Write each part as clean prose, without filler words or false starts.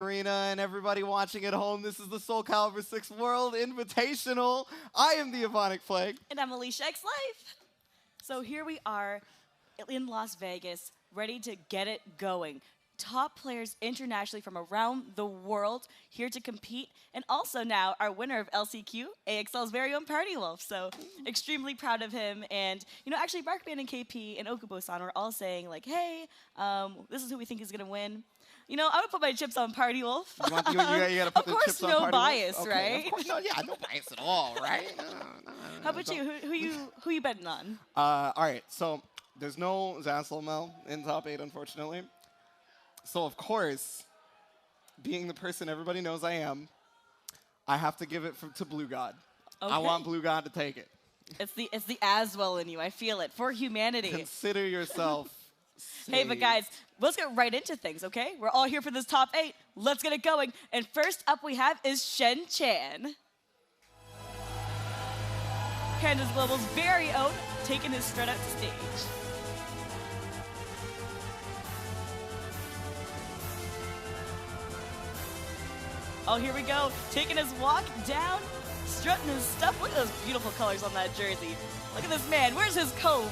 Arena and everybody watching at home. This is the Soul Calibur 6 World Invitational. I am the Avonic Plague. And I'm Alicia X Life. So here we are in Las Vegas, ready to get it going. Top players internationally from around the world here to compete. And also now our winner of LCQ, AXL's very own Party Wolf. So extremely proud of him. And, you know, actually Barkman and KP and Okubo-san were all saying like, hey, this is who we think is going to win. You know, I would put my chips on Party Wolf. You gotta put of course, chips on no Party bias, Wolf? right? Okay, of course, no bias at all, right? How about you? Who you betting on? All right, so there's no Zasselmel in top 8, unfortunately. So, of course, being the person everybody knows I am, I have to give it to Blue God. Okay. I want Blue God to take it. It's the Aswell in you. I feel it. For humanity. Consider yourself Hey, but guys, let's get right into things, okay? We're all here for this top 8. Let's get it going. And first up we have is Shen Chan. Canada's Global's very own, taking his strut out to stage. Oh, here we go. Taking his walk down, strutting his stuff. Look at those beautiful colors on that jersey. Look at this man. Where's his comb?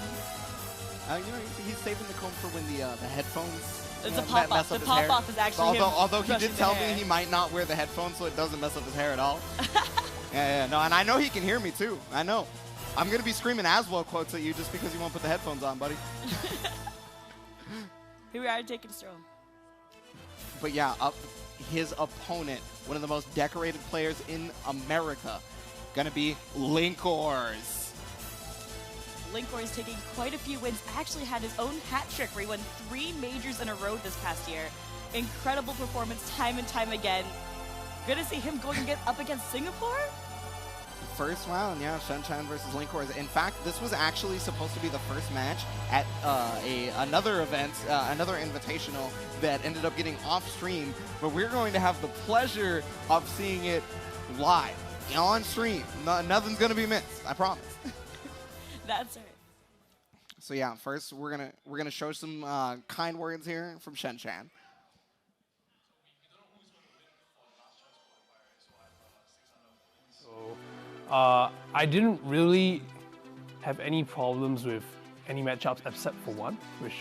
You know, he's saving the comb for when the headphones It's a pop-off. The pop-off is actually although he did tell me hair. he might not wear the headphones so it doesn't mess up his hair at all. yeah, no, and I know he can hear me too. I know. I'm going to be screaming Aswell quotes at you just because you won't put the headphones on, buddy. Here we are taking Strom. But yeah, his opponent, one of the most decorated players in America, going to be Linkors. Linkor is taking quite a few wins. Actually had his own hat trick where he won 3 majors in a row this past year. Incredible performance time and time again. Good to see him going up against Singapore. First round, yeah, Shen Chan versus Linkors. In fact, this was actually supposed to be the first match at another event, another invitational that ended up getting off stream. But we're going to have the pleasure of seeing it live, on stream. Nothing's going to be missed, I promise. That's right. So yeah, first we're gonna show some kind words here from Shen Chan. So I didn't really have any problems with any matchups except for one, which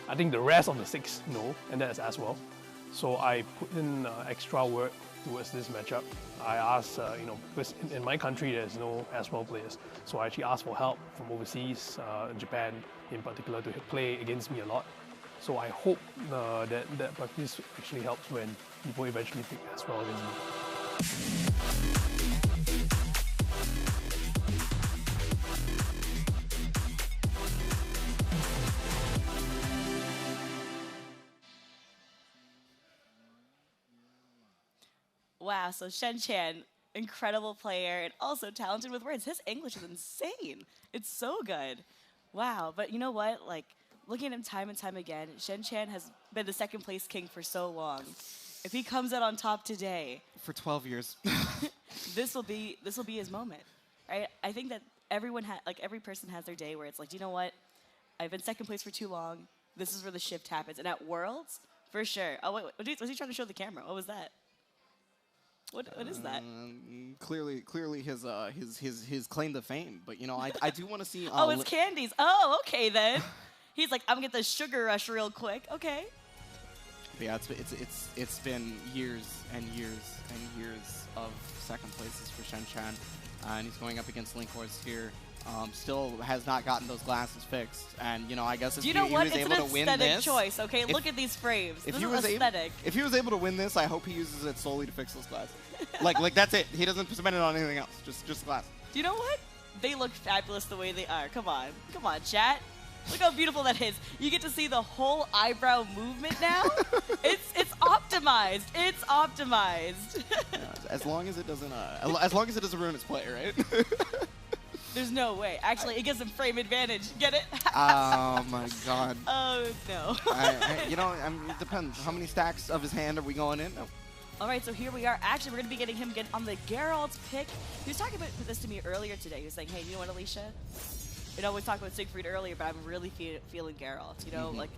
I think the rest of the 6 know, and that's as well. So I put in extra work towards this matchup. I asked, you know, because in my country there's no Aswell players, so I actually asked for help from overseas, in Japan in particular, to play against me a lot. So I hope that practice actually helps when people eventually pick Aswell against me. Wow, so Shen Chan, incredible player and also talented with words. His English is insane. It's so good. Wow, but you know what? Like, looking at him time and time again, Shen Chan has been the second place king for so long. If he comes out on top today, For 12 years. this will be his moment, right? I think that every person has their day where it's like, do you know what? I've been second place for too long. This is where the shift happens. And at Worlds, for sure. Oh wait, was he trying to show the camera? What was that? What is that? Clearly his claim to fame. But you know, I do want to see. Oh, it's candies. Oh, okay then. He's like, I'm gonna get the sugar rush real quick. Okay. But yeah, it's been years and years and years of second places for Shen Chan, and he's going up against Linkors here. Still has not gotten those glasses fixed, and you know, I guess if he was able to win this, aesthetic choice. Okay, look at these frames. This is aesthetic. If he was able to win this, I hope he uses it solely to fix those glasses. like that's it. He doesn't spend it on anything else. Just glass. Do you know what? They look fabulous the way they are. Come on, chat. Look how beautiful that is. You get to see the whole eyebrow movement now. It's optimized. It's optimized. Yeah, as long as it doesn't ruin its play, right? There's no way. Actually, it gives him frame advantage. Get it? Oh my God. Oh no. You know, it depends. How many stacks of his hand are we going in? No. All right, so here we are. Actually, we're going to be getting him on the Geralt pick. He was talking about this to me earlier today. He was saying, hey, you know what, Alicia? You know, we talked about Siegfried earlier, but I'm really feeling Geralt. You know, like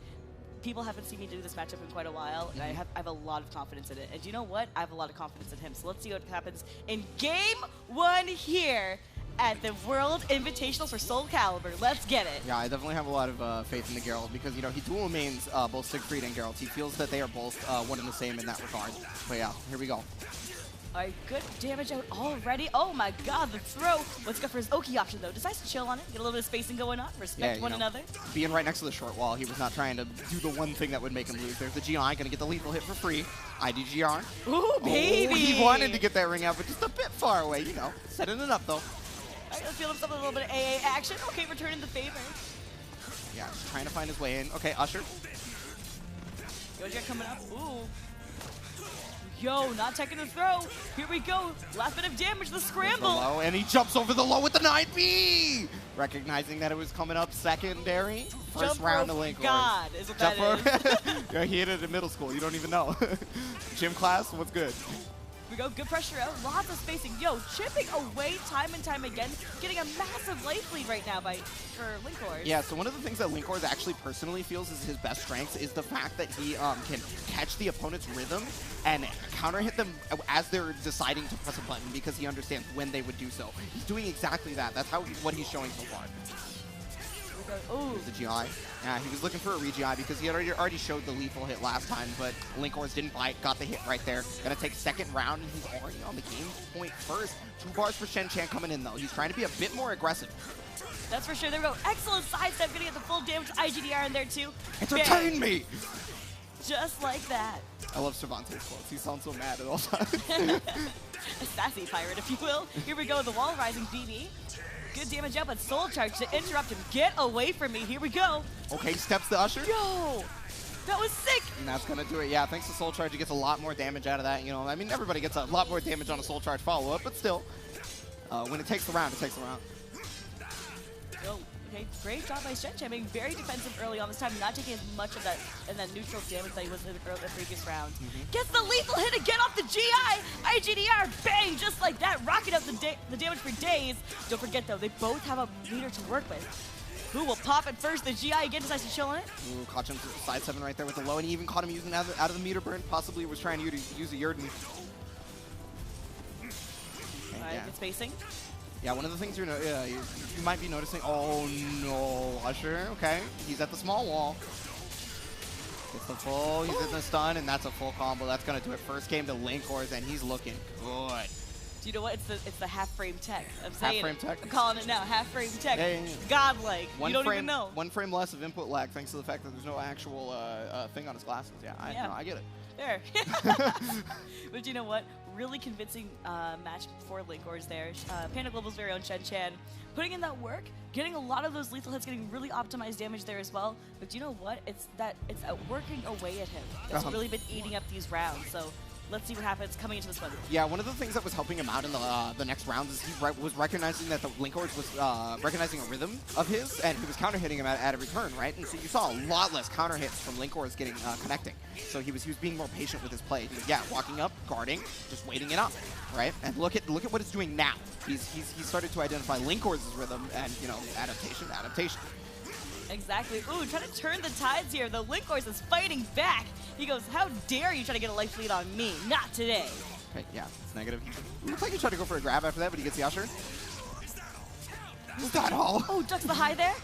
people haven't seen me do this matchup in quite a while, and I have a lot of confidence in it. And you know what? I have a lot of confidence in him. So let's see what happens in Game 1 here at the World Invitational for Soul Calibur. Let's get it. Yeah, I definitely have a lot of faith in the Geralt because, you know, he dual mains both Siegfried and Geralt. He feels that they are both one and the same in that regard. But yeah, here we go. All right, good damage out already. Oh my god, the throw. Let's go for his Oki option, though. Decides to chill on it, get a little bit of spacing going on, respect one another. Being right next to the short wall, he was not trying to do the one thing that would make him lose. There's the GI, gonna get the lethal hit for free. IDGR. Ooh, baby. Oh, he wanted to get that ring out, but just a bit far away, you know. Setting it up, though. All right, let's feel himself a little bit of AA action. Okay, returning the favor. Yeah, just trying to find his way in. Okay, Usher. Yoja coming up. Ooh. Yo, not taking the throw. Here we go. Last bit of damage, the scramble. Low, and he jumps over the low with the 9B! Recognizing that it was coming up secondary. First round to Link. God, is what that is. Yeah, he hit it in middle school. You don't even know. Gym class, what's good? We go, good pressure out, lots of spacing. Yo, chipping away time and time again, getting a massive life lead right now for Linkors. Yeah, so one of the things that Linkors actually personally feels is his best strength is the fact that he can catch the opponent's rhythm and counter hit them as they're deciding to press a button because he understands when they would do so. He's doing exactly that. That's what he's showing so far. Ooh. The GI. Yeah, he was looking for a re-GI because he had already showed the lethal hit last time, but Linkors didn't bite, got the hit right there. Gonna take second round, and he's already on the game point first. 2 bars for Shen Chan coming in, though. He's trying to be a bit more aggressive. That's for sure. There we go. Excellent sidestep. Gonna get the full damage. IGDR in there, too. Entertain me! Just like that. I love Cervantes' quotes. He sounds so mad at all times. A sassy pirate, if you will. Here we go. The wall rising BB. Good damage up, but Soul Charge to interrupt him. Get away from me. Here we go. Okay, steps the Usher. Yo! That was sick! And that's going to do it. Yeah, thanks to Soul Charge, he gets a lot more damage out of that. You know, I mean, everybody gets a lot more damage on a Soul Charge follow-up, but still, when it takes the round, it takes the round. Yo, okay, great job by Shen Chan, being very defensive early on this time, not taking as much of that neutral damage that he was in the previous round. Gets the lethal hit again off the GI! IGDR, bang! Just like that, rocking up the damage for days. Don't forget, though, they both have a meter to work with. Who will pop it first? The GI again decides to chill on it. Ooh, caught him to the side 7 right there with the low, and he even caught him using out of the meter burn. Possibly was trying to use a Yurden. Alright, good spacing. Yeah, one of the things you might be noticing. Oh no, Usher. Okay, he's at the small wall. Gets the full. He's in the stun, and that's a full combo. That's gonna do it. First game to Linkors, and he's looking good. Do you know what? It's the half frame tech. I'm saying half frame tech. I'm calling it now. Half frame tech. Yeah. Godlike. You don't even know. 1 frame less of input lag, thanks to the fact that there's no actual thing on his glasses. Yeah, I get it. There. But you know what? Really convincing match for Linkors there. Panda Global's very own Shen Chan putting in that work, getting a lot of those lethal hits, getting really optimized damage there as well. But do you know what? It's working away at him. That's really been eating up these rounds. So let's see what happens coming into this one. Yeah, one of the things that was helping him out in the next round is he was recognizing that the Linkors was recognizing a rhythm of his, and he was counter hitting him at every turn, right? And so you saw a lot less counter hits from Linkors getting connecting. So he was being more patient with his play. He was, walking up, guarding, just waiting it up, right? And look at what it's doing now. He's started to identify Linkors' rhythm, and you know, adaptation. Exactly. Ooh, trying to turn the tides here. The Linkors is fighting back. He goes, how dare you try to get a life lead on me? Not today. Okay, yeah, it's negative. Looks like he tried to go for a grab after that, but he gets the Usher. Is that all? Oh, ducks the high there.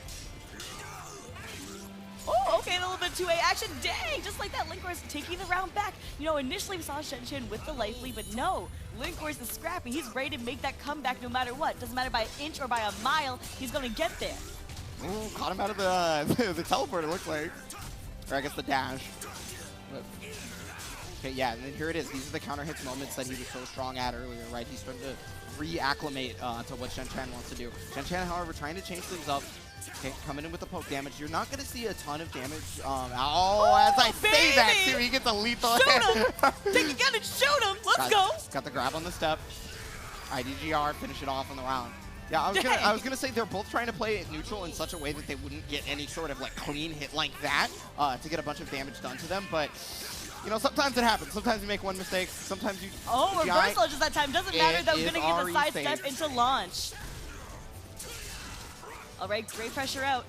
Oh, okay, a little bit 2A action. Dang, just like that, Linkors taking the round back. You know, initially we saw Shen Chan with the life lead, but no, Linkors is scrappy. He's ready to make that comeback no matter what. Doesn't matter by an inch or by a mile, he's going to get there. Ooh, caught him out of the teleport, it looks like. Or I guess the dash. But, okay, yeah, and then here it is. These are the counter hits moments that he was so strong at earlier, right? He's starting to reacclimate to what Shen Chan wants to do. Shen Chan, however, trying to change things up. Okay, coming in with the poke damage. You're not going to see a ton of damage. As I say that, too, he gets a lethal hit. Shoot him! Take a gun and shoot him! Let's go! Got the grab on the step. IDGR, finish it off on the round. Yeah, I was gonna say they're both trying to play it neutral in such a way that they wouldn't get any sort of like clean hit like that to get a bunch of damage done to them. But you know, sometimes it happens. Sometimes you make one mistake. Sometimes you. Oh, reversal just that time. Doesn't matter though. Gonna get the side step into launch. All right, great pressure out.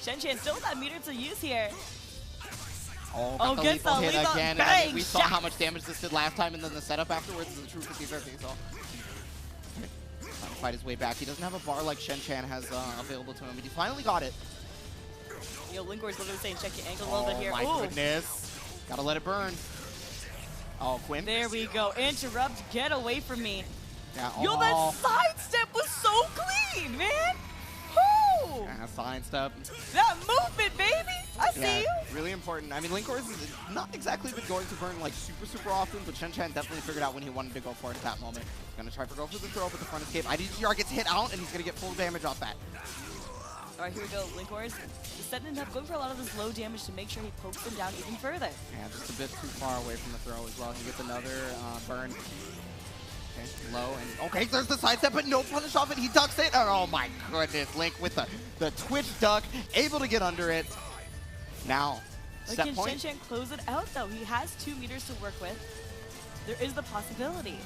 Shen Chan still with that meter to use here. Oh, got the gets lethal the hit lethal again. And bang I mean, we saw shot. how much damage this did last time, and then the setup afterwards is a true 50-50. So, trying to fight his way back. He doesn't have a bar like Shen Chan has available to him, but he finally got it. Yo, Linkor's literally saying check your angle a little bit here. Oh my goodness. Gotta let it burn. Oh, Quinn. There we go. Interrupt. Get away from me. Yeah, Yo, that sidestep was so clean, man. Woo! Yeah, sign step. That movement, baby. I see you. Really important. I mean, Linkor's not exactly been going to burn like super often, but Shen Chan definitely figured out when he wanted to go for it at that moment. Gonna try to go for the throw, but the front escape. IDGR gets hit out, and he's gonna get full damage off that. All right, here we go. Linkor's setting it up, going for a lot of this low damage to make sure he pokes him down even further. Yeah, just a bit too far away from the throw as well. He gets another burn. Okay, low, and okay, there's the sidestep, but no punish off it. He ducks it. Oh my goodness, Link with the twitch duck, able to get under it. Now, set Can point. Shen Chan close it out though? He has 2 meters to work with. There is the possibility.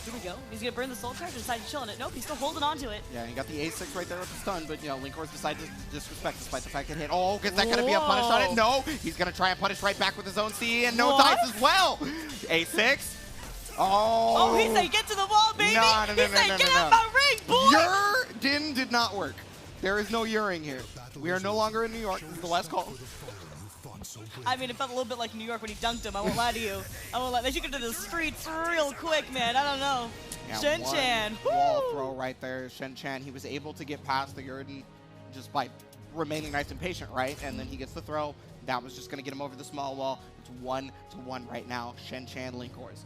Here we go. He's gonna burn the soul charge and decide to chill on it. Nope, he's still holding on to it. Yeah, he got the A6 right there with the stun, but you know, Linkor's decided to disrespect despite the fact that hit. Oh, is that gonna be a punish on it? No, he's gonna try and punish right back with his own C, and no dice as well. A6. Oh, he said get to the wall, baby. No, He said get out my ring, boy. Your din did not work. There is no yuring here. We are no longer in New York. This is the last call. I mean, it felt a little bit like New York when he dunked him. I won't lie to you. I won't lie. They should get to the streets real quick, man. I don't know. Yeah, Shen Chan. Wall throw right there. Shen Chan, he was able to get past the Yurden just by remaining nice and patient, right? And then he gets the throw. That was just going to get him over the small wall. It's 1-1 right now. Shen Chan, Linkors.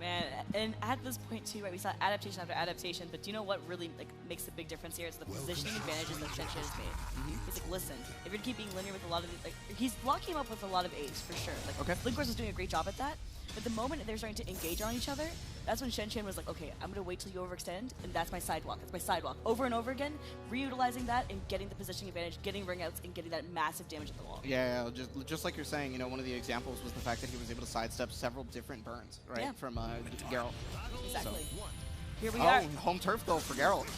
Man, and at this point too, right, we saw adaptation after adaptation, but do you know what really makes a big difference here? It's the positioning advantages that Shen Chan has made. He's like, listen, if you're keeping linear with a lot of these, he's blocking him up with a lot of A's for sure. Linkors is doing a great job at that. But the moment they're starting to engage on each other, that's when Shen Chan was like, okay, I'm gonna wait till you overextend, and that's my sidewalk. That's my sidewalk. Over and over again, reutilizing that and getting the positioning advantage, getting ring outs, and getting that massive damage at the wall. Yeah, just like you're saying, you know, one of the examples was the fact that he was able to sidestep several different burns, right? Yeah. From Geralt. Exactly. So. Here we are. Home turf though for Geralt.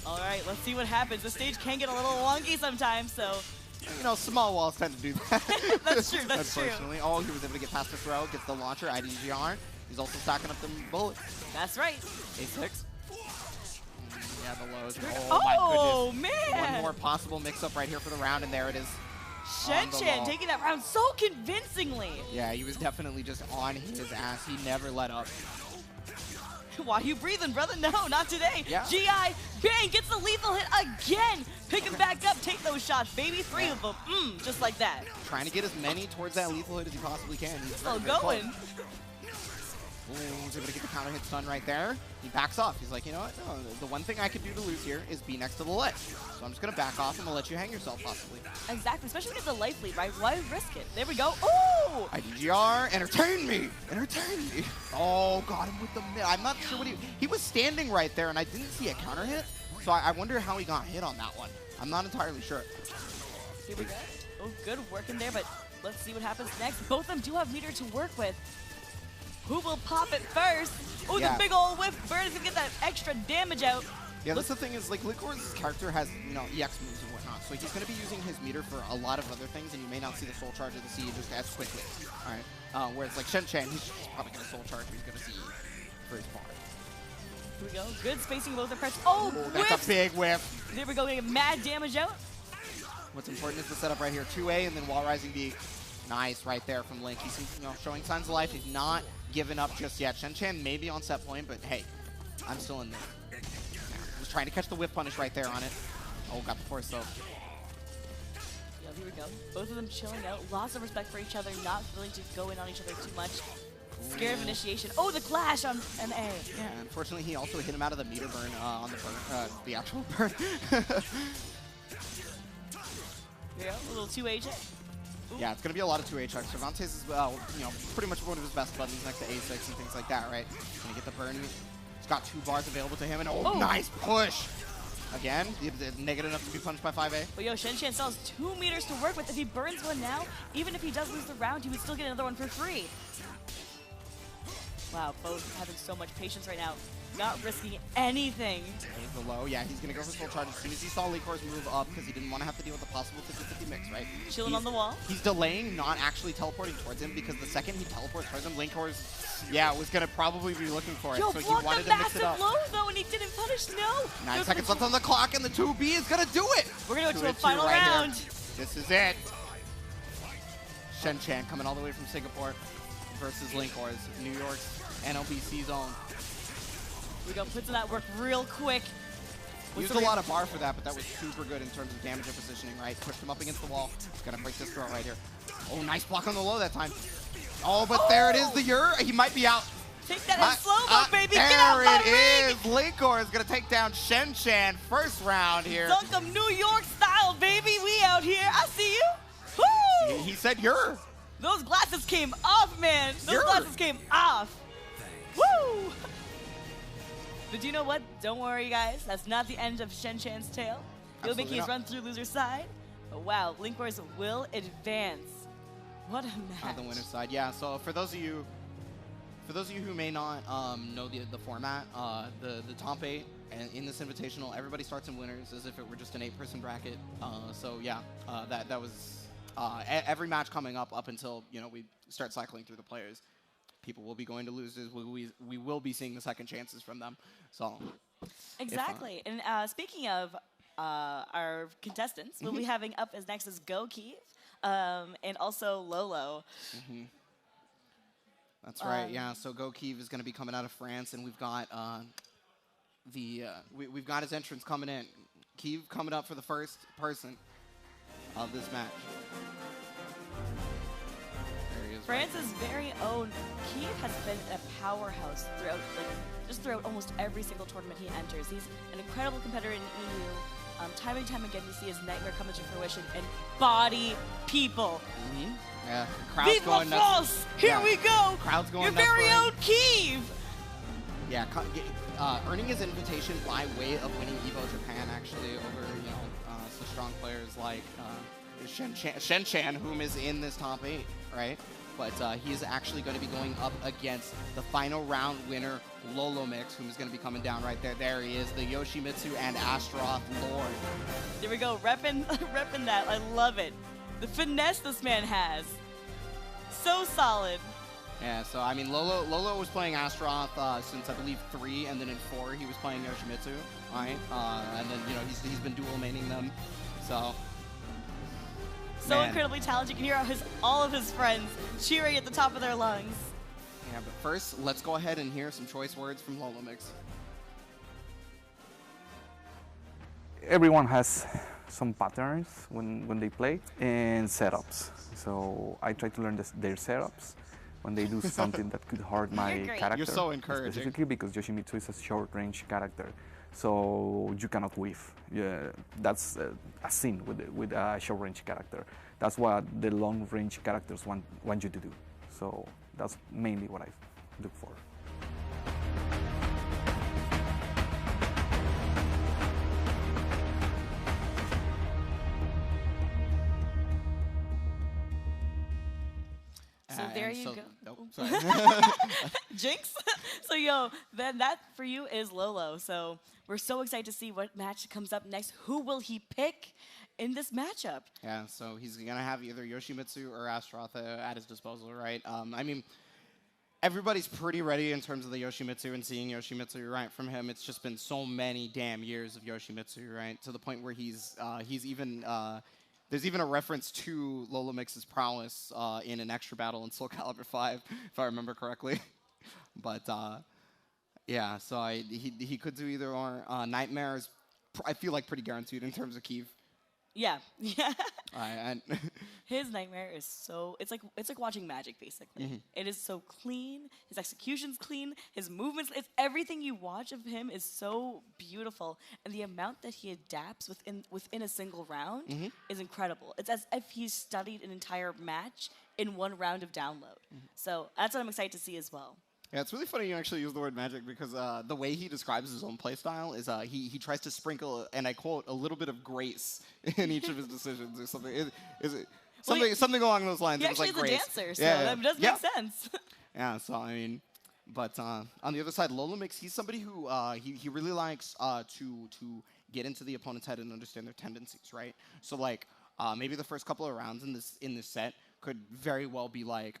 All right, let's see what happens. The stage can get a little wonky sometimes, so. You know, small walls tend to do that. That's true, that's true. Unfortunately. Oh, he was able to get past the throw, gets the launcher, IDGR. He's also stacking up the bullets. That's right. A6. Yeah, the lows. Oh, my man. goodness. One more possible mix-up right here for the round, and there it is. Shen Chan taking that round so convincingly. Yeah, he was definitely just on his ass. He never let up. Why you breathing, brother? No, not today. Yeah. GI, bang, gets the lethal hit again. Pick him back up, take those shots, baby. 3 of them, just like that. Trying to get as many towards that lethal hit as he possibly can. He's still going. Ooh, he's able to get the counter hit stun right there. He backs off. He's like, you know what? No, the one thing I could do to lose here is be next to the ledge. So I'm just going to back off and we'll let you hang yourself, possibly. Exactly, especially when it's a life lead, right? Why risk it? There we go. Oh! IDGR, entertain me! Entertain me! Oh, got him with the mid. I'm not sure what he was standing right there and I didn't see a counter hit. So I wonder how he got hit on that one. I'm not entirely sure. Here we go. Oh, good work in there, but let's see what happens next. Both of them do have meter to work with. Who will pop it first? Oh, the big old whiff burn is gonna get that extra damage out. Yeah, that's the thing is, like, Linkor's character has, you know, EX moves and whatnot, so he's going to be using his meter for a lot of other things, and you may not see the soul charge of the C just as quickly. All right, whereas like Shen Chan, he's probably going to soul charge, but he's going to see for his bar. Here we go. Good spacing both the press. Oh, that's a big whiff. There we go. Getting mad damage out. What's important is the setup right here: 2A and then wall rising B. Nice right there from Link. He's, you know, showing signs of life. He's not giving up just yet. Shen Chan may be on set point, but hey, I'm still in there. Just trying to catch the whip punish right there on it. Oh, got the force though. Yeah, here we go. Both of them chilling out. Lots of respect for each other. Not willing to go in on each other too much. Scared of initiation. Oh, the clash on an A. Yeah, unfortunately, he also hit him out of the meter burn on the burn, the actual burn. Here we go. A little 2A check. Yeah, it's going to be a lot of 2A checks. Cervantes is, you know, pretty much one of his best buttons next to A6 and things like that, right? Going to get the burn. He's got 2 bars available to him, and nice push! Again, negative enough to be punished by 5A. But yo, Shen Chan still has 2 meters to work with. If he burns one now, even if he does lose the round, he would still get another one for free. Wow, both having so much patience right now. Not risking anything. He's the low. Yeah, he's going to go for full charge as soon as he saw Likor's move up because he didn't want to have to deal with the possible 50-50 mix, right? Chilling on the wall. He's delaying, not actually teleporting towards him because the second he teleports towards him, Linkor's, yeah, was going to probably be looking for it. Yo, so he blocked wanted the to mix it massive up. low, though, and he didn't punish. No. 9 seconds left on the clock, and the 2B is going to do it. We're going to go to a 2-2 final right here. round. This is it. Shen Chan coming all the way from Singapore versus Linkor's New York's NLBC zone. We go put to that work real quick. Used a lot of bar for that, but that was super good in terms of damage and positioning, right? Pushed him up against the wall. He's gonna break this throw right here. Oh, nice block on the low that time. Oh, but there it is, the Ur. He might be out. Take that in slow-mo, baby. Get out There my it ring. is. Linkor is gonna take down Shen Chan first round here. Dunk 'em New York style, baby. We out here. I see you. Woo! He said Ur. Those glasses came off, man. Those Ur. glasses came off. Woo! But you know what? Don't worry, guys. That's not the end of Shen Chan's tale. He'll make his run through loser's side. But wow, Linkors will advance. What a match. On the winner's side, yeah. So for those of you who may not know the format, the top 8 and in this invitational, everybody starts in winners as if it were just an 8-person bracket. So yeah, that was every match coming up until we start cycling through the players. People will be going to losers. We will be seeing the second chances from them. So exactly. And speaking of our contestants, we'll be having up as next as Go Keith and also Lolo. That's right. Yeah. So Go Keith is going to be coming out of France, and we've got we've got his entrance coming in. Keith coming up for the first person of this match. France's very own Keith has been a powerhouse throughout almost every single tournament he enters. He's an incredible competitor in EU. Time and time again, you see his nightmare come into fruition and body people. Yeah, crowd's Vive going la nuts. France! Here we go! Crowd's going Your nuts. very own Keith! Yeah, earning his invitation by way of winning Evo Japan, actually, over some strong players like Shen Chan, whom is in this top 8, right? But he's actually going to be going up against the final round winner, Lolo Mix, who is going to be coming down right there. There he is, the Yoshimitsu and Astaroth Lord. There we go, repping that. I love it. The finesse this man has. So solid. Yeah, so I mean, Lolo was playing Astaroth since I believe 3, and then in 4 he was playing Yoshimitsu, right? And then he's been dual maining them, so. So incredibly talented. You can hear all of his friends cheering at the top of their lungs. Yeah, but first, let's go ahead and hear some choice words from Lolo Mix. Everyone has some patterns when they play and setups. So I try to learn their setups when they do something that could hurt my character. You're so encouraging. Specifically because Yoshimitsu is a short-range character. So you cannot whiff. Yeah, that's a sin with a short-range character. That's what the long-range characters want you to do. So that's mainly what I look for. So there you go. Oh, sorry. Jinx. So yo, then that for you is Lolo. So we're so excited to see what match comes up next. Who will he pick in this matchup? Yeah, so he's gonna have either Yoshimitsu or Astaroth at his disposal, right? I mean, everybody's pretty ready in terms of the Yoshimitsu and seeing Yoshimitsu, right, from him. It's just been so many damn years of Yoshimitsu, right, to the point where he's even there's even a reference to Lolo Mix's prowess in an extra battle in Soul Calibur 5, if I remember correctly. But yeah, so he could do either or. Nightmare is, I feel like, pretty guaranteed in terms of Keith. Yeah. And His nightmare is so it's like watching magic basically. It is so clean. His execution's clean. His movements, it's everything you watch of him is so beautiful, and the amount that he adapts within a single round is incredible. It's as if he's studied an entire match in one round of download. So that's what I'm excited to see as well. Yeah, it's really funny you actually use the word magic because the way he describes his own playstyle is he tries to sprinkle, and I quote, a little bit of grace in each of his decisions or something. Is it something along those lines? He actually like is a grace. dancer, so that does make sense. Yeah, so I mean, But on the other side, Lolomix, he's somebody who he really likes to get into the opponent's head and understand their tendencies, right? So like maybe the first couple of rounds in this set could very well be like,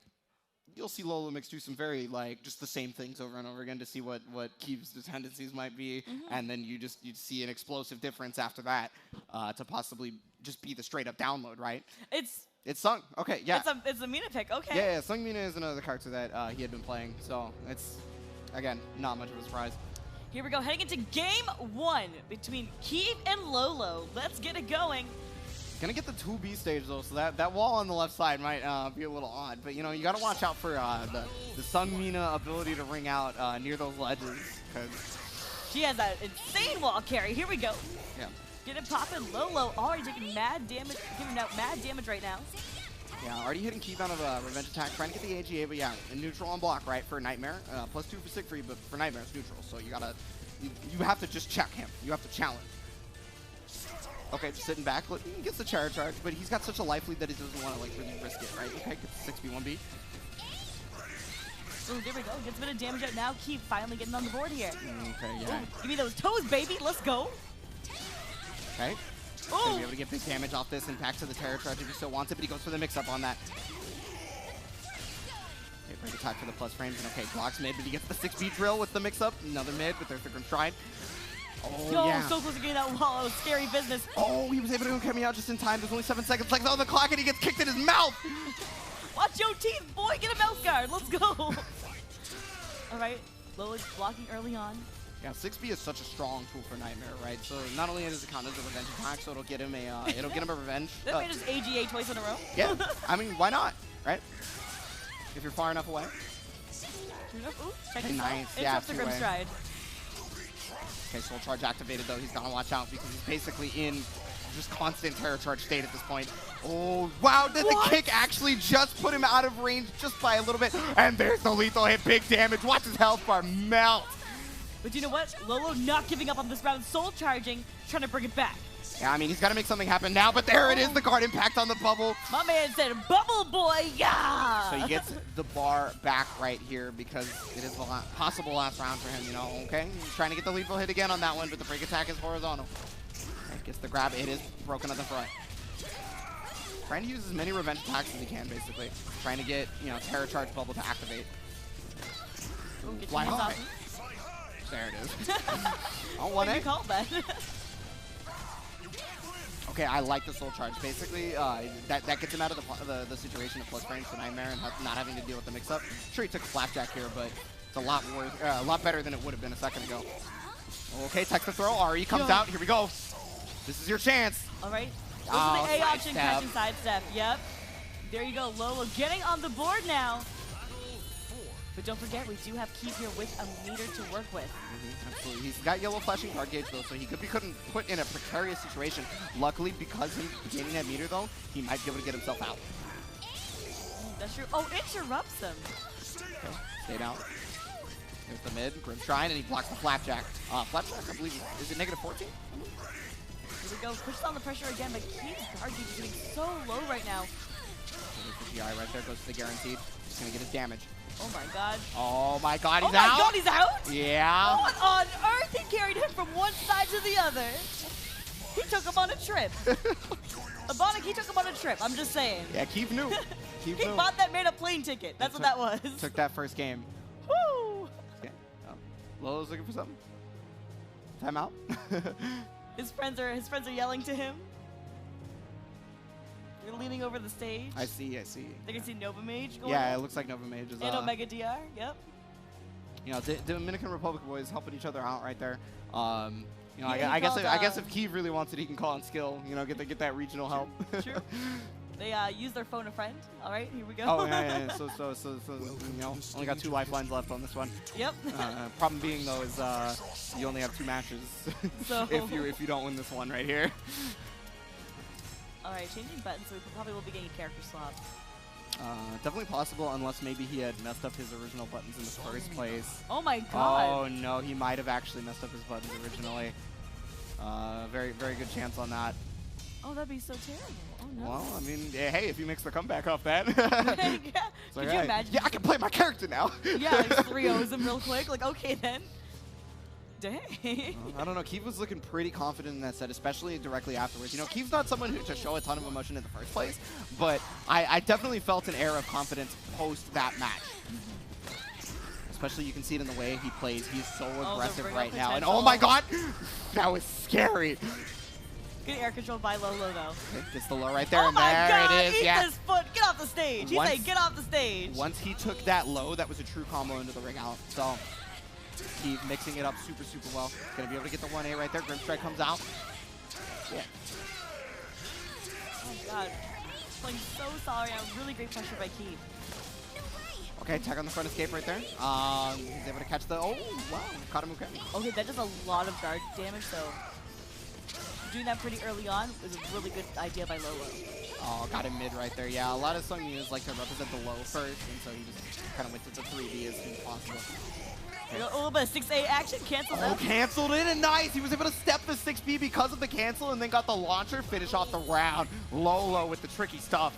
you'll see Lolomix do some very like just the same things over and over again to see what Keeve's tendencies might be, and then you'd see an explosive difference after that to possibly just be the straight up download, right? It's Sung. Okay, yeah. It's a Mina pick. Okay. Yeah, Sung Mina is another character that he had been playing, so it's again not much of a surprise. Here we go, heading into game 1 between Keeve and Lolo. Let's get it going. Gonna get the 2B stage though, so that wall on the left side might be a little odd. But you know, you gotta watch out for the Sung Mina ability to ring out near those ledges, because she has that insane wall carry. Here we go. Yeah. Get it poppin'. Lolo already taking mad damage, giving out mad damage right now. Yeah, already hitting Keeve out of a revenge attack, trying to get the AGA, but yeah, neutral on block, right, for Nightmare. +2 for Siegfried, but for Nightmare it's neutral, so you have to just check him. You have to challenge. Okay, just sitting back. Look, he gets the charge, but he's got such a life lead that he doesn't want to like really risk it, right? Okay, gets the 6B1B. Oh, there we go. Gets a bit of damage out now. Keeve finally getting on the board here. Okay, yeah. Ooh, give me those toes, baby. Let's go. Okay. Gonna be able to get big damage off this and back to the Terror Charge if he still wants it, but he goes for the mix-up on that. Okay, break attack for the plus frames, and okay, blocks mid, but he gets the 6B drill with the mix-up. Another mid, but there's the Grim Stride. Oh, Yo, yeah. so close to getting that wall. It was scary business. Oh, he was able to get me out just in time. There's only 7 seconds left on the clock, and he gets kicked in his mouth. Watch your teeth, boy. Get a mouth guard. Let's go. All right, Lolo's blocking early on. Yeah, 6B is such a strong tool for Nightmare, right? So not only does it count as a revenge attack, so it'll get him a revenge. That made us AGA twice in a row. Yeah, I mean, why not, right? If you're far enough away. Ooh, check Hey, this nice. out. Yeah, Interrupt the Grim two-way. Stride. Okay, Soul Charge activated though. He's gotta watch out because he's basically in just constant Terror Charge state at this point. Oh, wow, did the kick actually just put him out of range just by a little bit? And there's the lethal hit, big damage. Watch his health bar melt. But you know what? Lolo not giving up on this round, soul charging, trying to bring it back. Yeah, I mean, he's got to make something happen now, but there it is, the guard impact on the bubble. My man said, bubble boy, yeah! So he gets the bar back right here because it is the possible last round for him, you know, okay? He's trying to get the lethal hit again on that one, but the break attack is horizontal. Okay, gets the grab, it is broken at the front. Trying to use as many revenge attacks as he can, basically. Trying to get, you know, Terror Charge bubble to activate. Fly high. There it is. Oh, 1A. You called that. Okay, I like the Soul Charge. Basically, that gets him out of the situation of plus frames for Nightmare and not having to deal with the mix-up. Sure, he took a Flapjack here, but it's a lot better than it would have been a second ago. Okay, text the throw. Ari comes out. Here we go. This is your chance. All right. This is the A option, catching sidestep. Yep. There you go, Lolo getting on the board now. But don't forget, we do have Keeve here with a meter to work with. Absolutely. He's got yellow flashing card gauge, though, so he could be put in a precarious situation. Luckily, because him gaining that meter, though, he might be able to get himself out. That's true. Oh, interrupts him. Okay, stay down. There's the mid, Grim Shrine, and he blocks the Flapjack. Flapjack, I believe, is it -14? Here we go. Pushes on the pressure again, but Keeve's guard gauge is getting so low right now. So there's the GI right there, goes to the guaranteed. He's going to get his damage. Oh my god. Oh my god, he's out! Oh out! my god, he's out? Yeah. What on earth? He carried him from one side to the other. He took him on a trip. Ebonic, he took him on a trip. I'm just saying. Yeah, Keeve knew. He bought that made a plane ticket. That's what that was. Took that first game. Woo! Okay. Lolo's looking for something. Timeout. His friends are yelling to him. They're leaning over the stage. I see. They can see Nova Mage going Yeah, on. it looks like Nova Mage is And Omega DR, yep. You know, the Dominican Republic boys helping each other out right there. You know, Yeah, I guess if Keeve really wants it, he can call on skill. You know, get that regional help. True. They use their phone a friend. All right, here we go. Oh yeah. So you know, only got 2 lifelines left on this one. Yep. Problem being though is you only have 2 matches So if you don't win this one right here. All right, changing buttons, so we probably will be getting a character swap. Definitely possible, unless maybe he had messed up his original buttons in the first place. Oh my god. Oh no, he might have actually messed up his buttons originally. Very good chance on that. Oh, that'd be so terrible. Oh, no. Well, I mean, hey, if you mix the comeback off that. Yeah. Could you imagine? Yeah, I can play my character now. Yeah, like 3-0s him real quick. Like, okay, then. Dang. I don't know. Keith was looking pretty confident in that set, especially directly afterwards. You know, Keith's not someone who to show a ton of emotion in the first place, but I definitely felt an air of confidence post that match. Especially you can see it in the way he plays. He's so aggressive right now. And oh my god! That was scary. Good air control by Lolo, though. Okay, gets the low right there, Oh and my there god, it is. eat Yeah. this foot. Get off the stage. He said, get off the stage. Once he took that low, that was a true combo into the ring out. So Keith mixing it up super, super well. Gonna be able to get the 1A right there. Grim Strike comes out. Yeah. Oh god. Playing so sorry. Really great pressure by Keith. Okay, tag on the front escape right there. He's able to catch the, oh, wow, caught him okay. Okay, that does a lot of guard damage, so doing that pretty early on was a really good idea by Lolo. Oh, got him mid right there. Yeah, a lot of Sung units like to represent the low first, and so he just kind of went to the 3D as soon as possible. Okay. A little bit of 6A action, canceled out. Oh, canceled it, and nice! He was able to step the 6B because of the cancel, and then got the launcher, finish off the round. Lolo with the tricky stuff.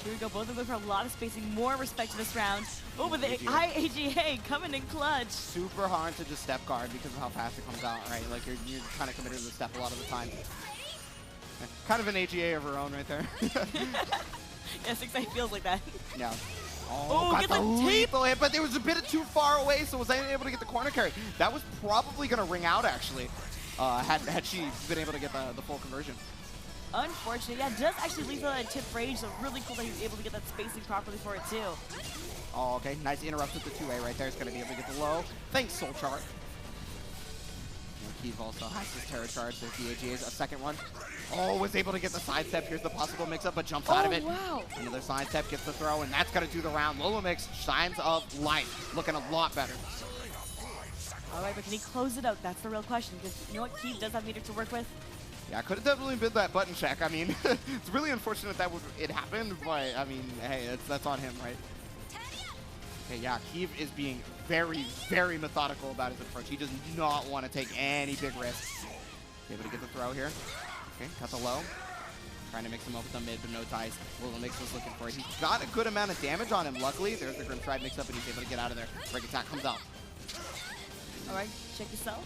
Here we go, both of them for a lot of spacing, more respect to this round. Oh, but the high AGA coming in clutch. Super hard to just step guard because of how fast it comes out, right? Like you're kind of committed to the step a lot of the time. Kind of an AGA of her own right there. Yeah, 6A feels like that. Yeah. Oh, got get the the lethal hit, but it was a bit too far away, so was able to get the corner carry. That was probably going to ring out, actually, had she been able to get the full conversion. Unfortunate. Yeah, does actually leave that tip rage, so really cool that he was able to get that spacing properly for it, too. Oh, okay. Nice interrupt with the 2A right there. He's going to be able to get the low. Thanks, Soul Chart. Keith also has his Terra Charge. There's the AGA's a second one. Oh, was able to get the sidestep. Here's the possible mix-up, but jumps out of it. Wow. Another sidestep, gets the throw, and that's going to do the round. Lolo Mix, signs of life. Looking a lot better. All right, but can he close it out? That's the real question, because you know what? Keith does have meter to work with. Yeah, could have definitely been that button check. I mean, it's really unfortunate that it happened, but I mean, hey, that's on him, right? Okay, yeah, Keith is being very, very methodical about his approach. He does not want to take any big risks. Able to get the throw here. Okay, got the low. Trying to mix him up with the mid, but no ties. Lolo Mix was looking for it. He's got a good amount of damage on him, luckily. There's the Grim Stride mix up, and he's able to get out of there. Break attack comes out. All right, check yourself.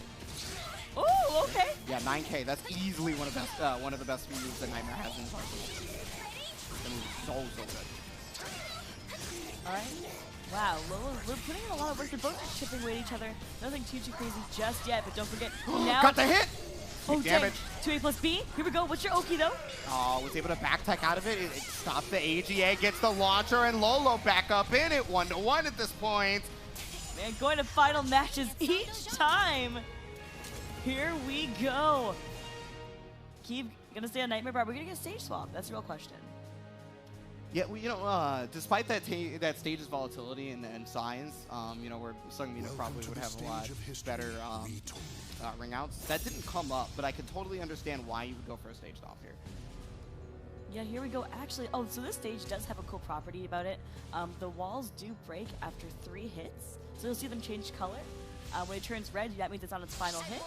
Oh, okay. Yeah, 9K. That's easily one of the best moves that Nightmare has in his arsenal. That move is so good. All right. Wow, Lolo, we're putting in a lot of work. They're both just chipping away at each other. Nothing too crazy just yet, but don't forget. Now Got the hit! Oh, damage. 2A plus B. Here we go. What's your Oki, though? Oh, was able to back tech out of it. It stopped the AGA, gets the launcher, and Lolo back up in it. 1-1 at this point. Man, going to final matches each time. Here we go. Keep gonna stay on Nightmare Bar. We're gonna get a stage swap. That's the real question. Yeah, well, you know, despite that stage's volatility and size, you know, where Sungmina probably would have a lot better ring outs. That didn't come up, but I can totally understand why you would go for a stage swap here. Yeah, here we go. Actually, oh, so this stage does have a cool property about it. The walls do break after 3 hits, so you'll see them change color. When it turns red, that means it's on its final hit.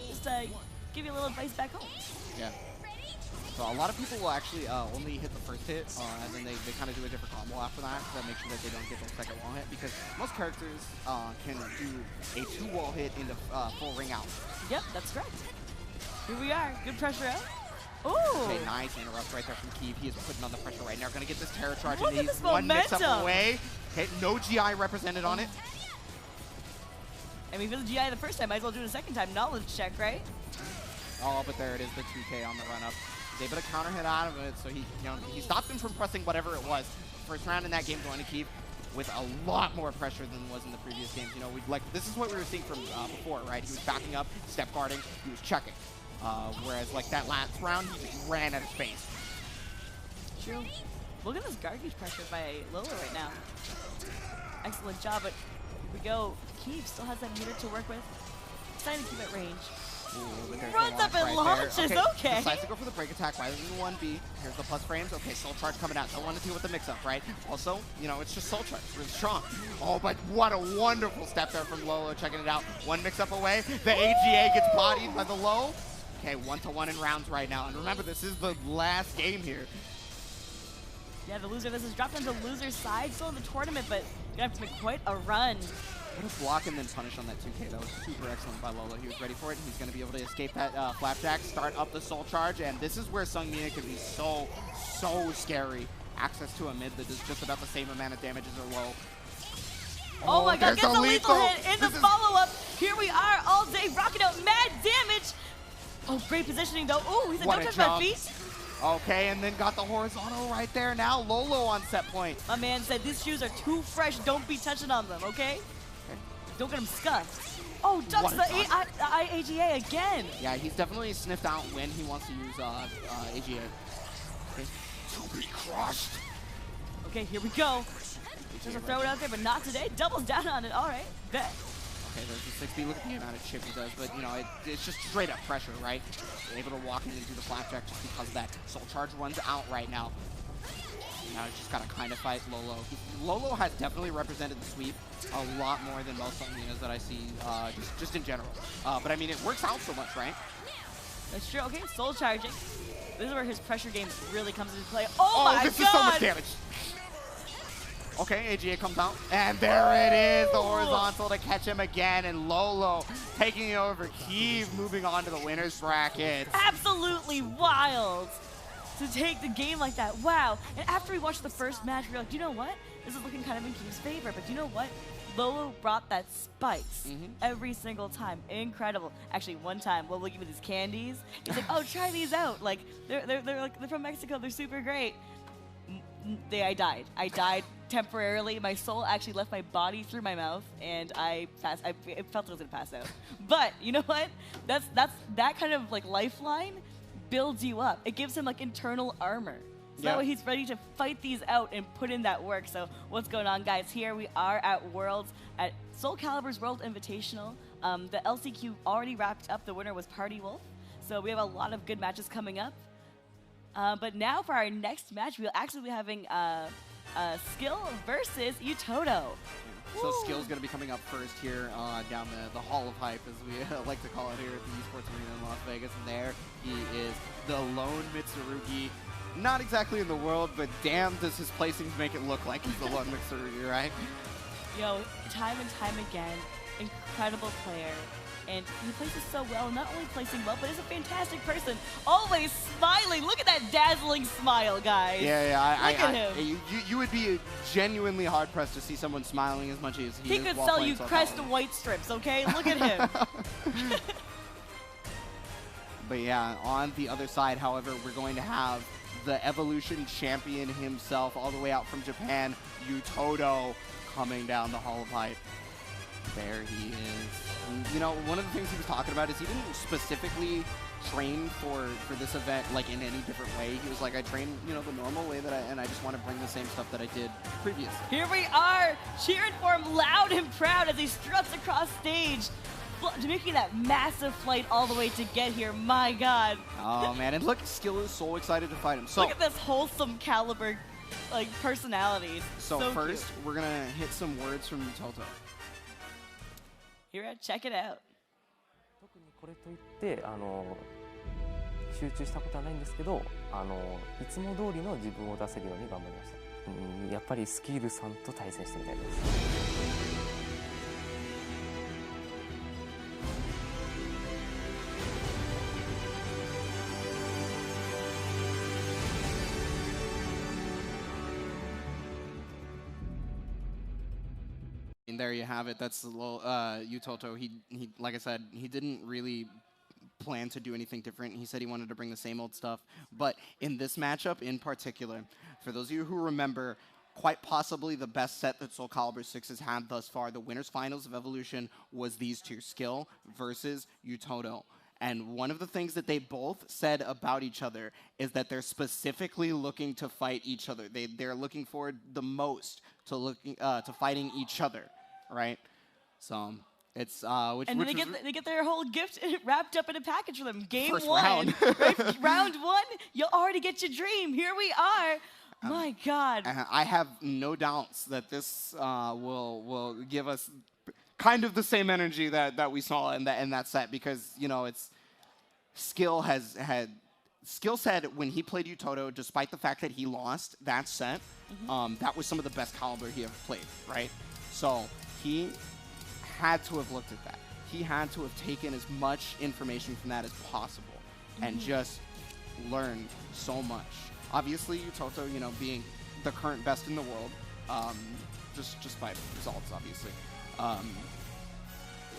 Just give you a little advice back home. Yeah. So a lot of people will actually only hit the first hit, and then they kind of do a different combo after that to make sure that they don't get the second wall hit, because most characters can do a 2-wall hit into full ring out. Yep, that's correct. Here we are. Good pressure out. Ooh. Okay, nice interrupt right there from Keith. He is putting on the pressure right now. Going to get this Terra Charge, Look and at he's this one mix-up momentum. away. Okay, no GI represented on it. I mean, for the GI the first time, might as well do it a second time. Knowledge check, right? Oh, but there it is, the 2K on the run-up. He's able to counter hit out of it, so he stopped him from pressing whatever it was. First round in that game going to Keith with a lot more pressure than was in the previous games. You know, this is what we were seeing from before, right? He was backing up, step guarding, he was checking. Whereas like that last round, he just ran out of space. True. Look at this garbage pressure by Lolo right now. Excellent job, but here we go. Keith still has that meter to work with. Trying to keep it range. Ooh, Runs up and launches, okay. Decides to go for the break attack rather than the 1B. Here's the plus frames. Okay, Soul Charge coming out. Don't want to deal with the mix-up, right? Also, you know, it's just Soul Charge. It's really strong. Oh, but what a wonderful step there from Lolo, checking it out. One mix-up away. The AGA gets bodied by the low. Okay, 1-1 in rounds right now. And remember, this is the last game here. Yeah, the loser, this is dropped on the loser's side, still in the tournament, but gonna have to make quite a run. What a block and then punish on that 2K. That was super excellent by Lolo. He was ready for it. He's going to be able to escape that flapjack, start up the soul charge, and this is where Sungmia can be so scary. Access to a mid that does just about the same amount of damage as her low. Oh my god, gets a lethal hit in the follow-up. Here we are all day, rocking out mad damage. Oh, great positioning though. Oh, he's a don't touch my feet. Okay, and then got the horizontal right there. Now Lolo on set point. My man said these shoes are too fresh. Don't be touching on them, okay? Don't get them scuffed. Oh, ducks the AGA again. Yeah, he's definitely sniffed out when he wants to use AGA. Okay. To be crushed. Okay, here we go. Just throw it out there, but not today. Doubles down on it. All right, bet. Okay, there's the 6B. Look at the amount of chip he does, but you know, it's just straight up pressure, right? Able to walk in and do the flapjack just because of that. Soul charge runs out right now. Now he's just got to kind of fight Lolo. Lolo has definitely represented the sweep a lot more than most Sungmias that I see just in general. But I mean, it works out so much, right? That's true. Okay, soul charging. This is where his pressure game really comes into play. Oh my god! This is so much damage. Okay, AGA comes out, and there it is, the horizontal to catch him again, and Lolo taking it over Kiev, moving on to the winner's bracket. Absolutely wild to take the game like that. Wow. And after we watched the first match, we were like, you know what? This is looking kind of in Kiev's favor, but you know what? Lolo brought that spice every single time. Incredible. Actually, one time, Lolo gave me these candies. He's like, oh, try these out. Like, they're from Mexico. They're super great. I died. I died temporarily. My soul actually left my body through my mouth, and I felt I was gonna pass out. But you know what? That kind of like lifeline builds you up. It gives him like internal armor. So that way he's ready to fight these out and put in that work. So what's going on, guys? Here we are at Worlds, at Soul Calibur's World Invitational. The LCQ already wrapped up. The winner was Party Wolf. So we have a lot of good matches coming up. But now for our next match, we'll actually be having Skill versus Utoto. So Skill's going to be coming up first here down the Hall of Hype, as we like to call it here at the Esports Arena in Las Vegas. And there he is, the lone Mitsurugi. Not exactly in the world, but damn does his placings make it look like he's the lone Mitsurugi, right? Yo, time and time again, incredible player. And he places so well, not only placing well, but is a fantastic person. Always smiling. Look at that dazzling smile, guys. Yeah, Look at him. You would be genuinely hard-pressed to see someone smiling as much as he is. He could sell you Crest white strips, okay? Look at him. But yeah, on the other side, however, we're going to have the Evolution champion himself, all the way out from Japan, Utoto, coming down the Hall of Hype. There he is. You know, one of the things he was talking about is he didn't specifically train for this event like in any different way. He was like, I train, you know, the normal way that I just want to bring the same stuff that I did previously. Here we are, cheering for him loud and proud as he struts across stage, making that massive flight all the way to get here. My God. Oh man, and look, Skill is so excited to fight him. So look at this wholesome Calibur like personality. So first, we're gonna hit some words from Utoto. Here, check it out. 特にこれといって集中したことはないんですけど、いつも通りの自分を出せるように頑張りました。やっぱりスキールさんと対戦してみたいです。 And there you have it. That's the little Utoto. He, like I said, he didn't really plan to do anything different. He said he wanted to bring the same old stuff. But in this matchup in particular, for those of you who remember, quite possibly the best set that Soul Calibur 6 has had thus far, the winners finals of Evolution was these two, Skill versus Utoto. And one of the things that they both said about each other is that they're specifically looking to fight each other. They're looking forward the most to fighting each other, right? So it's they get their whole gift wrapped up in a package for them. Game first one, round. right? Round one, you'll already get your dream. Here we are. My God. I have no doubts that this will give us kind of the same energy that we saw in that set, because you know it's Skill said when he played Utoto, despite the fact that he lost that set, that was some of the best Calibur he ever played, right? So he had to have looked at that. He had to have taken as much information from that as possible and just learned so much. Obviously, Utoto, you know, being the current best in the world, just by results, obviously.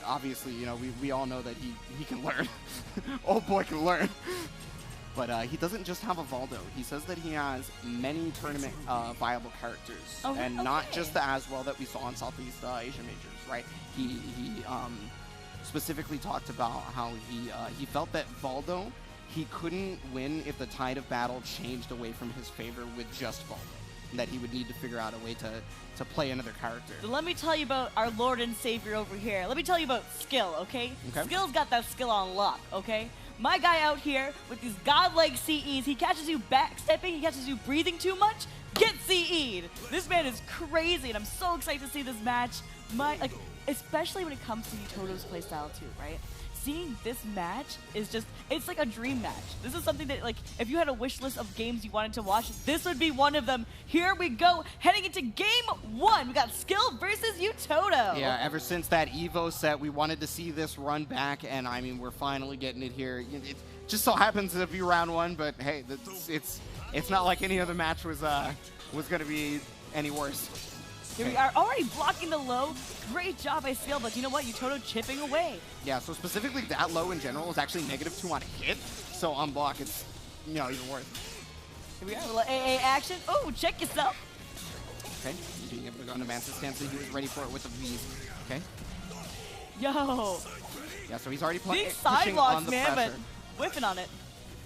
Obviously, you know, we all know that he can learn. Old boy can learn. But he doesn't just have a Valdo. He says that he has many tournament viable characters, and not just the Aswell that we saw in Southeast Asian Majors, right? He specifically talked about how he felt that Valdo, he couldn't win if the tide of battle changed away from his favor with just Valdo, and that he would need to figure out a way to play another character. So let me tell you about our Lord and Savior over here. Let me tell you about Skill, okay? Skill's got that skill on lock, okay? My guy out here with these godlike CEs, he catches you backstepping, he catches you breathing too much, get CE'd. This man is crazy, and I'm so excited to see this match. Especially when it comes to Utoto's playstyle too, right? Seeing this match is just, it's like a dream match. This is something that, like, if you had a wish list of games you wanted to watch, this would be one of them. Here we go, heading into game 1. We got Skill versus Utoto. Yeah, ever since that Evo set, we wanted to see this run back, and I mean, we're finally getting it here. It just so happens to be round 1, but hey, it's not like any other match was going to be any worse. Here we are, already blocking the low. Great job by Skill, but you know what? Utoto chipping away. Yeah, so specifically that low in general is actually -2 on hit, so on block it's, you know, even worse. Here we are, a little AA action. Oh, check yourself. Okay, being able to go into Mantis stance, he was ready for it with the V's. Okay. Yo. Yeah, so he's already These pushing on sidewalks, the man, pressure. but whiffing on it.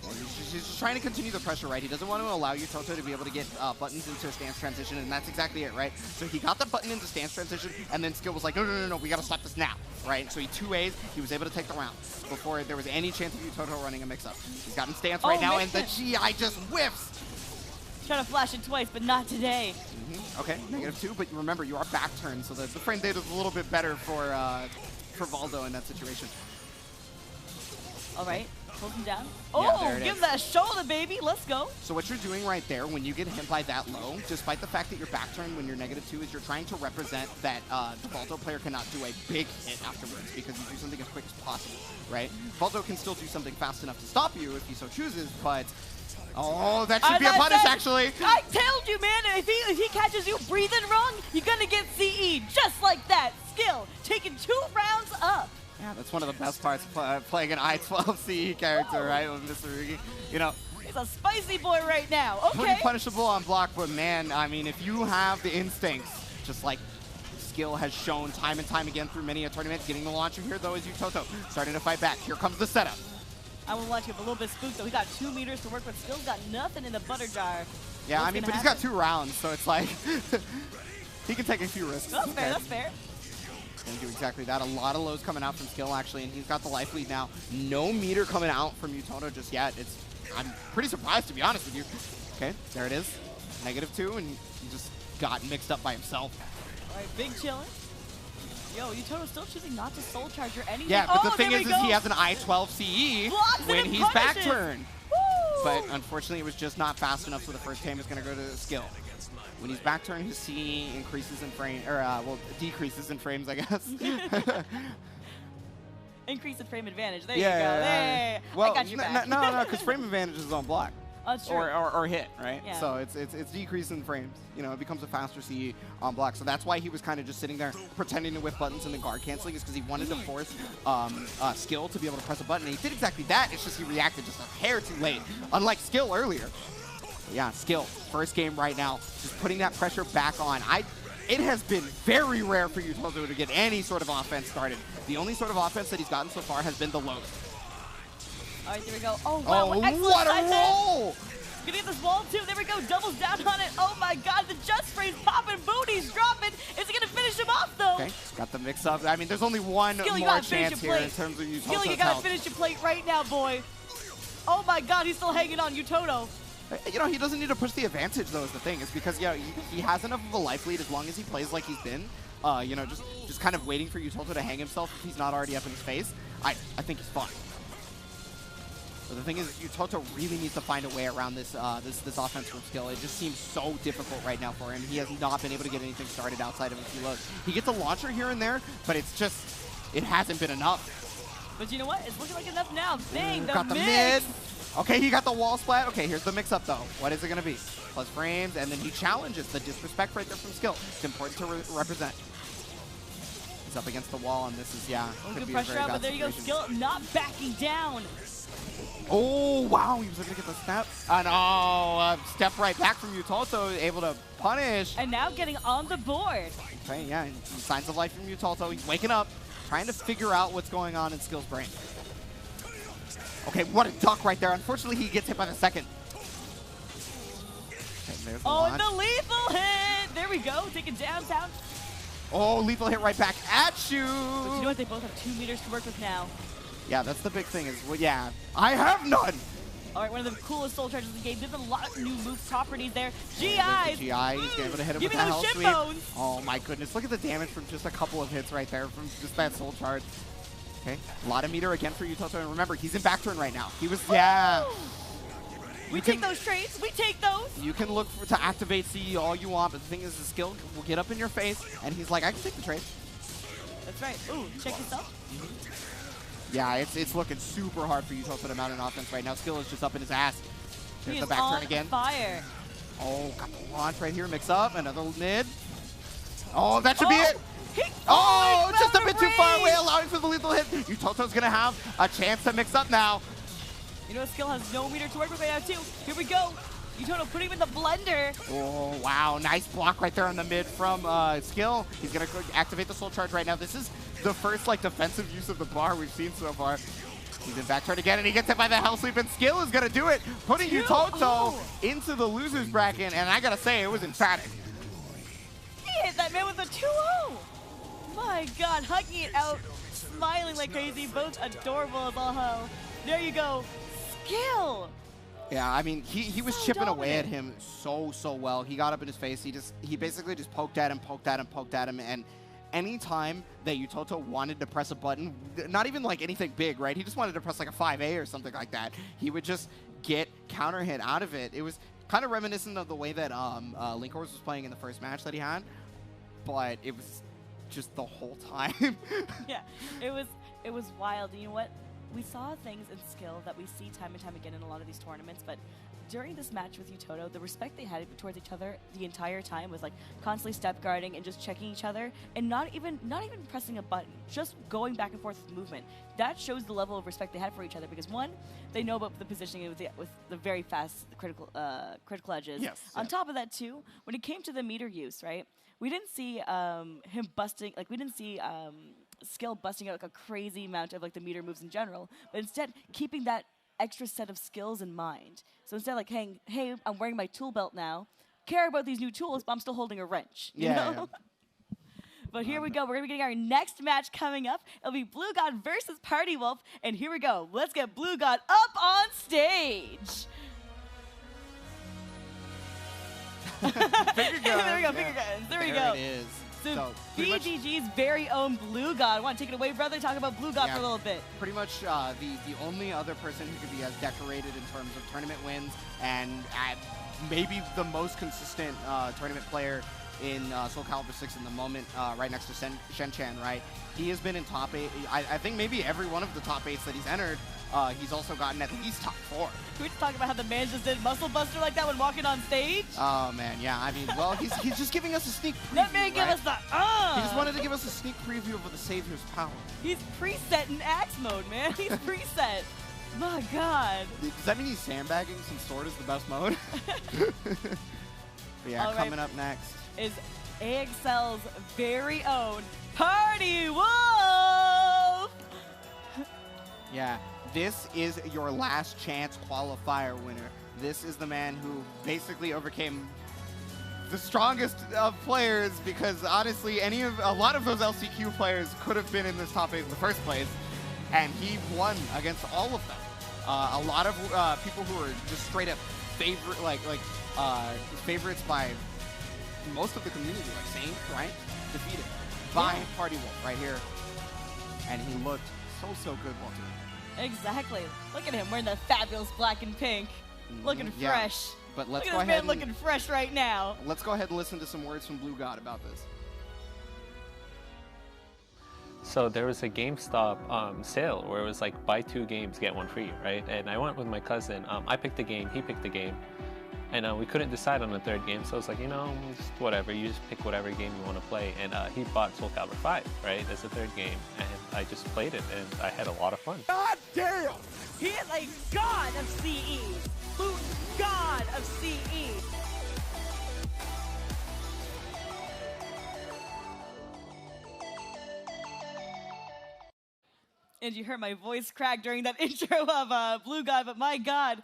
He's just trying to continue the pressure, right? He doesn't want to allow Utoto to be able to get buttons into a stance transition, and that's exactly it, right? So he got the button into stance transition, and then Skill was like, no, we got to stop this now, right? So he 2A's, he was able to take the round before there was any chance of Utoto running a mix-up. He's got in stance right now, and the GI just whiffs! Trying to flash it twice, but not today. Okay, -2, but remember, you are back turned, so the frame data is a little bit better for Valdo in that situation. All right. Pulls him down. Yeah, Oh, give him that shoulder, baby. Let's go. So what you're doing right there, when you get hit by that low, despite the fact that you're back turned when you're -2, is you're trying to represent that the Valdo player cannot do a big hit afterwards because you do something as quick as possible, right? Valdo can still do something fast enough to stop you if he so chooses, but... Oh, that should be a punish, actually. I told you, man. If he catches you breathing wrong, you're going to get CE just like that. Skill taking 2 rounds up. Yeah, that's one of the best parts of playing an I-12 CE character, right, with Mr. Rugi. You know, he's a spicy boy right now. Okay. Pretty punishable on block, but man, I mean, if you have the instincts, just like Skill has shown time and time again through many a tournament, getting the launcher here, though, is Utoto starting to fight back. Here comes the setup. I will watch him a little bit spooked, though. He got 2 meters to work with. Skill's got nothing in the butter jar. Yeah, I mean, but he's got 2 rounds, so it's like, he can take a few risks. That's fair, that's fair. Gonna do exactly that. A lot of lows coming out from Skill, actually, and he's got the life lead now. No meter coming out from Utoto just yet. I'm pretty surprised, to be honest with you. Okay, there it is. -2, and he just got mixed up by himself. All right, big chillin'. Yo, Utoto's still choosing not to soul charge or anything. Yeah, but the thing is he has an I-12 CE when he's back turned. But unfortunately, it was just not fast enough, so the first game is going to go to Skill. When he's back turned, his CE increases in frame, or well, decreases in frames, I guess. Increase in frame advantage. There you go. Hey, well, I got you back. no, because frame advantage is on block. That's true. Or hit, right? Yeah. So it's decreasing frames. You know, it becomes a faster CE on block. So that's why he was kind of just sitting there pretending to whip buttons and then guard canceling, is because he wanted to force Skill to be able to press a button. And he did exactly that. It's just he reacted just a hair too late, unlike Skill earlier. But yeah, Skill, first game right now, just putting that pressure back on. It has been very rare for Utoto to get any sort of offense started. The only sort of offense that he's gotten so far has been the lows. All right, there we go. Oh, wow. What a roll! Gonna get this wall, too. There we go. Doubles down on it. Oh, my God. The just sprays popping. Booty's dropping. Is he going to finish him off, though? Okay, got the mix-up. I mean, there's only one Skill, more chance here in terms of Utoto's Skill, you got to finish your plate right now, boy. Oh, my God. He's still hanging on. Utoto. You know, he doesn't need to push the advantage, though, is the thing. It's because, yeah, he has enough of a life lead as long as he plays like he's been. You know, just kind of waiting for Utoto to hang himself if he's not already up in his face. I think he's fine. But the thing is, Yutoto really needs to find a way around this this offense from skill. It just seems so difficult right now for him. He has not been able to get anything started outside of a few lows. He gets a launcher here and there, but it's just, it hasn't been enough. But you know what? It's looking like enough now. Bang, Got the mid. Okay, he got the wall splat. Okay, here's the mix-up, though. What is it going to be? Plus frames, and then he challenges the disrespect right there from skill. It's important to represent. He's up against the wall, and this is, yeah, could Good be a pressure very out, bad but there you go. situation. Skill not backing down. Oh, wow, he was able to get the step. And step right back from Yutoto, able to punish. And now getting on the board. Okay, yeah, signs of life from Yutoto. He's waking up, trying to figure out what's going on in Skill's brain. Okay, what a duck right there. Unfortunately, he gets hit by the second. Okay, there's the launch. And the lethal hit. There we go. Taking downtown. Oh, lethal hit right back at you. But you know what? They both have 2 meters to work with now. Yeah, that's the big thing is, well, yeah, I have none. All right, one of the coolest soul charges in the game. There's a lot of new move properties there. GIs. GI, he's able to hit him Give with me the those hell ship sweep. bones. Oh my goodness, look at the damage from just a couple of hits right there from just that soul charge. Okay, a lot of meter again for Yutoto, and remember, he's in back turn right now. He was, yeah. We take those trades. We take those. You can look to activate CE all you want, but the thing is, the skill will get up in your face, and he's like, I can take the trade. That's right. Ooh, check yourself. Yeah, it's looking super hard for Yutoto to mount an offense right now. Skill is just up in his ass. There's He the is back on turn again. fire. Oh, got the launch right here. Mix up. Another mid. Oh, that should be it. He, Oh, he's just a out of bit too far range. away, allowing for the lethal hit. Yutoto's going to have a chance to mix up now. You know, Skill has no meter to work with right now, too. Here we go. Yutoto putting him in the blender. Oh, wow. Nice block right there on the mid from Skill. He's going to activate the soul charge right now. This is the first, like, defensive use of the bar we've seen so far. He's in back turn again, and he gets hit by the hell sweep, and Skill is going to do it, putting Yutoto into the loser's bracket, and I got to say, it was emphatic. He hit that man with a 2-0. My God, hugging it out, smiling like crazy, both adorable as all hell. There you go. Skill. Yeah, I mean, he was So chipping away at dominant. him so well. He got up in his face. He basically just poked at him, and anytime that Yutoto wanted to press a button, not even like anything big, right? He just wanted to press like a 5A or something like that. He would just get counter hit out of it. It was kind of reminiscent of the way that Linkors was playing in the first match that he had, but it was just the whole time. Yeah, it was wild. And you know what? We saw things in Skill that we see time and time again in a lot of these tournaments, but during this match with Yutoto, the respect they had towards each other the entire time was like constantly step guarding and just checking each other and not even pressing a button, just going back and forth with movement. That shows the level of respect they had for each other because one, they know about the positioning with the very fast critical edges. Yes. On top of that too, when it came to the meter use, right? We didn't see him busting, like we didn't see Skill busting out like a crazy amount of like the meter moves in general, but instead keeping that extra set of skills in mind. So instead like, hey, I'm wearing my tool belt now, care about these new tools, but I'm still holding a wrench, you know? Yeah. But here we go, we're gonna be getting our next match coming up. It'll be Blue God versus Party Wolf, and here we go. Let's get Blue God up on stage. Finger guns, There we go, yeah. finger guns, there we There go. it is. So pretty much- BGG's very own Blue God. Want to take it away, brother? Talk about Blue God Yeah. for a little bit. Pretty much the only other person who could be as decorated in terms of tournament wins and maybe the most consistent tournament player in Soul Calibur 6 in the moment, right next to Shen Chan, right? He has been in top 8. I think maybe every one of the top 8s that he's entered, he's also gotten at least top 4. Can we just talk about how the man just did muscle buster like that when walking on stage? Oh, man, yeah. I mean, well, he's just giving us a sneak preview, That man give right? us the He just wanted to give us a sneak preview of the Savior's power. He's preset in axe mode, man. He's preset. My God. Does that mean he's sandbagging since Sword is the best mode? But yeah, All right. coming up next. Is AXL's very own Party Wolf. Yeah, this is your last chance qualifier winner. This is the man who basically overcame the strongest of players because honestly, a lot of those LCQ players could have been in this top 8 in the first place, and he won against all of them. A lot of people who are just straight up favorites by most of the community, like Saint, right? Defeated by Party Wolf right here, and he looked so good, Walter. Exactly. Look at him wearing that fabulous black and pink. Looking Yeah. fresh. But let's Look go at this ahead man and looking fresh right now. let's go ahead and listen to some words from Blue God about this. So there was a GameStop sale where it was like buy 2 games, get 1 free, right? And I went with my cousin. I picked the game, he picked the game. And we couldn't decide on the 3rd game, so I was like, just whatever, you just pick whatever game you want to play. And he bought Soul Calibur 5, right, as the 3rd game. And I just played it, and I had a lot of fun. God damn! He is a god of CE. Blue god of CE. And you heard my voice crack during that intro of Blue God, but my God,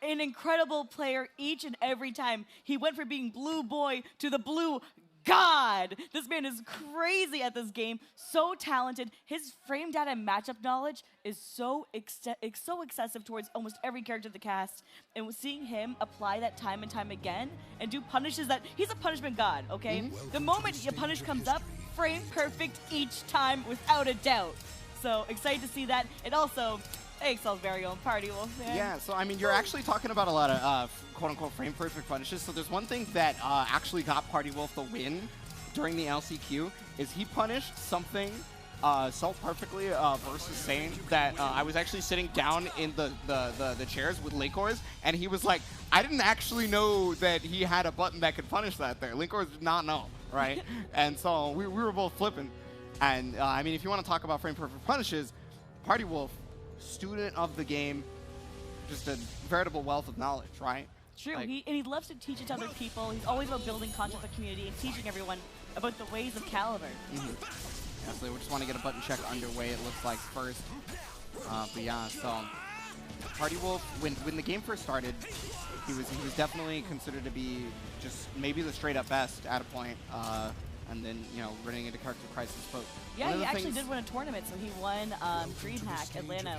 an incredible player each and every time. He went from being Blue Boy to the Blue God. This man is crazy at this game, so talented. His frame data and matchup knowledge is so excessive towards almost every character in the cast. And seeing him apply that time and time again and do punishes that, he's a punishment god, okay? The moment your punish comes up, frame perfect each time without a doubt. So excited to see that. And also, AXL's very own Party Wolf, man. Yeah, so I mean, you're actually talking about a lot of quote-unquote frame-perfect punishes. So there's one thing that actually got Party Wolf the win during the LCQ is he punished something so perfectly versus Sane that I was actually sitting down in the chairs with Linkors, and he was like, I didn't actually know that he had a button that could punish that there. Linkors did not know, right? And so we were both flipping. And I mean, if you want to talk about frame-perfect punishes, Party Wolf, student of the game, just a veritable wealth of knowledge, right? True, Like, and he loves to teach it to other people. He's always about building content for the community and teaching everyone about the ways of Calibur. yeah, so we just want to get a button check underway, it looks like, first. But yeah, so Party Wolf, when the game first started, he was definitely considered to be just maybe the straight up best at a point. And then, running into Character Crisis. But Yeah, he actually did win a tournament, so he won DreamHack Atlanta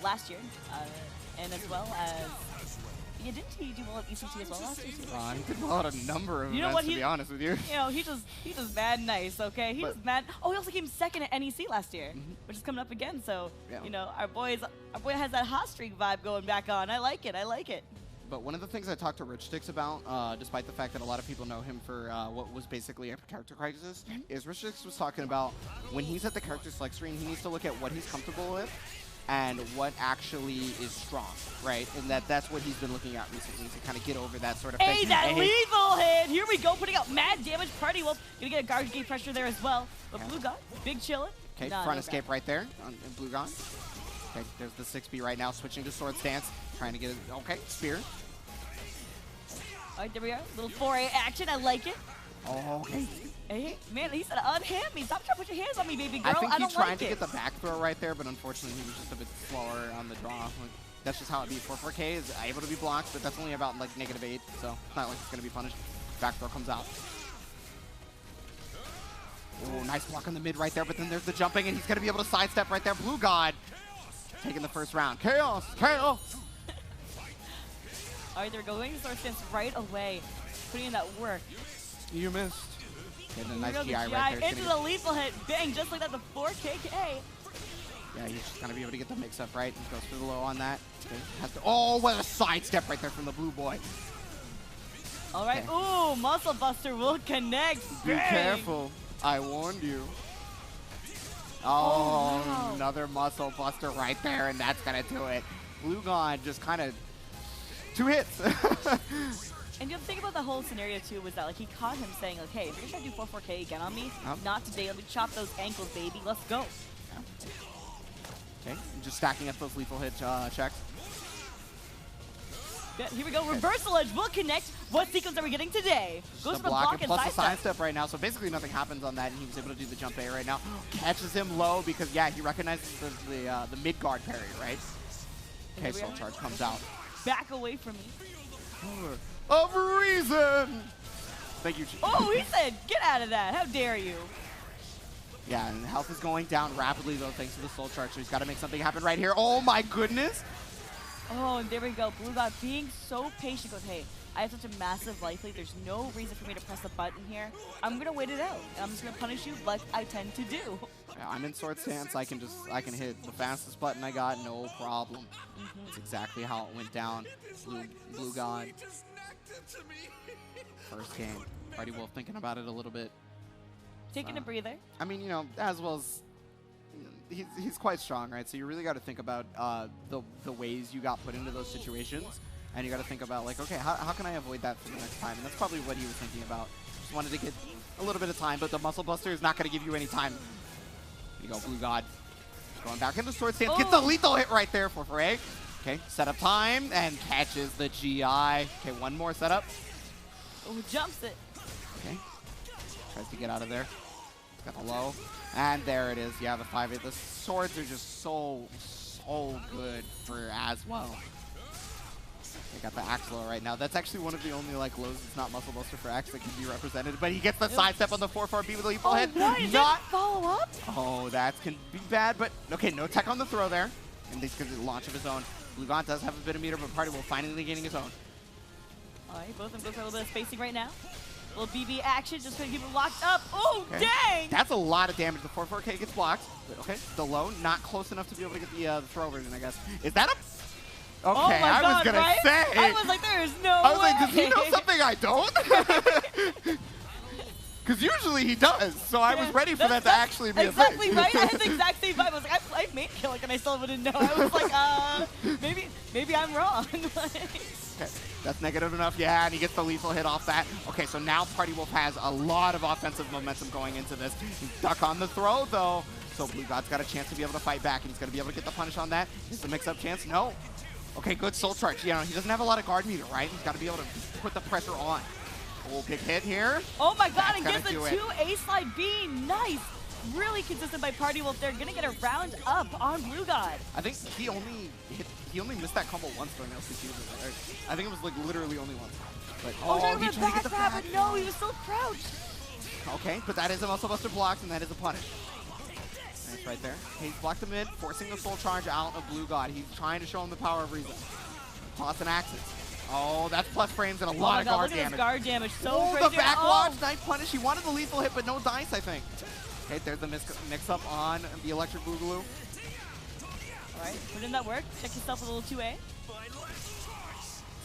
last year, and as well as, didn't he do well at ECT as well last year too? He did well at a number of events, to be honest with you. He's just mad nice, okay? He's just mad. Oh, he also came 2nd at NEC last year, which is coming up again. So, Yeah. Our boy has that hot streak vibe going back on. I like it. But one of the things I talked to Rich Sticks about, despite the fact that a lot of people know him for what was basically a Character Crisis, is Rich Sticks was talking about when he's at the character select screen, he needs to look at what he's comfortable with and what actually is strong, right? And that's what he's been looking at recently to kind of get over that sort of thing. Hey, that lethal hit! Here we go, putting out mad damage. Party Wolf gonna get a guard gate pressure there as well. But Blue God, big chillin'. Okay, front escape right there on Blue God. Okay, there's the 6B right now, switching to sword stance, trying to get it. Okay, spear. All right, there we are. Little 4A action. I like it. Oh, okay. Hey, man, he said unhand me. Stop trying to put your hands on me, baby girl. I think he's trying to it. get the back throw right there, but unfortunately he was just a bit slower on the draw. Like, that's just how it be. 4-4K is able to be blocked, but that's only about like -8, so it's not like it's going to be punished. Back throw comes out. Oh, nice block on the mid right there, but then there's the jumping, and he's going to be able to sidestep right there. Blue God taking the first round. Chaos! Chaos! All right, they're going to sword stance right away, putting in that work. You missed. Getting a nice Here we GI go, the right there. into the lethal hit. Bang, just like that, the 4KK. Yeah, he's just going to be able to get the mix-up right. He goes for the low on that. Okay, has to, oh, what a sidestep right there from the Blue Boy. All right, Okay. ooh, Muscle Buster will connect. Be Bang. careful. I warned you. Oh, Oh, wow. another Muscle Buster right there, and that's going to do it. Blue God just kind of 2 hits. And the thing about the whole scenario too was that like he caught him saying like, hey, if you're gonna try to do 4-4K again on me, not today. Let me chop those ankles, baby. Let's go. Okay, just stacking up those lethal hit checks. Yeah, here we go. Reversal edge will connect. What sequence are we getting today? Goes The for the block and plus the sidestep. sidestep right now, so basically nothing happens on that, and he was able to do the jump A right now. Catches him low because, yeah, he recognizes the mid-guard parry, right? Okay, Soul Charge comes out. Back away from me. Of reason! Thank you, Chief. Oh, he said, get out of that. How dare you? Yeah, and health is going down rapidly, though, thanks to the Soul Charge, so he's got to make something happen right here. Oh, my goodness! Oh, and there we go. Blue God being so patient goes, hey, I have such a massive life lead. There's no reason for me to press a button here. I'm going to wait it out. And I'm just going to punish you like I tend to do. Yeah, I'm in sword stance. I can hit the fastest button I got, no problem. That's exactly how it went down. Blue God. First game. Party Wolf thinking about it a little bit. Taking a breather. I mean, you know, as well as he's quite strong, right? So you really got to think about the ways you got put into those situations, and you got to think about like, okay, how can I avoid that for the next time? And that's probably what he was thinking about. Just wanted to get a little bit of time, but the Muscle Buster is not going to give you any time. There you go, Blue God. Going back into sword stance, gets the lethal hit right there for Frey. Okay, setup time, and catches the GI. Okay, one more setup. Oh, jumps it. Okay, tries to get out of there. Got the low, and there it is. Yeah, the 5-8. The swords are just so good for as well. They got the axe low right now. That's actually one of the only like lows that's not Muscle Buster for axe that can be represented. But he gets the sidestep on the 4-4B with a lethal hit. What? It didn't follow up? Oh, that can be bad. But okay, no tech on the throw there. And he's going to launch of his own. Blue God does have a bit of meter, but Party Wolf finally gaining his own. All right, both of them go for a little bit of spacing right now. Little BB action, just going to keep it locked up. Oh, okay. Dang! That's a lot of damage. The 4-4K gets blocked. But okay, the low, not close enough to be able to get the throw version, I guess. Is that a... Okay, oh my God, I was gonna say. I was like, there is no way. I was like, does he know something I don't? Because usually he does. So I was ready for that to actually be exactly a thing. Right. I had the exact same vibe. I was like, I played main kill, and I still wouldn't know. I was like, maybe I'm wrong. Okay, that's negative enough. Yeah, and he gets the lethal hit off that. Okay, so now Party Wolf has a lot of offensive momentum going into this. He's stuck on the throw, though. So Blue God's got a chance to be able to fight back, and he's going to be able to get the punish on that. Is the mix-up chance? No. Okay, good soul charge. You know, he doesn't have a lot of guard meter, right? He's got to be able to put the pressure on. Oh, big hit here. Oh my God, and That's gets the gonna 2 A-slide B. Nice. Really consistent by Party Wolf. They're going to get a round up on Blue God. I think he only missed that combo once during LCQ. I think it was like literally only once. But he tried to get the back, but no, he was still crouched. Okay, but that is a Muscle Buster blocked, and that is a punish. Nice right there. He's blocked the mid, forcing the soul charge out of Blue God. He's trying to show him the power of reason. Toss and axes. Oh, that's plus frames and a lot of guard damage. Guard damage. So oh, crazy. the backwatch, nice punish. He wanted the lethal hit, but no dice, I think. Okay, there's the mix-up on the Electric Boogaloo. All right, put in that work. Check yourself a little 2A.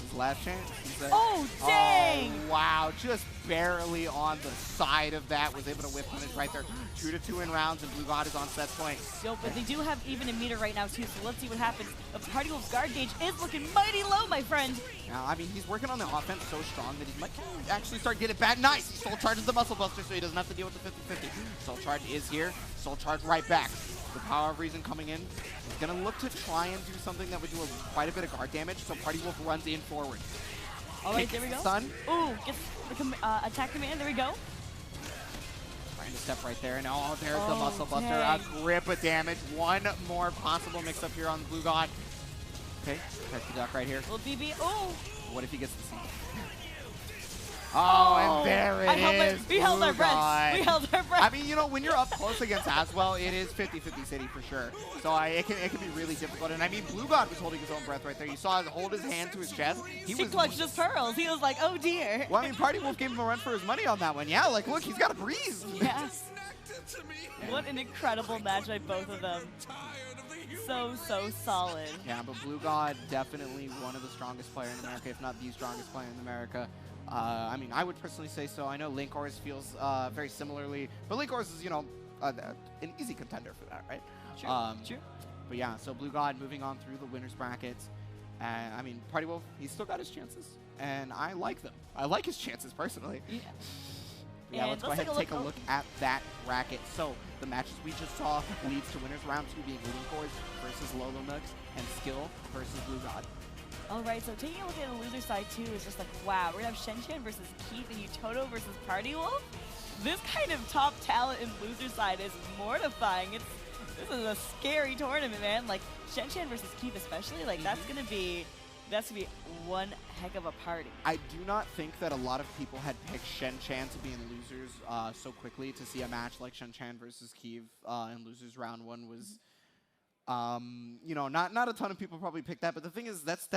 His last chance. Oh, dang! Oh, wow, just barely on the side of that. Was able to whip punish right there. 2-2 in rounds, and Blue God is on set point. Yo, but they do have even a meter right now, too, so let's see what happens. The Party Wolf's guard gauge is looking mighty low, my friend. Now, I mean, he's working on the offense so strong that he might actually start getting it back. Nice! He soul charges the Muscle Buster, so he doesn't have to deal with the 50-50. Soul charge is here. Soul charge right back. The power of reason coming in. He's going to look to try and do something that would do quite a bit of guard damage, so Party Wolf runs in forward. All right, there we go. Stun. Ooh, gets the attack command. There we go. Trying to step right there, and oh, there's the Muscle Buster. Dang. A grip of damage. One more possible mix-up here on the Blue God. Okay, tries to duck right here. Little BB. Oh. What if he gets the C? Oh, and there it is. We held our breath. We held our breath. I mean, you know, when you're up close against Aswell, it is 50-50 city for sure. So it can be really difficult. And I mean, Blue God was holding his own breath right there. You saw him hold his hand to his chest. He clutched his pearls. He was like, oh dear. Well, I mean, Party Wolf gave him a run for his money on that one. Yeah, like, look, he's got to breathe. Yes. What an incredible match by both of them. So solid. Yeah, but Blue God, definitely one of the strongest players in America, if not the strongest player in America. I mean, I would personally say so. I know Linkors feels very similarly, but Linkors is, you know, an easy contender for that, right? Sure. But yeah, so Blue God moving on through the winners brackets. I mean, Party Wolf, he's still got his chances, and I like them. I like his chances personally. Yeah. Yeah, let's go ahead and take a look at that bracket. So the matches we just saw leads to winners round 2 being Linkors versus Lolo Nux and Skill versus Blue God. All right, so taking a look at the loser side too is just like, wow, we're gonna have Shen versus Keith and Utoto versus Party Wolf. This kind of top talent in loser side is mortifying. This is a scary tournament, man. Like Shen versus Keith especially, like that's gonna be one heck of a party. I do not think that a lot of people had picked Shen Chan to be in losers so quickly. To see a match like Shen Chan versus Kiev in losers round 1 was, you know, not a ton of people probably picked that. But the thing is, that's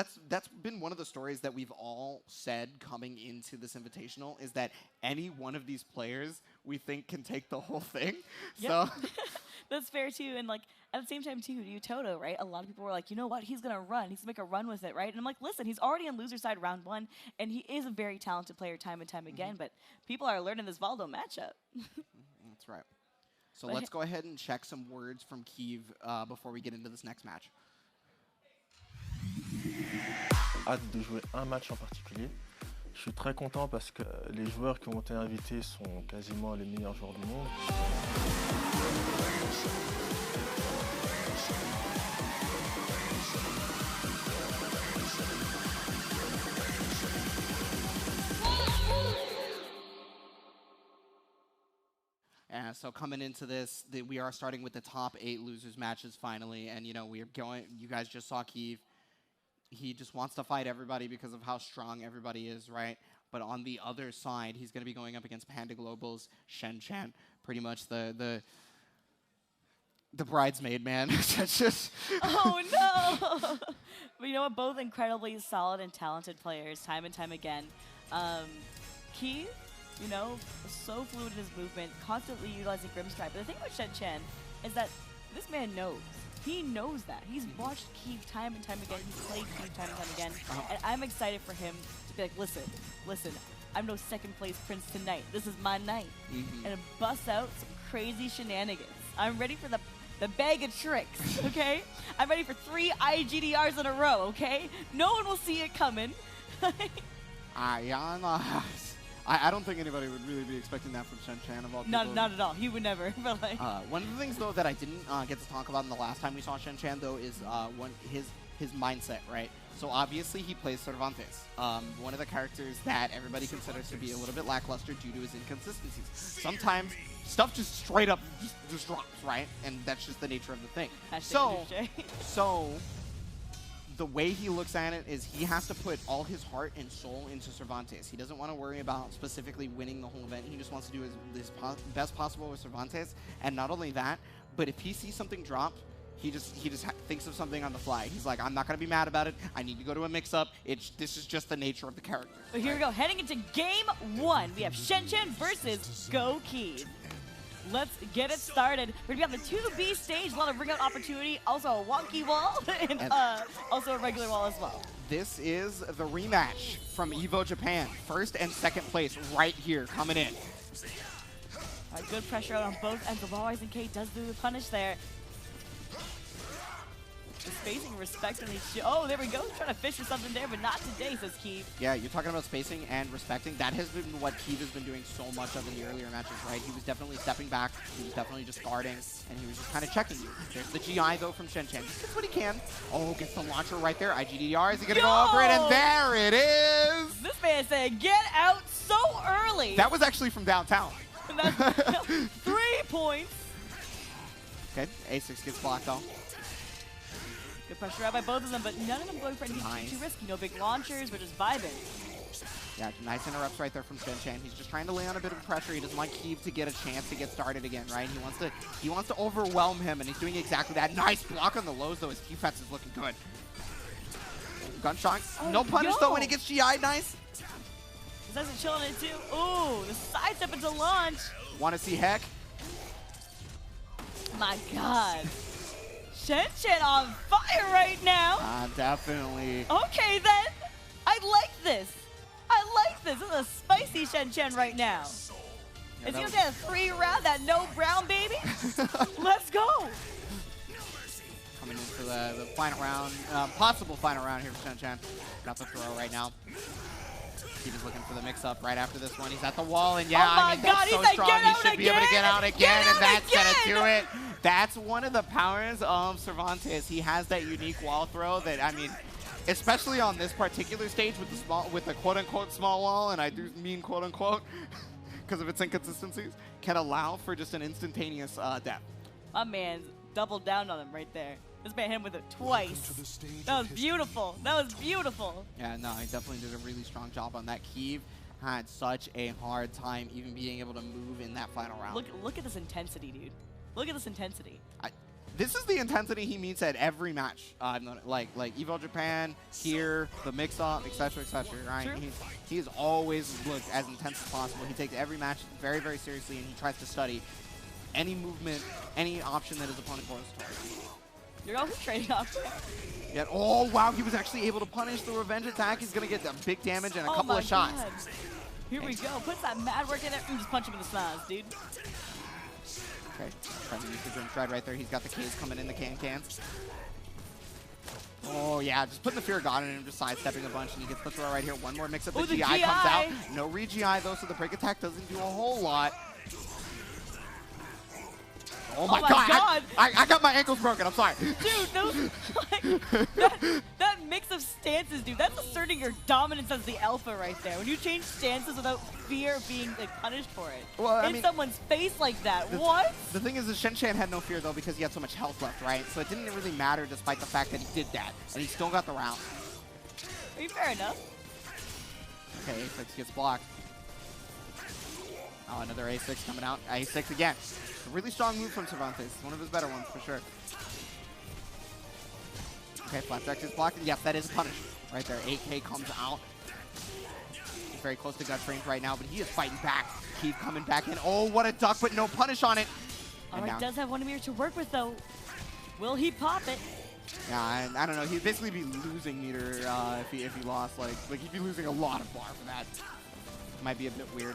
been one of the stories that we've all said coming into this invitational is that any one of these players we think can take the whole thing. Yep. So That's fair too, and like at the same time too, Toto, right? A lot of people were like, you know what, he's gonna run, he's gonna make a run with it, right? And I'm like, listen, he's already on loser side round 1, and he is a very talented player time and time again. But people are learning this Valdo matchup. That's right. So let's go ahead and check some words from Kiev before we get into this next match. Hâte de jouer un match en particulier. Je suis très content parce que les joueurs qui ont été invités sont quasiment les meilleurs joueurs du monde. So coming into this, we are starting with the top 8 losers matches finally, and you know we are going. You guys just saw Kiev. He just wants to fight everybody because of how strong everybody is, right? But on the other side, he's going to be going up against Panda Global's Shen Chan, pretty much the bridesmaid, man. That's just. Oh no! But you know what? Both incredibly solid and talented players, time and time again. Kiev, you know, so fluid in his movement, constantly utilizing Grimstrike. But the thing about Shen Chan is that this man knows. He knows that. He's watched Kiev time and time again. He's played Kiev time and time again. And I'm excited for him to be like, listen, I'm no second place prince tonight. This is my night. And bust out some crazy shenanigans. I'm ready for the bag of tricks, okay? I'm ready for 3 IGDRs in a row, okay? No one will see it coming. I don't think anybody would really be expecting that from Shen Chan of all people. Not at all. He would never. But like. One of the things though that I didn't get to talk about in the last time we saw Shen Chan though is his mindset, right? So obviously he plays Cervantes, one of the characters that everybody considers to be a little bit lackluster due to his inconsistencies. Sometimes stuff just straight up just drops, right? And that's just the nature of the thing. So the way he looks at it is he has to put all his heart and soul into Cervantes. He doesn't want to worry about specifically winning the whole event. He just wants to do his best possible with Cervantes. And not only that, but if he sees something drop, he just thinks of something on the fly. He's like, I'm not going to be mad about it. I need to go to a mix-up. This is just the nature of the character. But here we go. Heading into game 1, we have Shen Chan versus Go Kiev. Let's get it started. We're going to be on the 2B stage, a lot of ring-out opportunity, also a wonky wall, and also a regular wall as well. This is the rematch from Evo Japan. First and second place right here coming in. Good pressure out on both ends. Rising K does do the punish there. The spacing, respect on each. Oh, there we go. Trying to fish for something there, but not today, says Kiev. Yeah, you're talking about spacing and respecting. That has been what Kiev has been doing so much of in the earlier matches, right? He was definitely stepping back. He was definitely just guarding, and he was just kind of checking you. There's the GI, though, from Shen Chan. He gets what he can. Oh, gets the launcher right there. IGDR, is he going to go over it? And there it is! This man said, get out so early. That was actually from downtown. 3 points. Okay, A6 gets blocked, though. Good pressure out by both of them, but none of them going for anything too risky. No big launchers, but just vibing. Yeah, nice interrupts right there from Shen Chan. He's just trying to lay on a bit of pressure. He doesn't want Kiev to get a chance to get started again, right? He wants to overwhelm him, and he's doing exactly that. Nice block on the lows, though. His defense is looking good. Gunshot. No punish, though, when he gets GI. Nice. He's nice and chilling it, too. Ooh, the sidestep into launch. Want to see Heck? My God. Shen Chan on fire right now. Definitely. Okay, then. I like this. This is a spicy Shen Chan right now. Is he going to get a 3-round, that no brown baby? Let's go. Coming in for the final round, possible final round here for Shen Chan. Got the throw right now. He was looking for the mix-up right after this one. He's at the wall, and yeah, I mean, that's so strong. He should be able to get out again, and that's going to do it. That's one of the powers of Cervantes. He has that unique wall throw that, I mean, especially on this particular stage with the quote-unquote small wall, and I do mean quote-unquote because of its inconsistencies, can allow for just an instantaneous death. My man doubled down on him right there. This man hit him with it twice. That was beautiful. Yeah, no, he definitely did a really strong job on that. Kiev had such a hard time even being able to move in that final round. Look at this intensity, dude. Look at this intensity. This is the intensity he meets at every match. Like Evo Japan, here, the mix-up, etc., right? He has always looked as intense as possible. He takes every match very, very seriously, and he tries to study any movement, any option that his opponent goes towards. You're also trading off. Yet, oh wow, he was actually able to punish the revenge attack. He's gonna get that big damage and a couple of shots. God. Here we go. Puts that mad work in there. Just punch him in the snaz, dude. Okay, trying to use the Grim Stride right there. He's got the K's coming in, the cans. Oh yeah, just putting the Fear of God in him, just sidestepping a bunch, and he gets the throw right here. One more mix-up, the GI comes out. No re-GI though, so the break attack doesn't do a whole lot. Oh my god! I got my ankles broken, I'm sorry. Dude, that mix of stances, dude, that's asserting your dominance as the alpha right there. When you change stances without fear of being like, punished for it. Well, I mean, someone's face like that, what? The thing is that Shen Chan had no fear though because he had so much health left, right? So it didn't really matter despite the fact that he did that. And he still got the round. I mean, fair enough. Okay, A6 gets blocked. Oh, another A6 coming out. A6 again. A really strong move from Cervantes. One of his better ones, for sure. Okay, Flapjack is blocked. Yes, that is a punish. Right there, 8K comes out. He's very close to gut range right now, but he is fighting back. Keep coming back in. Oh, what a duck, but no punish on it. Alright, does have one meter to work with, though. Will he pop it? Yeah, I don't know. He'd basically be losing meter if he lost. Like he'd be losing a lot of bar for that. Might be a bit weird.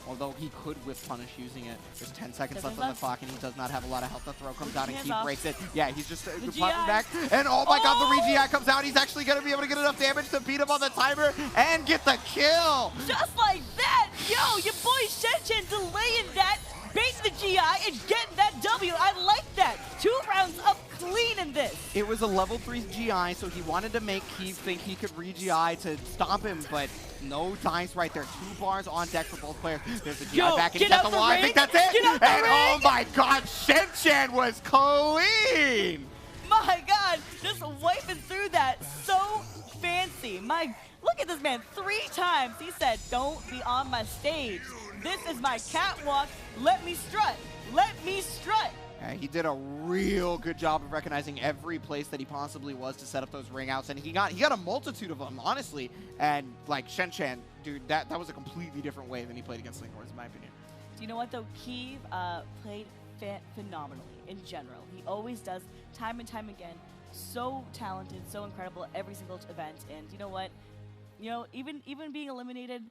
Although he could whiff punish using it. There's 10 seconds left on the clock, and he does not have a lot of health. The throw comes out, and Keith breaks it. Yeah, he's just popping back. And oh my god, the re-GI comes out. He's actually going to be able to get enough damage to beat him on the timer and get the kill. Just like that. Yo, your boy Shen Chan delaying that, baiting the GI, and getting that W. I like that. 2 rounds up clean in this. It was a level 3 GI, so he wanted to make Keith think he could re-GI to stop him, but no dice right there. 2 bars on deck for both players. There's the GI back, and he's at the wall. I think that's it. And oh my god, Shen Chan was clean. My god, just wiping through that. So fancy. Look at this man. 3 times he said, don't be on my stage. This is my catwalk. Let me strut. Let me strut. He did a real good job of recognizing every place that he possibly was to set up those ring outs, and he got a multitude of them, honestly. And like Shen Chan, dude, that was a completely different way than he played against Linkors, in my opinion. Do you know what though? Keith played phenomenally in general. He always does, time and time again. So talented, so incredible at every single event. And you know what? You know, even being eliminated,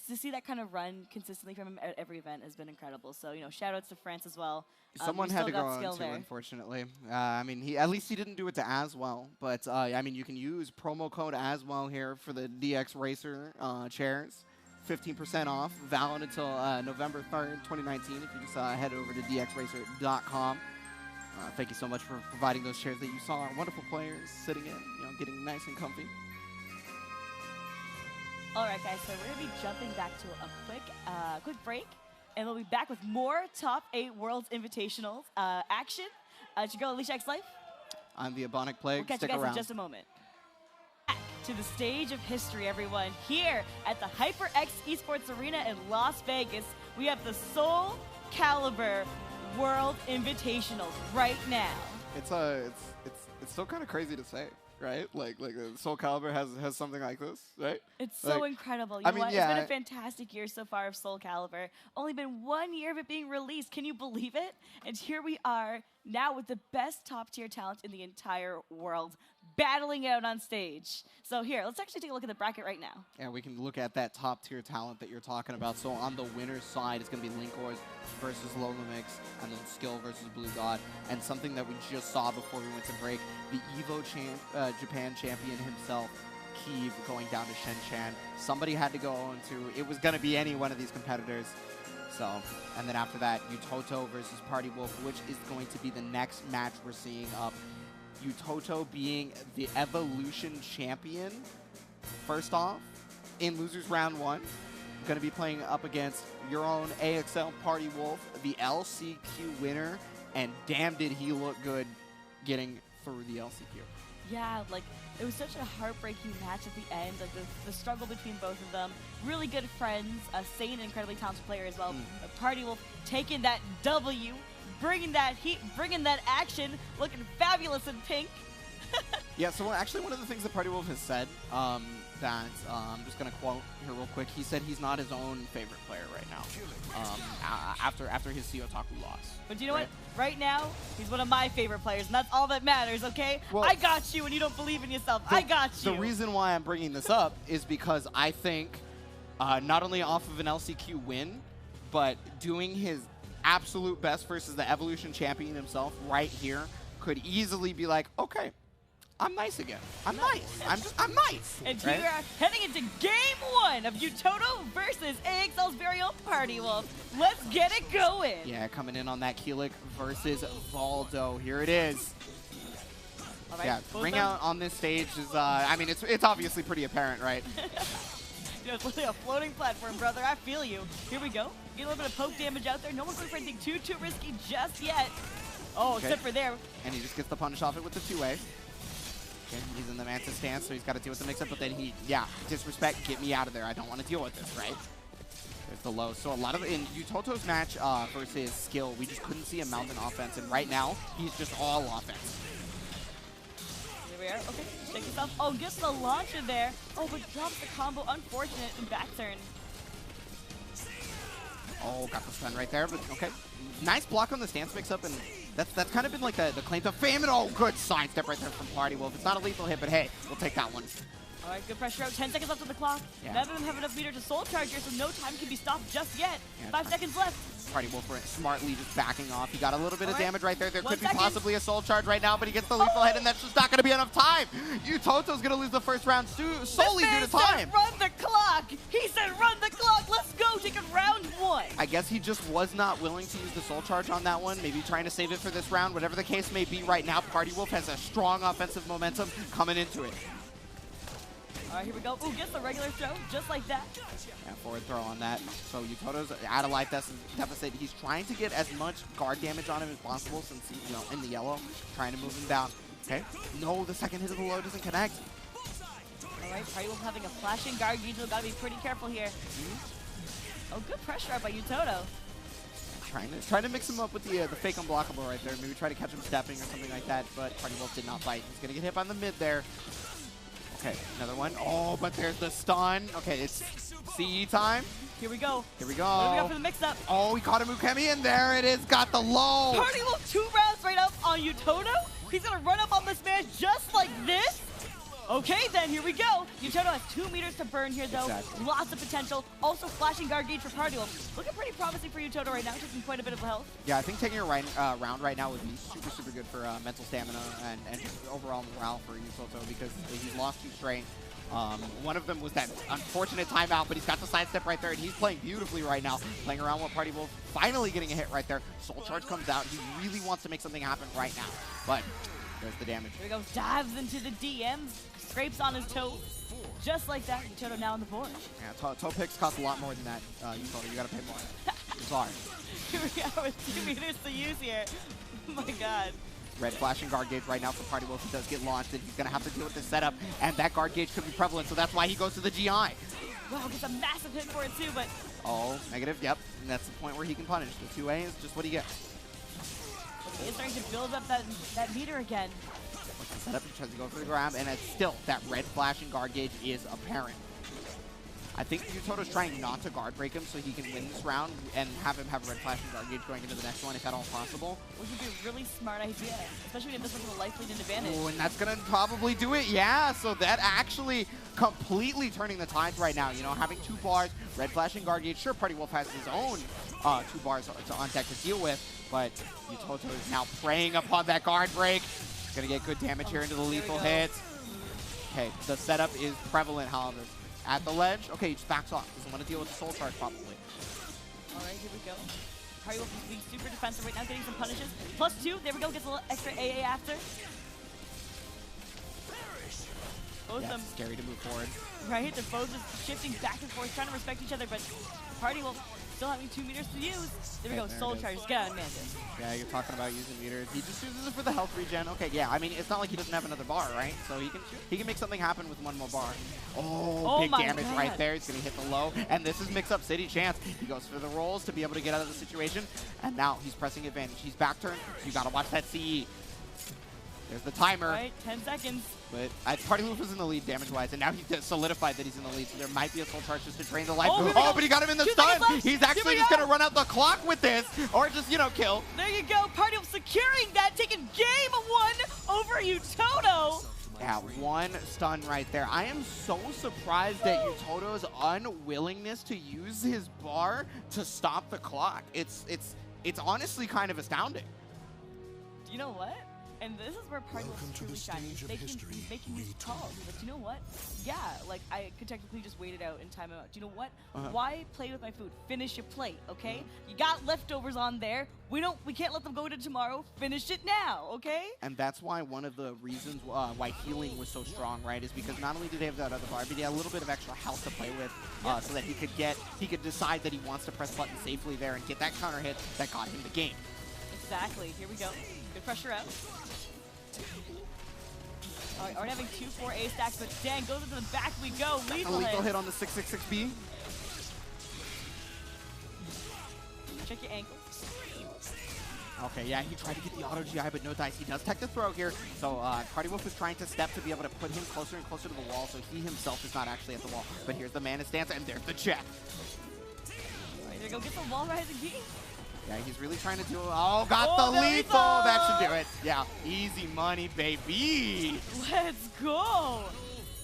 to see that kind of run consistently from him at every event has been incredible. So, you know, shout outs to France as well. Someone had to go on too, unfortunately. I mean, at least he didn't do it to Aswell. But, I mean, you can use promo code Aswell here for the DX Racer chairs. 15% off, valid until November 3rd, 2019, if you just head over to dxracer.com. Thank you so much for providing those chairs that you saw our wonderful players sitting in, you know, getting nice and comfy. All right, guys, so we're going to be jumping back to a quick break, and we'll be back with more Top 8 Worlds Invitationals action. It's your girl, Alicia X Life. I'm the Ebonic Plague. We'll catch Stick you guys around. in just a moment. Back to the stage of history, everyone. Here at the HyperX Esports Arena in Las Vegas, we have the Soul Calibur World Invitationals right now. It's still kind of crazy to say. Right? Like Soul Calibur has something like this, right? It's so incredible. You know what? It's been a fantastic year so far of Soul Calibur. Only been 1 year of it being released. Can you believe it? And here we are now with the best top-tier talent in the entire world battling out on stage. So here, let's actually take a look at the bracket right now. Yeah, we can look at that top-tier talent that you're talking about. So on the winner's side, it's going to be Linkors versus Lolamix, and then Skill versus Blue God. And something that we just saw before we went to break, the EVO Japan champion himself, Keeve, going down to Shen Chan. Somebody had to go into, it was going to be any one of these competitors. So, and then after that, Utoto versus Party Wolf, which is going to be the next match we're seeing up. Utoto being the Evolution champion, first off, in Losers Round 1. Going to be playing up against your own AXL Party Wolf, the LCQ winner, and damn did he look good getting through the LCQ. Yeah, like, it was such a heartbreaking match at the end, like the struggle between both of them. Really good friends, Sane, an incredibly talented player as well. Party Wolf taking that W, bringing that heat, bringing that action, looking fabulous in pink. Yeah, so actually one of the things that Party Wolf has said, that I'm just going to quote here real quick, he said he's not his own favorite player right now, after his Otaku loss. But you know what? Right now, he's one of my favorite players, and that's all that matters, okay? Well, I got you when you don't believe in yourself. I got you. The reason why I'm bringing this up is because I think not only off of an LCQ win, but doing his absolute best versus the Evolution champion himself right here could easily be like, okay, I'm nice again. I'm nice. I'm nice. And right? we are heading into game 1 of Utoto versus AXL's very own Party Wolf. Let's get it going. Yeah, coming in on that Keelik versus Valdo. Here it is. All right, Yeah, ring out on this stage is, I mean, it's obviously pretty apparent, right? You know, it's literally a floating platform, brother. I feel you. Here we go. Get a little bit of poke damage out there. No one's going for anything too risky just yet. Oh, Okay. except for there. And he just gets the punish off it with the 2A. Okay, he's in the Mantis stance, so he's got to deal with the mix-up, but then he, yeah, disrespect, get me out of there. I don't want to deal with this, right? There's the low. So a lot of, in Utoto's match versus Skill, we just couldn't see him mount an offense, and right now, he's just all offense. Here we are. Okay, check this out. Oh, gets the launcher there. Oh, but drops the combo. Unfortunate in back turn. Oh, got the stun right there, but okay. Nice block on the stance mix-up, and that's kind of been like the claim to fame, and oh, good sidestep right there from Party Wolf. It's not a lethal hit, but hey, we'll take that one. All right, good pressure out. 10 seconds left on the clock. Yeah. None of them have enough meter to soul charge here, so no time can be stopped just yet. Yeah, 5 seconds left. Party Wolf smartly just backing off. He got a little bit of All right. damage right there. There 1 could be second. possibly a soul charge right now, but he gets the lethal hit, and that's just not going to be enough time. Utoto's going to lose the first round solely due to This man time. said run the clock. He said run the clock. Let's go. Taking round 1. I guess he just was not willing to use the soul charge on that one, maybe trying to save it for this round. Whatever the case may be right now, Party Wolf has a strong offensive momentum coming into it. All right, here we go. Ooh, gets the regular throw just like that. Yeah, forward throw on that. So Utoto's out of life deficit. He's trying to get as much guard damage on him as possible since he's, you know, in the yellow, trying to move him down. Okay. No, the second hit of the low doesn't connect. All right, Party Wolf having a flashing guard. Gito got to be pretty careful here. Oh, good pressure out by Utoto. Trying to mix him up with the fake unblockable right there. Maybe try to catch him stepping or something like that, but Party Wolf did not bite. He's going to get hit on the mid there. Okay, another one. Oh, but there's the stun. Okay, it's CE time. Here we go. Here we go. What do we got for the mix-up? Oh, he caught a Mukemi, and there it is. Got the low. Party Wolf 2 rounds right up on Utoto. He's going to run up on this man just like this. Okay, then here we go. Utoto has 2 meters to burn here, though. Exactly. Lots of potential. Also, flashing guard gauge for Party Wolf. Looking pretty promising for Utoto right now, taking quite a bit of health. Yeah, I think taking a round right now would be super good for mental stamina and just overall morale for Utoto because he's lost 2 straight. One of them was that unfortunate timeout, but he's got the sidestep right there, and he's playing beautifully right now, playing around with Party Wolf, finally getting a hit right there. Soul Charge comes out. He really wants to make something happen right now, but there's the damage. Here we go. Dives into the DM, scrapes on his toe. Just like that, Utoto now on the board. Yeah, toe picks cost a lot more than that, Utoto. You got to pay more. Sorry. Here we go with 2 meters to use here. Oh my god. Red flashing guard gauge right now for Party Wolf. He does get launched, and he's going to have to deal with this setup, and that guard gauge could be prevalent, so that's why he goes to the GI. Wow, gets a massive hit for it too, but... Oh, negative, yep. And that's the point where he can punish. The 2A is just what he gets. He's starting to build up that meter again. What's the setup? He tries to go for the grab, and it's still, that red flashing guard gauge is apparent. I think Utoto's trying not to guard break him so he can win this round and have him have red flashing guard gauge going into the next one if at all possible. Which would be a really smart idea, especially when this one's a life lead advantage. Oh, and that's going to probably do it, yeah. So that actually completely turning the tides right now. You know, having 2 bars, red flashing guard gauge. Sure, Party Wolf has his own 2 bars on deck to deal with, but Utoto is now preying upon that guard break. Going to get good damage here into the lethal hits. Okay, the setup is prevalent, however. At the ledge, okay, he just backs off. Doesn't want to deal with the soul charge, probably. All right, here we go. Party Wolf is being super defensive right now, getting some punishes. +2, there we go, gets a little extra AA after. Both of them, scary to move forward. right? They're both just shifting back and forth, trying to respect each other, but Party Wolf still having 2 meters to use. There we go, there soul it is. charge, get on Mantis. Yeah, you're talking about using meters. He just uses it for the health regen. Okay, yeah, I mean, it's not like he doesn't have another bar, right? So he can make something happen with 1 more bar. Oh, big damage God. right there. He's going to hit the low. And this is mix-up City chance. He goes for the rolls to be able to get out of the situation. And now he's pressing advantage. He's back turn. You got to watch that CE. There's the timer. Right, 10 seconds. But Party Wolf was in the lead damage-wise, and now he's solidified that he's in the lead, so there might be a full charge just to drain the life. Oh, But he got him in the 2 stun! seconds left. He's actually just gonna run out the clock with this, or just, you know, kill. There you go, Party Wolf securing that, taking game 1 over Utoto. Yeah, 1 stun right there. I am so surprised at Utoto's unwillingness to use his bar to stop the clock. It's honestly kind of astounding. You know what? And this is where Party Wolf is truly shining. He's making these calls. He's like, you know what? Yeah, like I could technically just wait it out and time it out. Do you know what? Why play with my food? Finish your plate, okay? You got leftovers on there. We can't let them go to tomorrow. Finish it now, okay? And that's why one of the reasons why healing was so strong, right, is because not only did he have that other bar, but he had a little bit of extra health to play with, so that he could decide that he wants to press button safely there and get that counter hit that got him the game. Exactly. Here we go. Good pressure out. Alright, already having 2-4 A stacks, but dang, goes into the back we go. Lethal hit on the 666B. Check your ankle. Okay, yeah, he tried to get the auto GI, but no dice. He does tech the throw here, so Party Wolf is trying to step to be able to put him closer and closer to the wall, so he himself is not actually at the wall. But here's the Mana Stance, and there's the check. Alright, there go get the wall rising key. Yeah, he's really trying to do it. Oh, got the lethal! That should do it. Yeah, easy money, baby. Let's go.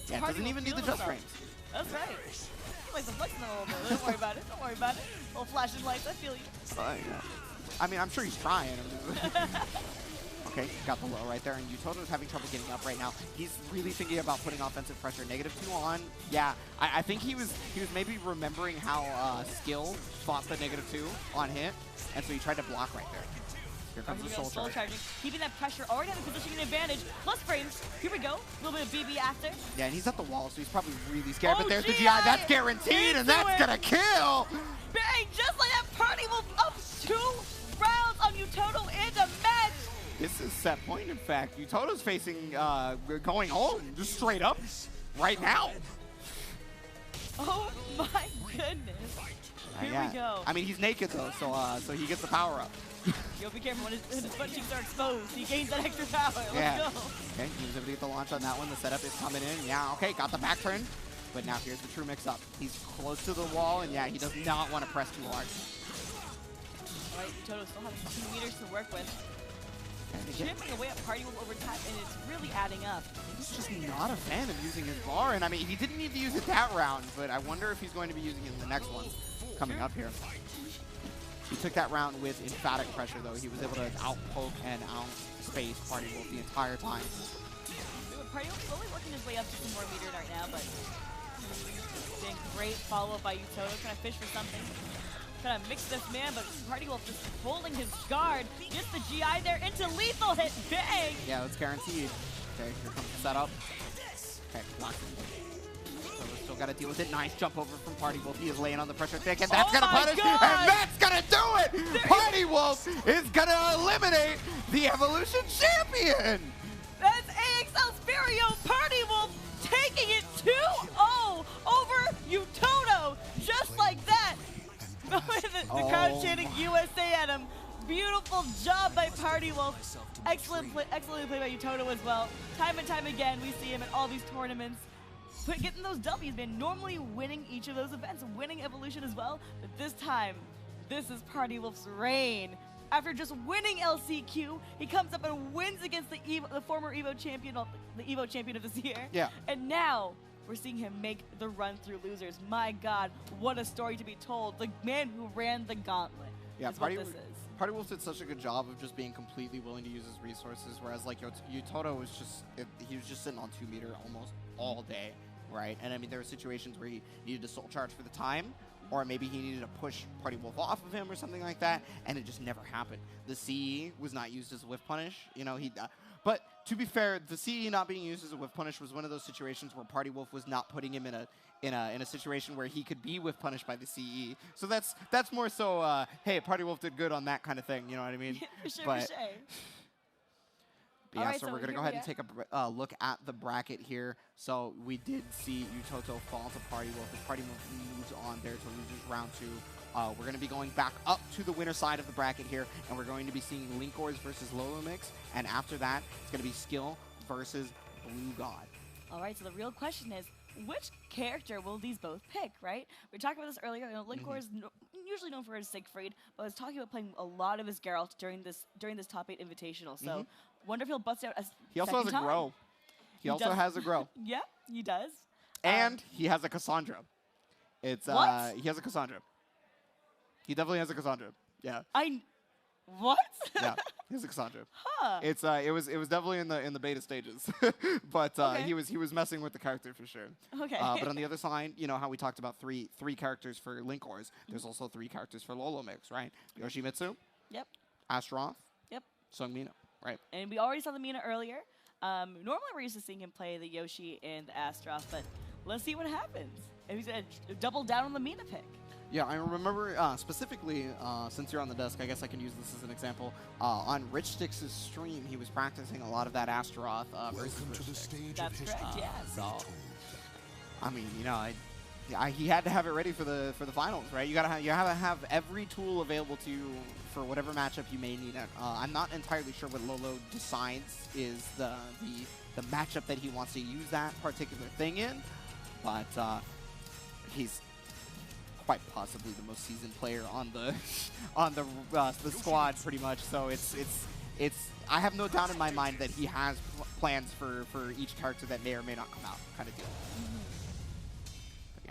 Yeah, it doesn't even need the just frames. That's right. Like the flexing a little bit. Don't worry about it. Don't worry about it. Little flashing lights. I feel you. Yeah. I mean, I'm sure he's trying. Okay, got the low right there, and Utoto's having trouble getting up right now. He's really thinking about putting offensive pressure. -2 on. Yeah, I think he was maybe remembering how Skill fought the -2 on hit, and so he tried to block right there. Here comes the soul charge. Keeping that pressure, already having positioning advantage. Plus frames. Here we go. A little bit of BB after. Yeah, and he's at the wall, so he's probably really scared. But there's the GI. That's guaranteed, and that's gonna kill. Bang! Just like that, Party Wolf up 2 rounds on Utoto in the match. This is set point, in fact. Utoto's facing going home, just straight up, right now. Oh my goodness. Here we go. I mean, he's naked though, so he gets the power up. Yo, be careful when his butt cheeks are exposed. He gains that extra power. Let's go. Okay, he was able to get the launch on that one. The setup is coming in. Yeah, okay, got the back turn. But now here's the true mix-up. He's close to the wall, and yeah, he does not want to press too hard. All right, Utoto still having 2 meters to work with. Chipping away at Party Wolf over time, and it's really adding up. He's just not a fan of using his bar, and I mean, he didn't need to use it that round, but I wonder if he's going to be using it in the next one coming up here. He took that round with emphatic pressure, though. He was able to out-poke and out-space Party Wolf the entire time. Party Wolf slowly working his way up to some more meter right now, but doing great follow-up by Utoto, trying to fish for something. Trying to mix this man, but Party Wolf just holding his guard. Gets the GI there into lethal hit. Bang! Yeah, that's guaranteed. Okay, here comes the setup. Okay, locked in. So we still got to deal with it. Nice jump over from Party Wolf. He is laying on the pressure thick, and that's going to punish. God. And that's going to do it! Party Wolf is going to eliminate the Evolution Champion! That's AXL Sphero Party Wolf taking it 2-0 over Utoto. Just like that. the crowd chanting USA at him. Beautiful job by Party Wolf. Excellently played by Utoto as well. Time and time again, we see him at all these tournaments. Getting those W's, man. Normally winning each of those events, winning Evolution as well. But this time, this is Party Wolf's reign. After just winning LCQ, he comes up and wins against the former Evo champion, the Evo champion of this year. Yeah. And now, we're seeing him make the run through losers. My God, what a story to be told. The man who ran the gauntlet is what this is. Party Wolf did such a good job of just being completely willing to use his resources, whereas like Utoto was just, he was just sitting on 2 meter almost all day, right? And I mean, there were situations where he needed to soul charge for the time, or maybe he needed to push Party Wolf off of him or something like that, and it just never happened. The CE was not used as a whiff punish, you know, but to be fair, the CE not being used as a whiff punish was one of those situations where Party Wolf was not putting him in a situation where he could be whiff punished by the CE. So that's more so, hey, Party Wolf did good on that kind of thing, you know what I mean? For sure, but, for sure. Yeah, right, so so we're going to go ahead and take a look at the bracket here. So we did see Utoto fall to Party Wolf. As Party Wolf moves on there to losers round 2 We're going to be going back up to the winner side of the bracket here, and we're going to be seeing Linkors versus Lolo Mix, and after that, it's going to be Skill versus Blue God. All right, so the real question is, which character will these both pick, right? We talked about this earlier. You know, Linkor is usually known for his Siegfried, but was talking about playing a lot of his Geralt during this top 8 invitational. So, wonder if he'll bust out a He also has a Grow. He also has a Grow. Yeah, he does. And he has a Cassandra. It's What? He has a Cassandra. He definitely has a Cassandra. Yeah. What? Yeah, he has a Cassandra. Huh. It's it was definitely in the beta stages, but Okay. he was messing with the character for sure. Okay. But on the other side, you know how we talked about three characters for Linkors. There's also 3 characters for Lolo Mix, right? Yoshimitsu, Yep. Astaroth, Yep. Sungmina, right? And we already saw the Mina earlier. Normally we're used to seeing him play the Yoshi and the Astaroth, but let's see what happens. If he's gonna double down on the Mina pick. Yeah, I remember specifically, since you're on the desk, I guess I can use this as an example. On Rich Sticks' stream, he was practicing a lot of that Astaroth versus Rich Sticks. That's correct, yeah. So, I mean, you know, he had to have it ready for the finals, right? You gotta have every tool available to you for whatever matchup you may need. I'm not entirely sure what Lolo decides is the matchup that he wants to use that particular thing in, but he's quite possibly the most seasoned player on the squad, pretty much. So it's I have no doubt in my mind that he has plans for each character that may or may not come out, kind of deal.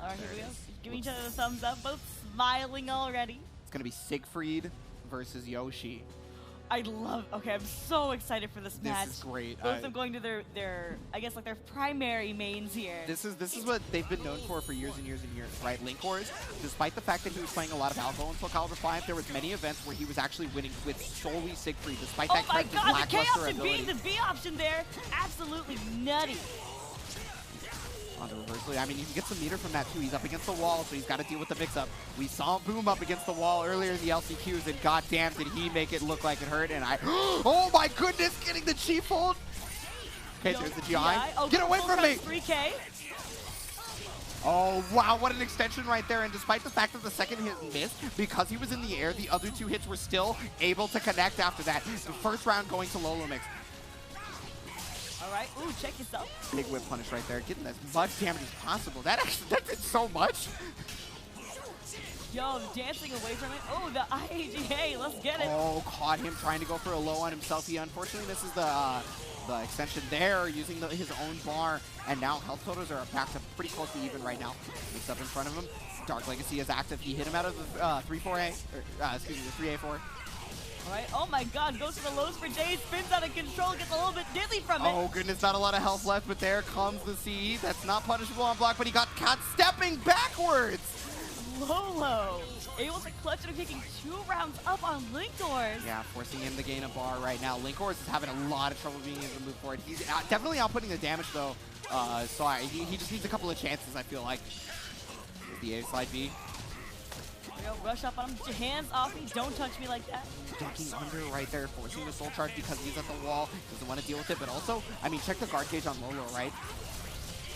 All right, here we go. Giving each other the thumbs up, both smiling already. It's gonna be Siegfried versus Yoshi. Okay, I'm so excited for this match. This is great. Both of them going to their I guess like their primary mains here. This is what they've been known for years and years and years, right? Linkors, despite the fact that he was playing a lot of alcohol until Calibur 5, there was many events where he was actually winning with solely Siegfried, despite that Oh my character's god, the K lackluster option ability. being the B option there, absolutely nutty. On the reversely, I mean, he gets the meter from that too. He's up against the wall, so he's got to deal with the mix-up. We saw Boom up against the wall earlier in the LCQs, and goddamn, did he make it look like it hurt? And oh my goodness, getting the cheap hold. Okay, there's the GI. Oh, Get away from me! 3K. Oh, wow, what an extension right there. And despite the fact that the second hit missed, because he was in the air, the other 2 hits were still able to connect after that. The first round going to Lolo Mix. All right, ooh, check yourself. Big whip punish right there, getting as much damage as possible. That did so much. Yo, dancing away from it. Oh, the IAGA, let's get it. Oh, caught him trying to go for a low on himself. He unfortunately misses the extension there, using his own bar. And now health totals are back to pretty close to even right now. Looks up in front of him. Dark Legacy is active. He hit him out of the 3-4A, excuse me, the 3A4. All right, oh my god, goes for the lows for Jay, spins out of control, gets a little bit dizzy from it. Oh goodness, not a lot of health left, but there comes the CE. That's not punishable on block, but he got caught stepping backwards. Lolo, able to clutch it and taking 2 rounds up on Linkors. Yeah, forcing him to gain a bar right now. Linkors is having a lot of trouble being able to move forward. He's definitely outputting the damage though, so he just needs a couple of chances, I feel like. The A slide B. Yo, rush up on him, hands off me, don't touch me like that. Ducking under right there, forcing the soul charge because he's at the wall, doesn't want to deal with it, but also, I mean, check the guard gauge on Lolo, right?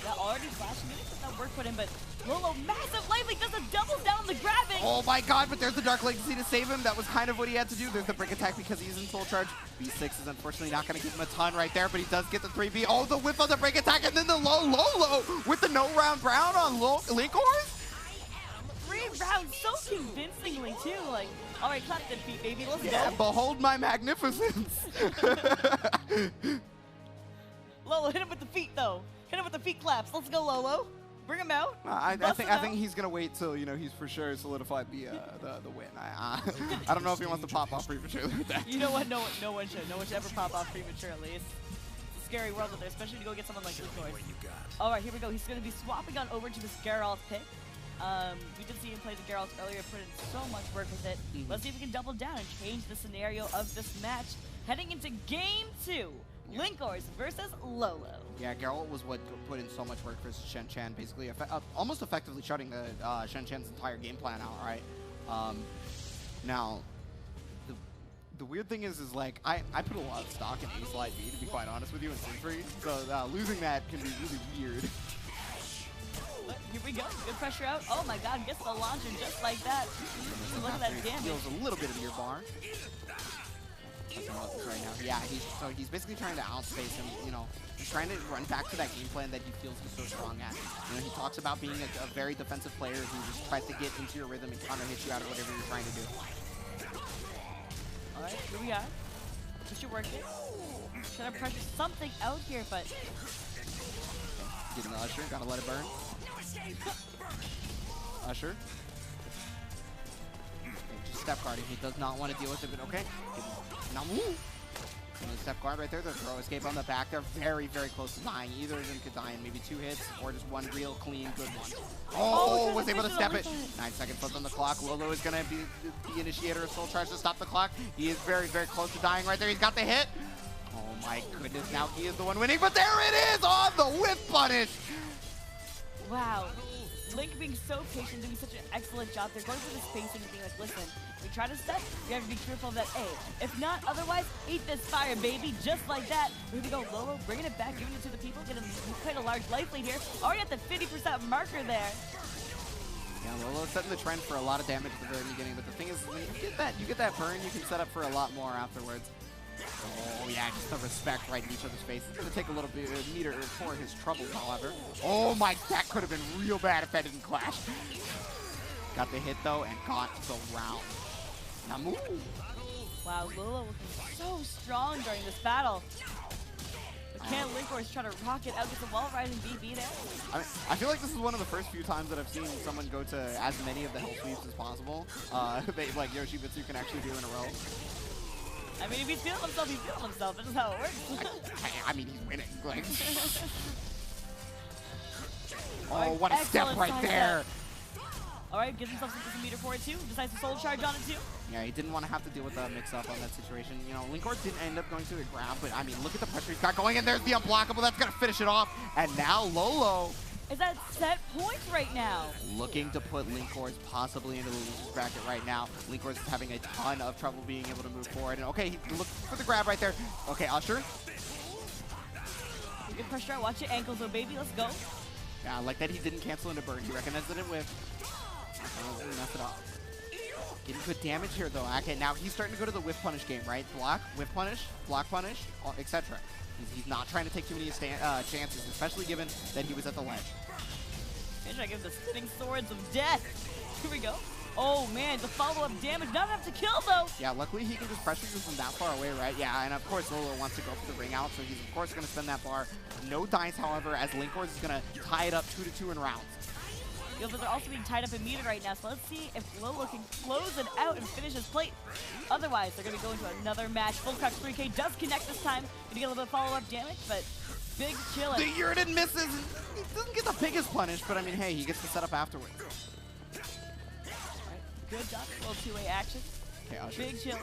Yeah, already flashing it, put that work put in, but Lolo, massive life leak, does a double down on the grabbing. Oh my god, but there's the Dark Legacy to save him. That was kind of what he had to do. There's the break attack because he's in soul charge. B6 is unfortunately not going to give him a ton right there, but he does get the 3B. Oh, the whiff on the break attack, and then the Lolo with the no round brown on Linkors. 3 rounds so convincingly too, like, all right, clap them feet, baby, let's Yeah, go. behold my magnificence. Lolo, hit him with the feet though. Hit him with the feet claps. Let's go, Lolo. Bring him out. I think he's gonna wait till he's for sure solidified the win. I don't know if he wants to pop off prematurely with that. You know what? No one should. No one should ever pop off prematurely. It's a scary world out there, especially to go get someone like Linkors. All right, here we go. He's gonna be swapping on over to this Geralt pick. We did see him play the Geralt earlier, put in so much work with it. Let's see if we can double down and change the scenario of this match. Heading into Game 2, Linkors versus Lolo. Yeah, Geralt was what put in so much work for Shen Chan, basically almost effectively shutting the Shen Chan's entire game plan out, right? Now, the weird thing is like, I put a lot of stock in A slide B, to be quite honest with you, in Siegfried, so losing that can be really weird. But here we go. Good pressure out. Oh my god, gets the launcher just like that. Look at that damage. Feels a little bit of your bar. Right now. Yeah, he's basically trying to outspace him, you know. He's trying to run back to that game plan that he feels he's so strong at. You know, he talks about being a very defensive player who just tries to get into your rhythm and counter hit you out of whatever you're trying to do. Alright, here we are. Push your work it. Trying to pressure something out here, but getting the Usher, gotta let it burn. Usher. Okay, just step guarding. He does not want to deal with it, but okay. Now move. Step guard right there. The throw escape on the back. They're very, very close to dying. Either of them could die in maybe 2 hits or just one real clean good one. Oh, was able to step it. 9 seconds left on the clock. Lolo is going to be the initiator of Soul Charge to stop the clock. He is very, very close to dying right there. He's got the hit. Oh my goodness, now he is the one winning, but there it is on the whiff punish. wow. Link being so patient, doing such an excellent job. They're going through the spacing and being like, listen, we try to step, we have to be careful of that A. If not, otherwise, eat this fire, baby, just like that. Here we go, Lolo, bringing it back, giving it to the people, getting quite a large life lead here. Already at the 50% marker there. Yeah, Lolo setting the trend for a lot of damage at the very beginning, but the thing is, when you get that burn, you can set up for a lot more afterwards. Oh yeah, just the respect right in each other's face. It's going to take a little bit of meter for his trouble, however. Oh my, that could have been real bad if that didn't clash. Got the hit though and got the round. Now move. Wow, Lolo looking so strong during this battle. But can Linkors try to rock it out with the wall rising BB there? I feel like this is one of the first few times that I've seen someone go to as many of the hell sweeps as possible. Like Yoshimitsu can actually do in a row. I mean, if he's feeling himself, he's feeling himself. That's just how it works. I mean, he's winning. Like. Oh, what a step right there. All right, gives himself some meter for it too. Decides to soul charge on it too. Yeah, he didn't want to have to deal with the mix-up on that situation. You know, Linkor didn't end up going to the grab, but I mean, look at the pressure he's got going, and there's the unblockable. That's going to finish it off. And now Lolo is at set points right now. Looking to put Linkors possibly into the loser's bracket right now. Linkors is having a ton of trouble being able to move forward. And okay, he looked for the grab right there. Okay, Usher. Good pressure. Watch your ankles, oh baby. Let's go. Yeah, I like that he didn't cancel into burn. He recognized it in whiff. Mess it up. Getting good damage here though. Okay, now he's starting to go to the whiff punish game, right? Block, whiff punish, block punish, etc. He's not trying to take too many chances, especially given that he was at the ledge. He's trying to give the spinning swords of death. Here we go. Oh man, the follow-up damage, not enough to kill though. Yeah, luckily he can just pressure you from that far away, right? Yeah, and of course Lolo wants to go for the ring out, so he's of course going to spend that bar. No dice, however, as Linkors is going to tie it up 2-2 in rounds. But they're also being tied up in meter right now, so let's see if Lolo can close it out and finish his plate. Otherwise, they're going to go into another match. Full Crouch 3K does connect this time. Going to get a little bit of follow-up damage, but big chillin'. The Uridan misses. He doesn't get the biggest punish, but I mean, hey, he gets to set up afterwards. Right. Good job. A little two-way action. Okay, Usher. Big chillin'.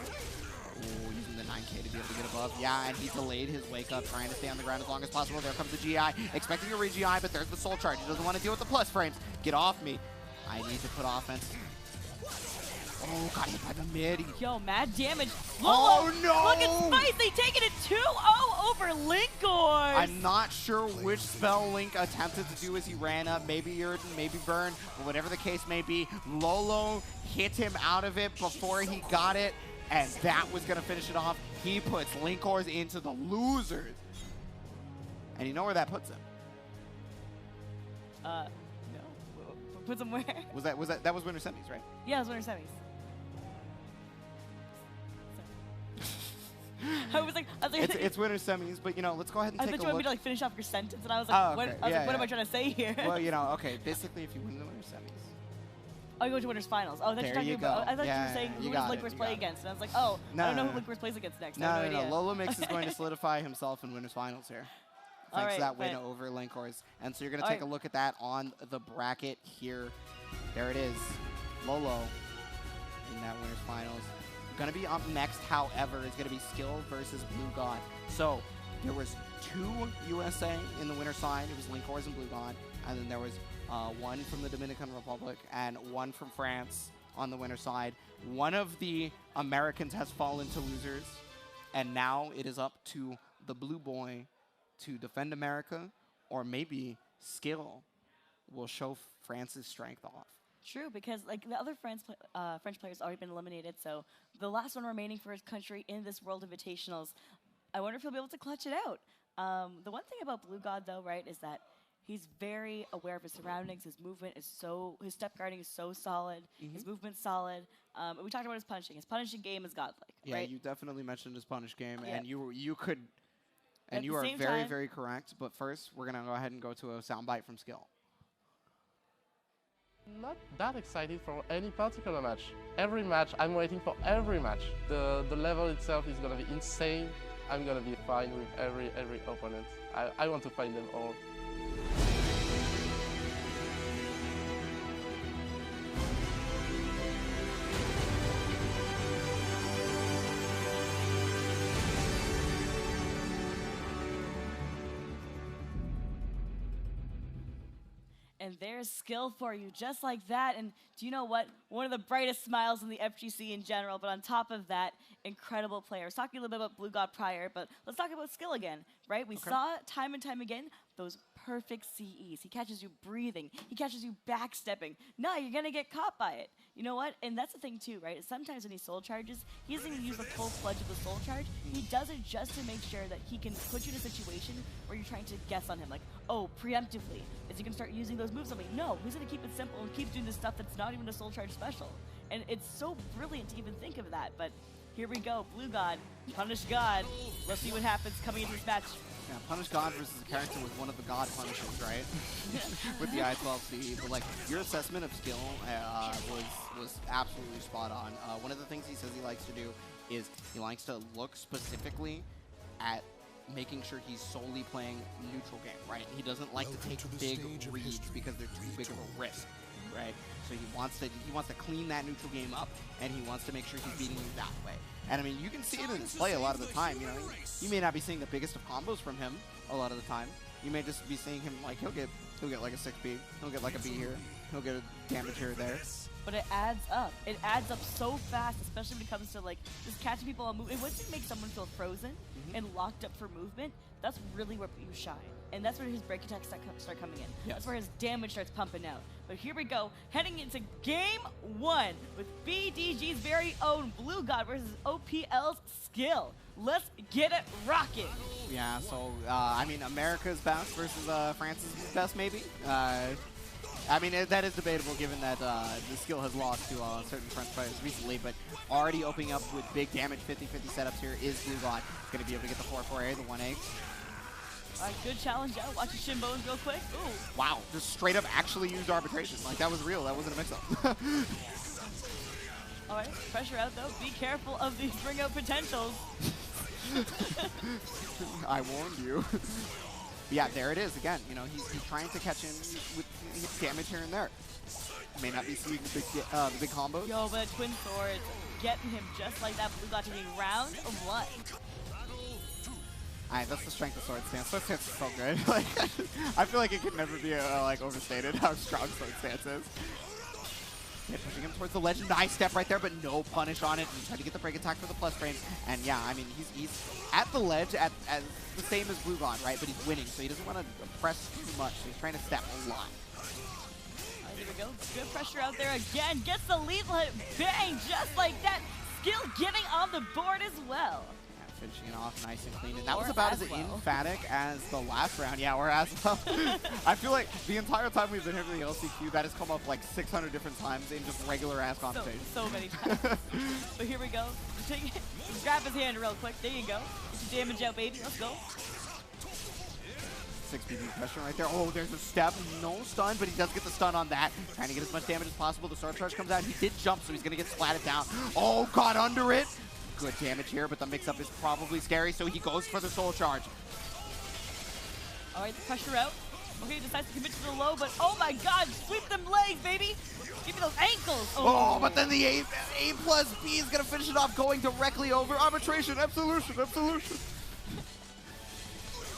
Ooh, using the 9K to be able to get above. Yeah, and he delayed his wake up, trying to stay on the ground as long as possible. There comes the GI, expecting a re-GI, but there's the soul charge. He doesn't want to deal with the plus frames. Get off me. I need to put offense. Oh, got hit by the mid. Yo, mad damage. Oh, Lolo, no! look at Spicy taking it 2-0 over Linkors. I'm not sure which spell Link attempted to do as he ran up. Maybe Uridan, maybe Burn, but whatever the case may be, Lolo hit him out of it before he got it, and that was going to finish it off. He puts Linkors into the losers. And you know where that puts him? No. Puts him where? That was winter semis, right? Yeah, it was winter semis. I was like, it's winter semis, but you know, let's go ahead and I take a thought you look. wanted me to like finish off your sentence, and I was like, Oh, what, okay. what am I trying to say here? Well, you know, okay, basically if you win the winter semis. Oh, you go to winner's finals. Oh, that's There talking you about. go. I thought you Yeah, were saying you who got does it, Linkors you play got it. against, and I was like, oh, No, I don't know no, who no. Linkors plays against next. I No, have no idea. Lolo Mix is going to solidify himself in winners finals here. All Thanks to right, that win but- over Linkors. And so you're going to All take right. a look at that on the bracket here. There it is. Lolo in that winners finals. Going to be up next, however, is going to be Skill versus Blue God. So there was 2 USA in the winner side. It was Linkors and Blue God. And then there was 1 from the Dominican Republic and 1 from France on the winner side. One of the Americans has fallen to losers. And now it is up to the Blue Boy to defend America, or maybe Skill will show France's strength off. True, because like the other French players already been eliminated, so the last one remaining for his country in this World Invitationals, I wonder if he'll be able to clutch it out. The one thing about Blue God, though, right, is that he's very aware of his surroundings. His movement is his step guarding is so solid. His movement's solid. We talked about his punishing. His punishing game is godlike. Yeah, right? you definitely mentioned his punish game, Yeah. and you could, and At you the are same very, time- very correct. But first, we're gonna go ahead and go to a soundbite from Skill. Not that excited for any particular match. Every match, I'm waiting for every match. The level itself is gonna be insane. I'm gonna be fine with every opponent. I want to fight them all. And there's Skill for you, just like that. And do you know what? One of the brightest smiles in the FGC in general, but on top of that, incredible player. I was talking a little bit about Blue God prior, but let's talk about Skill again, right? We saw time and time again those perfect CEs. He catches you breathing. He catches you backstepping. No, you're going to get caught by it. You know what? And that's the thing too, right? Sometimes when he soul charges, he doesn't even use the full fledge of the soul charge. He does it just to make sure that he can put you in a situation where you're trying to guess on him. Like, oh, preemptively, is he going to start using those moves on me? No, he's going to keep it simple and keep doing the stuff that's not even a soul charge special. And it's so brilliant to even think of that. But here we go, Blue God, Punish God. Let's see what happens coming into this match. Yeah, Punish God versus a character with one of the God punishes, right? With the I-12C. But like, your assessment of Skill was absolutely spot on. One of the things he says he likes to do is he likes to look specifically at making sure he's solely playing neutral game, right? He doesn't like to take big reads because they're too big of a risk, right? So he wants to clean that neutral game up, and he wants to make sure he's beating you that way. And I mean, you can see it in play a lot of the time. You know, you may not be seeing the biggest of combos from him a lot of the time. You may just be seeing him like he'll get like a 6B, he'll get like a B here, he'll get a damage here or there. But it adds up. It adds up so fast, especially when it comes to like just catching people on movement. Once you make someone feel frozen and locked up for movement, that's really where you shine. And that's where his break attacks start coming in. Yes. That's where his damage starts pumping out. But here we go, heading into game 1 with BDG's very own Blue God versus OPL's Skill. Let's get it rocking. Yeah, so I mean, America's best versus France's best, maybe. I mean, that is debatable given that the Skill has lost to certain French players recently, but already opening up with big damage 50-50 setups here is Blue God. He's going to be able to get the 4-4A, the 1A. All right, good challenge out. Watch his shin bones real quick. Ooh. Wow, just straight up actually used arbitration. Like, that was real. That wasn't a mix-up. All right, pressure out, though. Be careful of these bring-out potentials. I warned you. But yeah, there it is again. You know, he's trying to catch him with damage here and there. May not be seeing the big combos. Yo, but Twin Swords getting him just like that. Blue God taking round 1. Alright, that's the strength of Sword Stance. Sword Stance is so good. Like, I feel like it could never be like overstated how strong Sword Stance is. Yeah, pushing him towards the ledge. Nice step right there, but no punish on it. He's trying to get the break attack for the plus frames. And yeah, I mean, he's at the ledge as the same as Blue God, right? But he's winning, so he doesn't want to press too much. So he's trying to step a lot. Alright, here we go. Good pressure out there again. Gets the lethal hit. Bang! Just like that. Skill getting on the board as well. Finishing it off nice and clean. And that was Or about as as well. emphatic as the last round. Yeah, or as well. I feel like the entire time we've been here for the LCQ, that has come up like 600 different times in just regular ass conversation. So many times. But here we go. Grab his hand real quick. There you go. Get your damage out, baby. Let's go. 6 BB pressure right there. Oh, there's a step. No stun, but he does get the stun on that. Trying to get as much damage as possible. The sword charge comes out. He did jump, so he's going to get splatted down. Oh, got under it. Good damage here, but the mix-up is probably scary, so he goes for the soul charge. All right, the pressure out. Okay, he decides to commit to the low, but oh my god, sweep them legs, baby. Give me those ankles. Oh, but then the A plus B is going to finish it off, going directly over. Arbitration, absolution, absolution.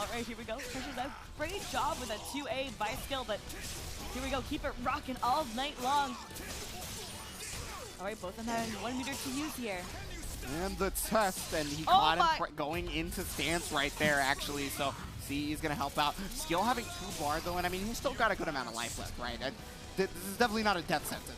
All right, here we go. Pressure's out. Great job with that 2A by Skill, but here we go. Keep it rocking all night long. All right, both of them having 1 meter to use here. And the test, and he caught him going into stance right there, actually. So, see, he's going to help out. Skill having 2 bar, though, and I mean, he's still got a good amount of life left, right? This is definitely not a death sentence.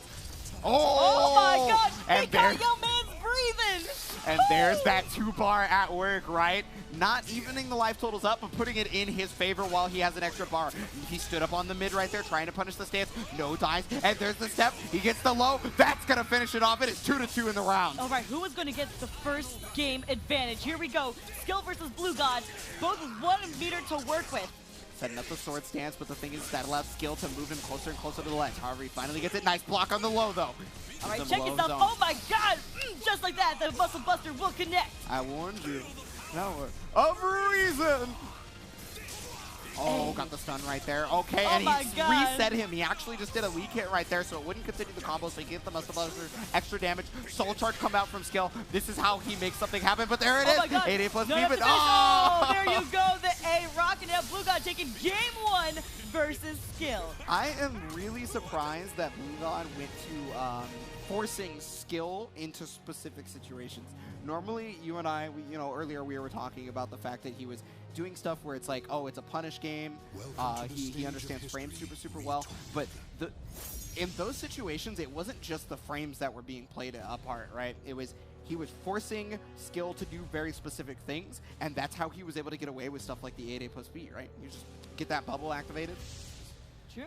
Oh my God! And He got your man's breathing! And there's that 2 bar at work, right? Not evening the life totals up, but putting it in his favor while he has an extra bar. He stood up on the mid right there, trying to punish the stance. No dies, and there's the step. He gets the low. That's gonna finish it off. It is 2-2 in the round. All right, who is going to get the first game advantage? Here we go. Skill versus Blue God. Both with 1 meter to work with. Setting up the sword stance, but the thing is that allows Skill to move him closer and closer to the ledge. However, he finally gets it. Nice block on the low, though. All right, check this out. Oh my God! Just like that, the Muscle Buster will connect. I warned you. Now what? Of reason. Oh, got the stun right there. Okay, and he reset him. He actually just did a weak hit right there, so it wouldn't continue the combo, so he gets the Muscle Buster, extra damage. Soul Charge come out from Skill. This is how he makes something happen, but there it is. 8-8 plus B, but oh, there you go. The A rocking out. Blue God taking game 1 versus Skill. I am really surprised that Blue God went to forcing Skill into specific situations. Normally, you and I, earlier we were talking about the fact that he was doing stuff where it's like, oh, it's a punish game. He understands frames super well. But in those situations, it wasn't just the frames that were being played apart, right? It was he was forcing Skill to do very specific things, and that's how he was able to get away with stuff like the 8-8 plus B, right? You just get that bubble activated. True.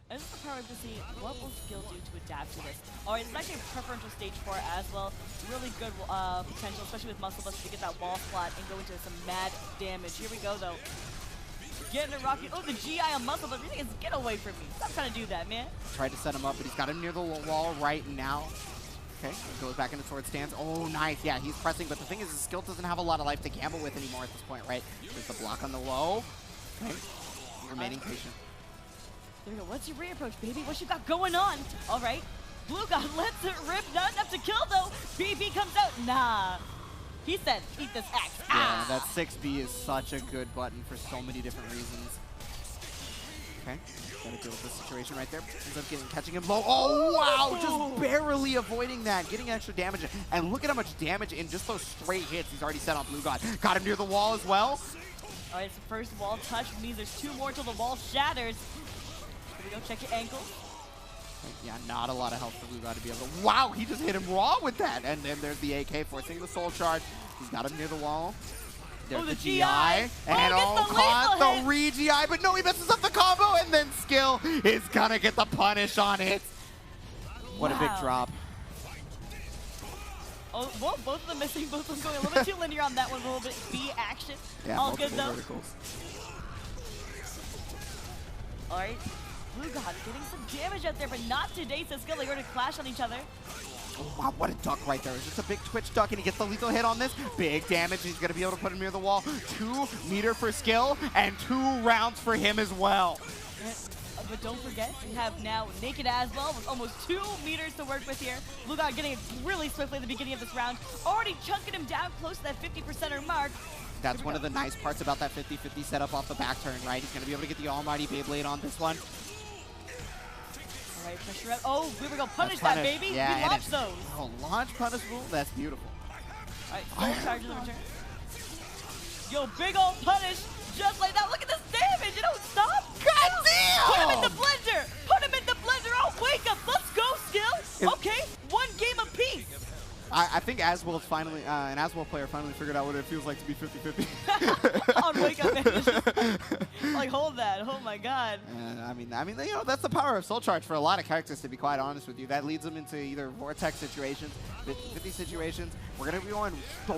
And this is the part to see what will Skill do to adapt to this. All right, it's actually a preferential stage for it as well. Really good potential, especially with Muscle Buster, to get that wall splat and go into some mad damage. Here we go, though. Getting it rocky. Oh, the GI on Muscle Buster. You think it's get away from me. Stop trying to do that, man. Tried to set him up, but he's got him near the wall right now. Okay, goes back into sword stance. Oh, nice. Yeah, he's pressing, but the thing is his Skill doesn't have a lot of life to gamble with anymore at this point, right? There's the block on the low. Okay, remaining patient. There we go. What's your reapproach, baby? What you got going on? All right. Blue God lets it rip. Not enough to kill, though. BB comes out. Nah. He said, eat this axe. Yeah, that 6B is such a good button for so many different reasons. Okay, gotta deal with this situation right there. Ends up catching him low. Oh, wow, just barely avoiding that. Getting extra damage. And look at how much damage in just those straight hits he's already set on Blue God. Got him near the wall as well. All right, it's the first wall touch. Means there's 2 more till the wall shatters. Here we go, check your ankle. Yeah, not a lot of health for Blue God to be able to. Wow, he just hit him raw with that. And then there's the AK forcing the Soul Charge. He's got him near the wall. There's the GI. And caught the re-GI, but no, he messes up the combo, and then Skill is gonna get the punish on it. What a big drop. Oh, well, both of them missing, both of them going a little bit too linear on that one, a little bit B action. Yeah, all good though. Verticals. All right, Blue God getting some damage out there, but not today, so Skill, they're going to clash on each other. Oh, wow, what a duck right there. It's just a big twitch duck, and he gets the lethal hit on this. Big damage. He's going to be able to put him near the wall. 2 meter for Skill, and 2 rounds for him as well. But don't forget, we have now Naked as well with almost 2 meters to work with here. Blue God getting it really swiftly at the beginning of this round. Already chunking him down close to that 50%er mark. That's one of the nice parts about that 50-50 setup off the back turn, right? He's going to be able to get the almighty Beyblade on this one. All right, pressure up. Oh, here we go. Punish that, baby. Yeah, we launch those. Oh, launch punishable? That's beautiful. All right, Soul Charge in the return. Yo, big old punish. Just like that. Look at this damage. It don't stop. God damn! Put him in the blender. Put him in the blender. Oh, wake up. Let's go, Skill. Okay, 1 game apiece. I think Aswell's finally, an Aswell player finally figured out what it feels like to be 50-50. On wake up, man. Like, hold that. Oh my God. I mean, that's the power of Soul Charge for a lot of characters, to be quite honest with you. That leads them into either Vortex situations, 50 situations. We're gonna be going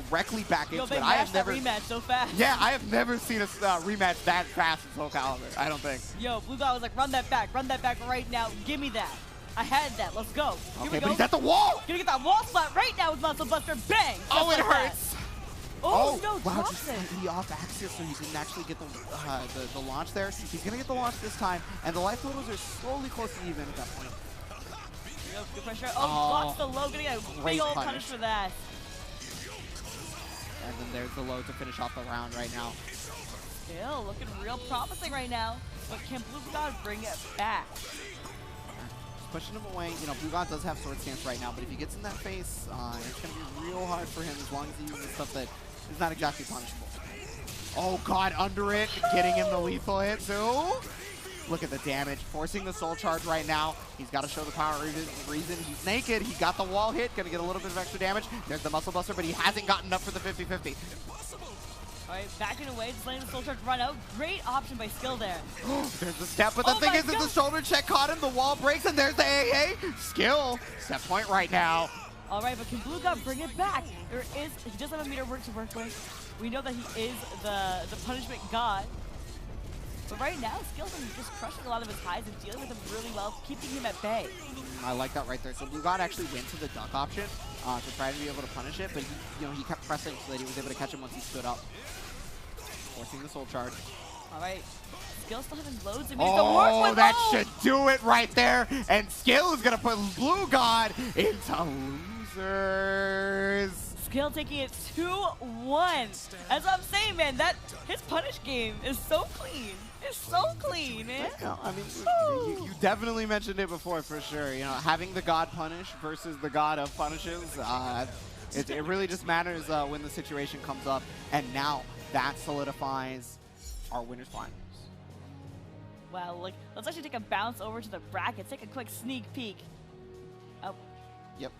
directly back into it. I have never rematch so fast. Yeah, I have never seen a rematch that fast in Soul Calibur. I don't think. Yo, Blue God was like, run that back right now. Give me that. I had that. Let's go. Here okay, we go. But he's at the wall. Gonna get that wall spot right now with Muscle Buster. Bang! Oh, it hurts. Oh, no, wow, drops just it. slightly off axis, so he didn't actually get the launch there. He's gonna get the launch this time, and the life totals are slowly close to even at that point. Good pressure. Oh, blocks the low. Gonna get a big old punish for that. And then there's the low to finish off the round right now. Still looking real promising right now, but can Blue God bring it back? pushing him away. You know, Blue God does have sword stance right now, but if he gets in that face, it's going to be real hard for him as long as he uses stuff that is not exactly punishable. Oh God, under it, getting him the lethal hit too. Look at the damage, forcing the soul charge right now. He's got to show the power reason. He's naked. He got the wall hit, going to get a little bit of extra damage. There's the muscle buster, but he hasn't gotten up for the 50-50. All right, backing away, just letting the soul charge run out. Great option by Skill there. There's the step, but the thing is that the shoulder check caught him. The wall breaks, and there's the AA. Skill, step point right now. All right, but can Blue God bring it back? He does have a meter work to work with. We know that he is the punishment god. But right now, Skill's just crushing a lot of his highs and dealing with him really well, keeping him at bay. I like that right there. So Blue God actually went to the duck option to try to be able to punish it, but he kept pressing so that he was able to catch him once he stood up. Forcing the soul charge. All right. Skill still having loads of meters to work with. That should do it right there. And Skill is going to put Blue God into losers. Skill taking it 2-1. As I'm saying, man, his punish game is so clean. It's so clean, man. Yeah, I mean, you definitely mentioned it before for sure. You know, having the God punish versus the God of punishes, it really just matters when the situation comes up. And now that solidifies our winners finals. Well, like, let's actually take a bounce over to the brackets. Take a quick sneak peek. Oh. Yep.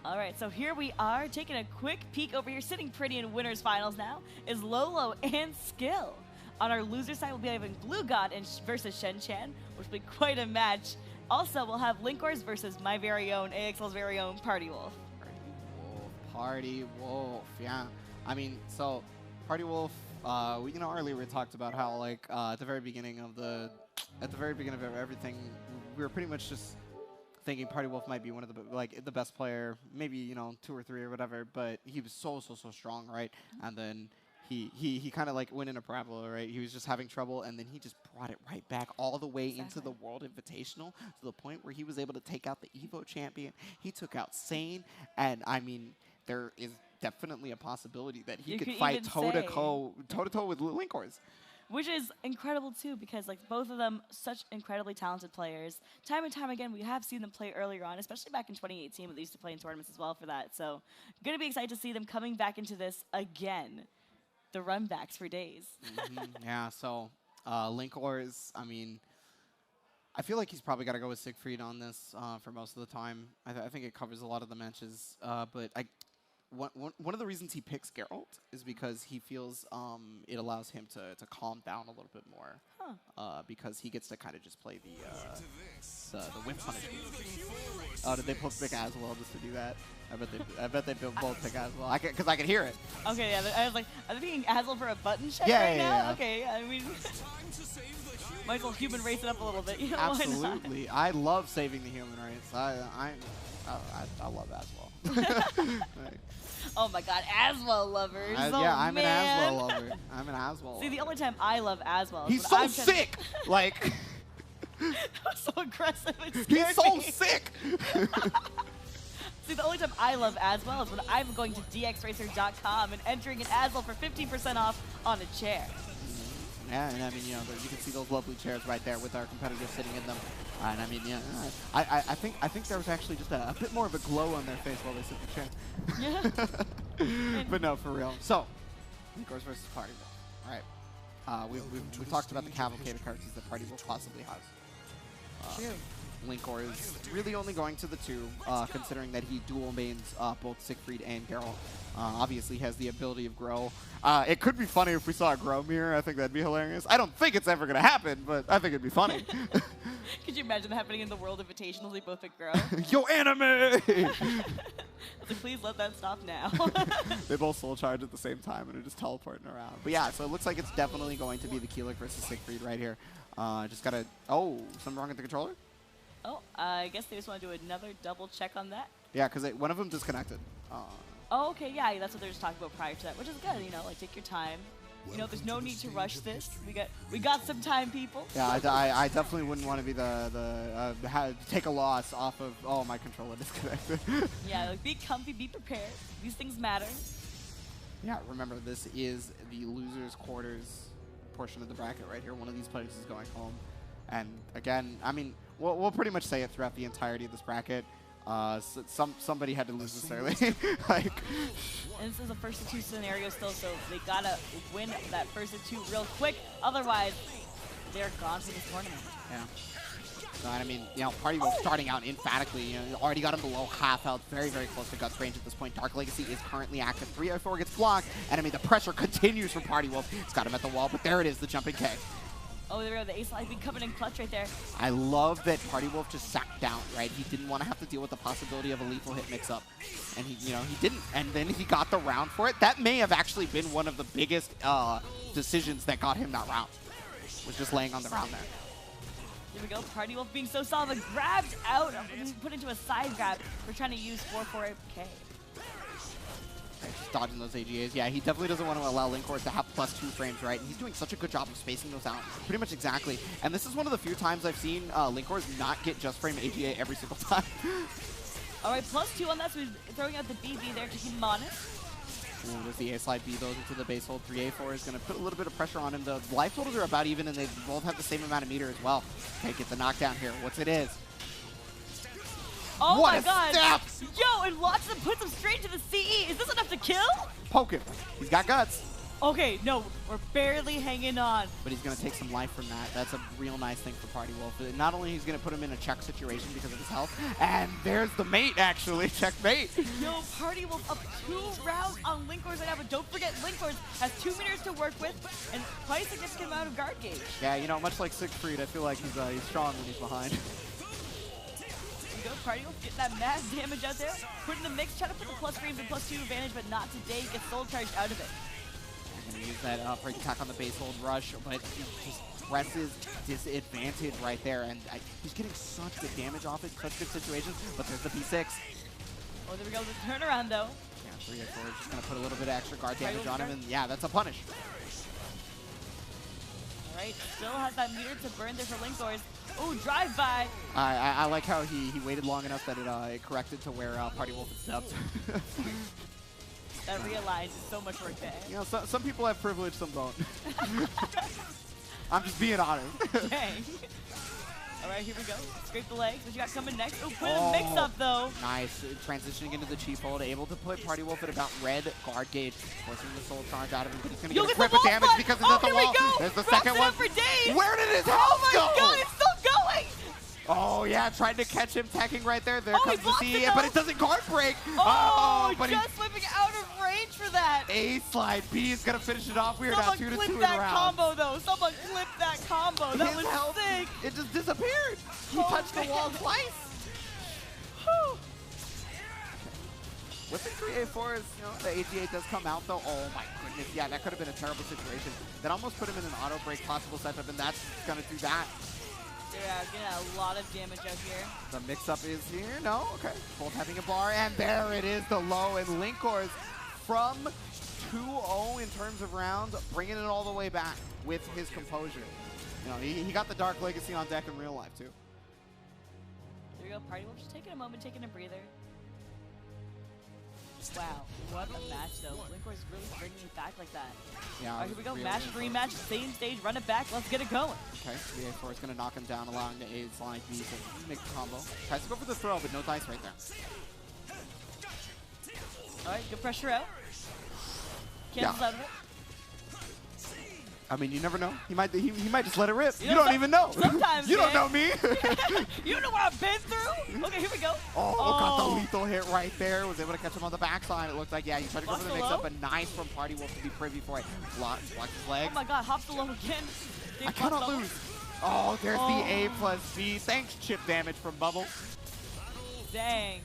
All right, so here we are, taking a quick peek over here. Sitting pretty in winners finals now is Lolo and Skill. On our loser side, we'll be having Blue God versus Shen Chan, which will be quite a match. Also, we'll have Linkors versus my very own, AXL's very own Party Wolf. Party Wolf, yeah. I mean, so Party Wolf, earlier we talked about how like at the very beginning of everything, we were pretty much just thinking Party Wolf might be one of the best player, maybe 2 or 3 or whatever, but he was so strong, right? And then he kind of like went in a parabola, right? He was just having trouble, and then he just brought it right back all the way into the World Invitational to the point where he was able to take out the Evo champion. He took out Sane, and I mean, there is definitely a possibility that he could fight toe-to-toe with Linkors. Which is incredible too, because like both of them such incredibly talented players. Time and time again, we have seen them play earlier on, especially back in 2018 when they used to play in tournaments as well for that. So gonna be excited to see them coming back into this again. The run backs for days. Yeah, so Linkors, I mean, I feel like he's probably got to go with Siegfried on this for most of the time. I think it covers a lot of the matches, but one of the reasons he picks Geralt is because he feels it allows him to calm down a little bit more, because he gets to kind of just play the whip punish move. Oh, did they both pick Aswell just to do that? I bet they both pick Aswell. Because I can hear it. Okay, yeah. I was like, are they picking Aswell for a button check right now? Yeah. Okay, I mean, might as well human race it up a little bit. You know, absolutely. I love saving the human race. I love Aswell. Oh my God, Aswell lovers. I'm an Aswell lover. I'm an Aswell lover. See, the only time I love Aswell is he's so sick. Like, that was so aggressive. He's so sick. See, the only time I love Aswell is when I'm going to dxracer.com and entering an Aswell for 15% off on a chair. Yeah, and I mean, you can see those lovely chairs right there with our competitors sitting in them. And I mean, yeah, I think there was actually just a bit more of a glow on their face while they sit in the chair. Yeah. But no, for real. So, Linkors versus Party Wolf. All right. We've talked about the cavalcade of characters that Party Wolf possibly has. Linkor is really only going to the 2, considering that he dual mains both Siegfried and Geralt. Obviously has the ability of Grow. It could be funny if we saw a Grow mirror. I think that'd be hilarious. I don't think it's ever going to happen, but I think it'd be funny. Could you imagine that happening in the World Invitational? They both pick Grow. Yo, anime! So please let that stop now. They both soul charge at the same time and are just teleporting around. But yeah, so it looks like it's definitely going to be the Keelik versus Siegfried right here. Just got to... Oh, something wrong with the controller? Oh, I guess they just want to do another double check on that. Yeah, because one of them disconnected. Oh, okay, yeah, that's what they were just talking about prior to that, which is good, like take your time. There's no need to rush this. We got some time, people. Yeah, I definitely wouldn't want to be take a loss off of, oh, my controller disconnected. Yeah, like be comfy, be prepared. These things matter. Yeah, remember, this is the losers' quarters portion of the bracket right here. One of these players is going home. And again, I mean, we'll pretty much say it throughout the entirety of this bracket. Somebody had to lose this early. Like, and this is a first to two scenario still, so they gotta win that first to two real quick. Otherwise, they're gone for this tournament. Yeah. So, I mean, you know, Party Wolf starting out emphatically, you know, already got him below half health, very, very close to Guts range at this point. Dark Legacy is currently active. 304 gets blocked, and I mean, the pressure continues from Party Wolf. It's got him at the wall, but there it is, the jumping K. Oh, there we go, the ace light coming in clutch right there. I love that Party Wolf just sacked down, right? He didn't want to have to deal with the possibility of a lethal hit mix-up. And he, you know, he didn't, and then he got the round for it. That may have actually been one of the biggest decisions that got him that round, was just laying on the round there. Here we go, Party Wolf being so solid, grabbed out, put into a side grab. We're trying to use 4-4-K. Just dodging those AGAs. Yeah, he definitely doesn't want to allow Linkors to have +2 frames, right? And he's doing such a good job of spacing those out. Pretty much exactly. And this is one of the few times I've seen Linkors not get just frame AGA every single time. All right, +2 on that, so he's throwing out the BB there to keep him honest. Ooh, there's the A slide B goes into the base hold. 3A4 is going to put a little bit of pressure on him. The life totals are about even, and they both have the same amount of meter as well. Okay, get the knockdown here. What's it is? Oh what my god! Step! Yo, and launches him, puts him straight to the CE. Is this enough to kill? Poke him. He's got guts. Okay, no, we're barely hanging on. But he's going to take some life from that. That's a real nice thing for Party Wolf. Not only he's going to put him in a check situation because of his health, and there's the mate, actually. Checkmate. Yo, Party Wolf up 2 rounds on Linkors right now, but don't forget Linkors has 2 meters to work with and quite a significant amount of guard gauge. Yeah, you know, much like Siegfried, I feel like he's strong when he's behind. Go, Party Wolf, get that mass damage out there. Put in the mix, try to put the plus frames and +2 advantage, but not today. Gets soul charged out of it. I'm going to use that break attack on the base hold rush, but he just presses disadvantage right there. And he's getting such good damage off it, such good situations, but there's the P6. Oh, there we go, the turnaround though. Yeah, 3-4 is just going to put a little bit of extra guard damage on him, and yeah, that's a punish. All right, still has that meter to burn there for Linkors. Oh, drive-by. I like how he waited long enough that it corrected to where Party Wolf is stepped. That realized so much work there. You know, some people have privilege, some don't. I'm just being honest. Dang. All right, here we go. Scrape the legs. What you got coming next? Oh, put a mix up though. Nice. Transitioning into the cheap hold, able to put Party Wolf at about red guard gauge, forcing the soul charge out of him, but he's going to get a grip of damage because he's at the wall. There's the second one. For days. Where did his health go? Oh my god, it's still going. Oh yeah, tried to catch him tacking right there. There comes the CE, but it doesn't guard break. Oh, but just slipping out of range for that. A slide B is gonna finish it off. We are now 2-2 in rounds. Someone clip that combo though. Someone clip that combo. That was sick. It just disappeared. He touched the wall twice. With the 3A4, you know, the AGA does come out though. Oh my goodness, yeah, that could have been a terrible situation. That almost put him in an auto break possible setup, and that's gonna do that. Yeah, getting a lot of damage out here. The mix-up is here. No? Okay. Both having a bar, and there it is, the low. And Linkors from 2-0 in terms of rounds, bringing it all the way back with his composure. You know, he got the Dark Legacy on deck in real life, too. There you go, Party Wolf. Just taking a moment, taking a breather. Wow, what a match, though. Linkors really bringing it back like that. Yeah. All right, here we go. Match, rematch, same stage, run it back. Let's get it going. Okay, 3A4 is going to knock him down, allowing the A slide B to make the combo. Tries to go for the throw, but no dice right there. All right, good pressure out. Cancels out of it. I mean, you never know. He might just let it rip. You know, don't even know. Sometimes, you don't know me. You don't know what I've been through. Okay, here we go. Oh, got the lethal hit right there. Was able to catch him on the backside. It looked like, yeah, he tried to go for the mix-up, but nice from Party Wolf to be privy for it. Block his leg. Oh my god, hops alone again. I cannot lose. Oh, there's the A plus B. Thanks, chip damage from Bubble. Dang.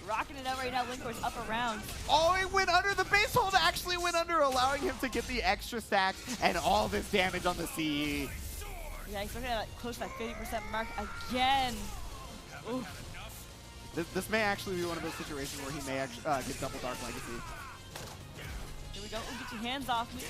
Rocking it out right now. Linkors up around. Oh, it went under. The base hold actually went under, allowing him to get the extra stacks and all this damage on the CE. Yeah, he's looking at like close to that 50% mark again. Oof. This may actually be one of those situations where he may actually get double Dark Legacy. Here we go. Ooh, get your hands off me.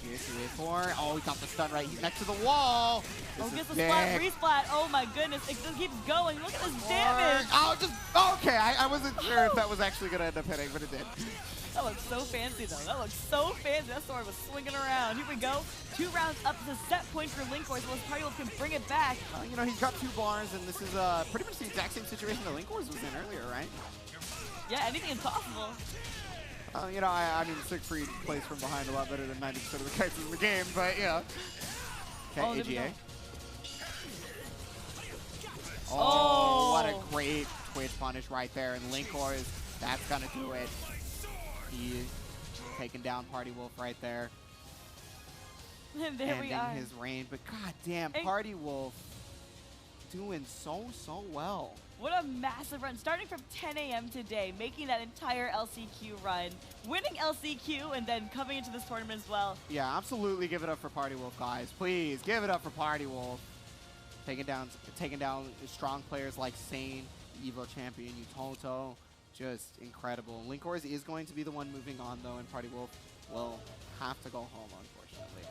GGA 3A4. Oh, he got the stun right. He's next to the wall. This gets the splat, resplat. Oh my goodness. It just keeps going. Look at this damage. Oh, okay. I wasn't sure if that was actually going to end up hitting, but it did. That looks so fancy, though. That looks so fancy. That sword was swinging around. Here we go. 2 rounds up to set point for Linkors. Well, Party Wolf can bring it back. You know, he's got 2 bars, and this is pretty much the exact same situation that Linkors was in earlier, right? Yeah, anything is possible. You know, I mean, Siegfried plays from behind a lot better than 90% of the characters in the game, but yeah. Okay, AGA. Oh, what a great Twitch punish right there. And Linkors, that's going to do it. He taking down Party Wolf right there. And there we are. His reign, but goddamn, Party Wolf doing so well. What a massive run, starting from 10 a.m. today, making that entire LCQ run, winning LCQ, and then coming into this tournament as well. Yeah, absolutely give it up for Party Wolf, guys. Please, give it up for Party Wolf. Taking down strong players like Sane, Evo champion, Utoto. Just incredible. Linkors is going to be the one moving on, though, and Party Wolf will have to go home, unfortunately.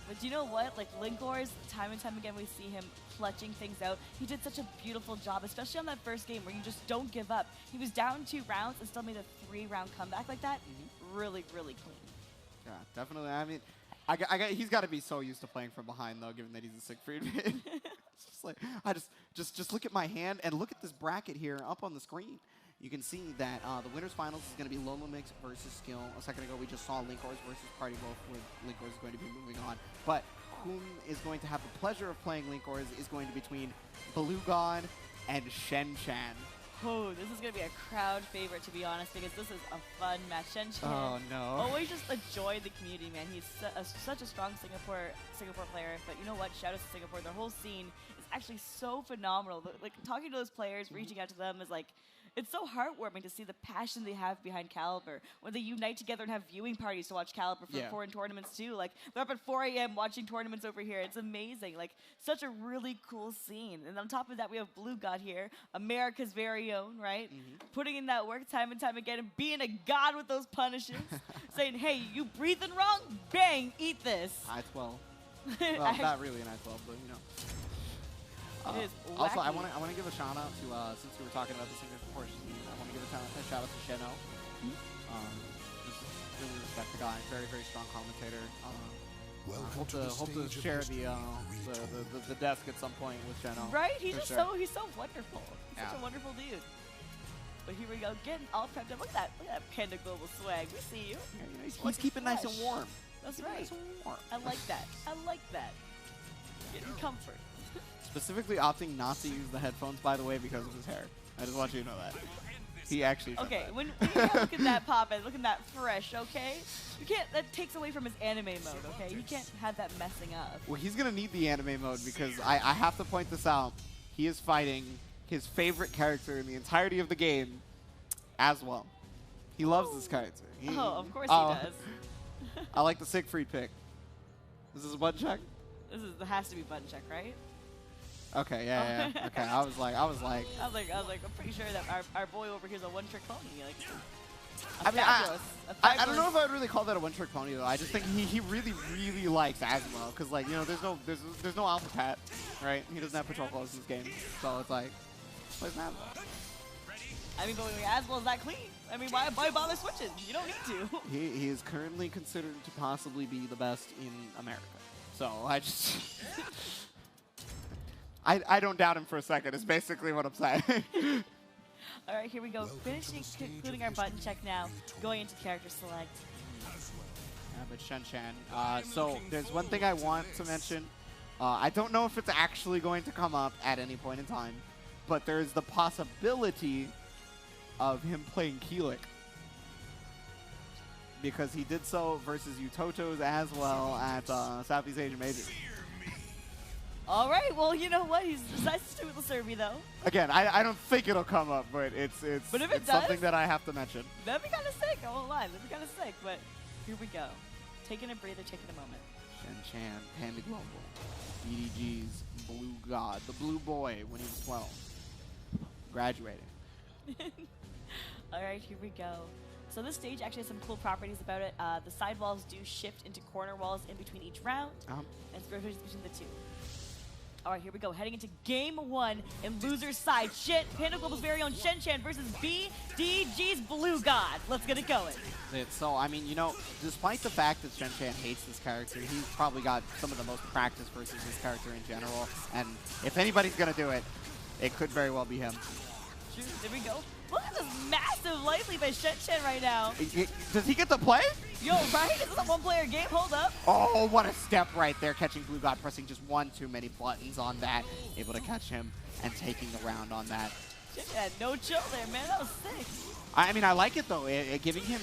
But you know what? Like, Linkors, time and time again, we see him clutching things out. He did such a beautiful job, especially on that first game where you just don't give up. He was down 2 rounds and still made a 3-round comeback like that. Really, really clean. Yeah, definitely. I mean, he's got to be so used to playing from behind, though, given that he's a Siegfried mid. It's just like, just look at my hand and look at this bracket here up on the screen. You can see that the winners finals is going to be Lolo Mix versus Skill. A second ago, we just saw Linkors versus Party Wolf, where Linkors is going to be moving on. But whom is going to have the pleasure of playing Linkors is going to be between Blue God and Shen Chan. Oh, this is going to be a crowd favorite, to be honest, because this is a fun match. Shen Chan, oh, no. always just a joy of the community, man. He's such a strong Singapore player. But you know what? Shout out to Singapore. Their whole scene is actually so phenomenal. Like, talking to those players, reaching out to them is like, it's so heartwarming to see the passion they have behind Calibur. When they unite together and have viewing parties to watch Calibur for foreign tournaments too. Like, they're up at 4 a.m. watching tournaments over here. It's amazing. Like, such a really cool scene. And on top of that, we have Blue God here, America's very own, right? Putting in that work time and time again and being a god with those punishes. Saying, hey, you breathing wrong? Bang, eat this. I-12. Well, not really an I-12, but you know. Also, I want to give a shout out to since we were talking about the Singers portion, I want to give a shout out to Sheno. Just really respect the guy. Very, very strong commentator. Hope to share the desk at some point with Sheno. Right? He's just he's so wonderful. He's such a wonderful dude. But here we go, getting all prepped up. Look at that Panda Global swag. We see you. Yeah, you know, he's keeping nice and warm. That's right. Nice and warm. I like that. I like that. Getting comfort. Specifically opting not to use the headphones, by the way, because of his hair. I just want you to know that. He actually said that. When you look at that pop and look at that fresh, okay? You can't, that takes away from his anime mode, okay? You can't have that messing up. Well, he's going to need the anime mode because I have to point this out. He is fighting his favorite character in the entirety of the game as well. He loves this character. Of course he does. I like the Siegfried pick. This is a button check? This has to be button check, right? Okay, yeah. Okay, I was like, I'm pretty sure that our boy over here is a one-trick pony. Like, I mean, I don't know if I would really call that a one-trick pony though. I just think he really, really likes Asmo because, like, you know, there's no Alpha Cat, right? He doesn't have patrol clothes in this game, so it's like, plays Asmo. I mean, but when Asmo is that clean, I mean, why bother switching? You don't need to. He is currently considered to possibly be the best in America, so I just. I don't doubt him for a second, is basically what I'm saying. All right, here we go. Concluding our button check now. Going into character select. But Shen Chan. So there's one thing I want to mention. I don't know if it's actually going to come up at any point in time, but there's the possibility of him playing Keelik. Because he did so versus Utotos as well at Southeast Asian Majors. All right, well, you know what? He's decided to do with the Serbi, though. Again, I don't think it'll come up, but it's something that I have to mention. That'd be kind of sick. I won't lie. That'd be kind of sick, but here we go. Taking a breather, taking a moment. Shen Chan, Panda Global, BDG's Blue God, the Blue Boy when he was 12. Graduating. All right, here we go. So this stage actually has some cool properties about it. The side walls do shift into corner walls in between each round, and it's rotations between the two. All right, here we go. Heading into game 1 in loser's side. Pinnacle very own Shen Chan versus BDG's Blue God. Let's get it going. So, I mean, you know, despite the fact that Shen Chan hates this character, he's probably got some of the most practice versus this character in general. And if anybody's going to do it, it could very well be him. There we go. Look at this massive life lead by Shen Chan right now. Does he get to play? Yo, right? Is this a one-player game? Hold up. Oh, what a step right there, catching Blue God, pressing just one too many buttons on that. Able to catch him and taking the round on that. Shen Chan had no chill there, man. That was sick. I mean, I like it though, giving him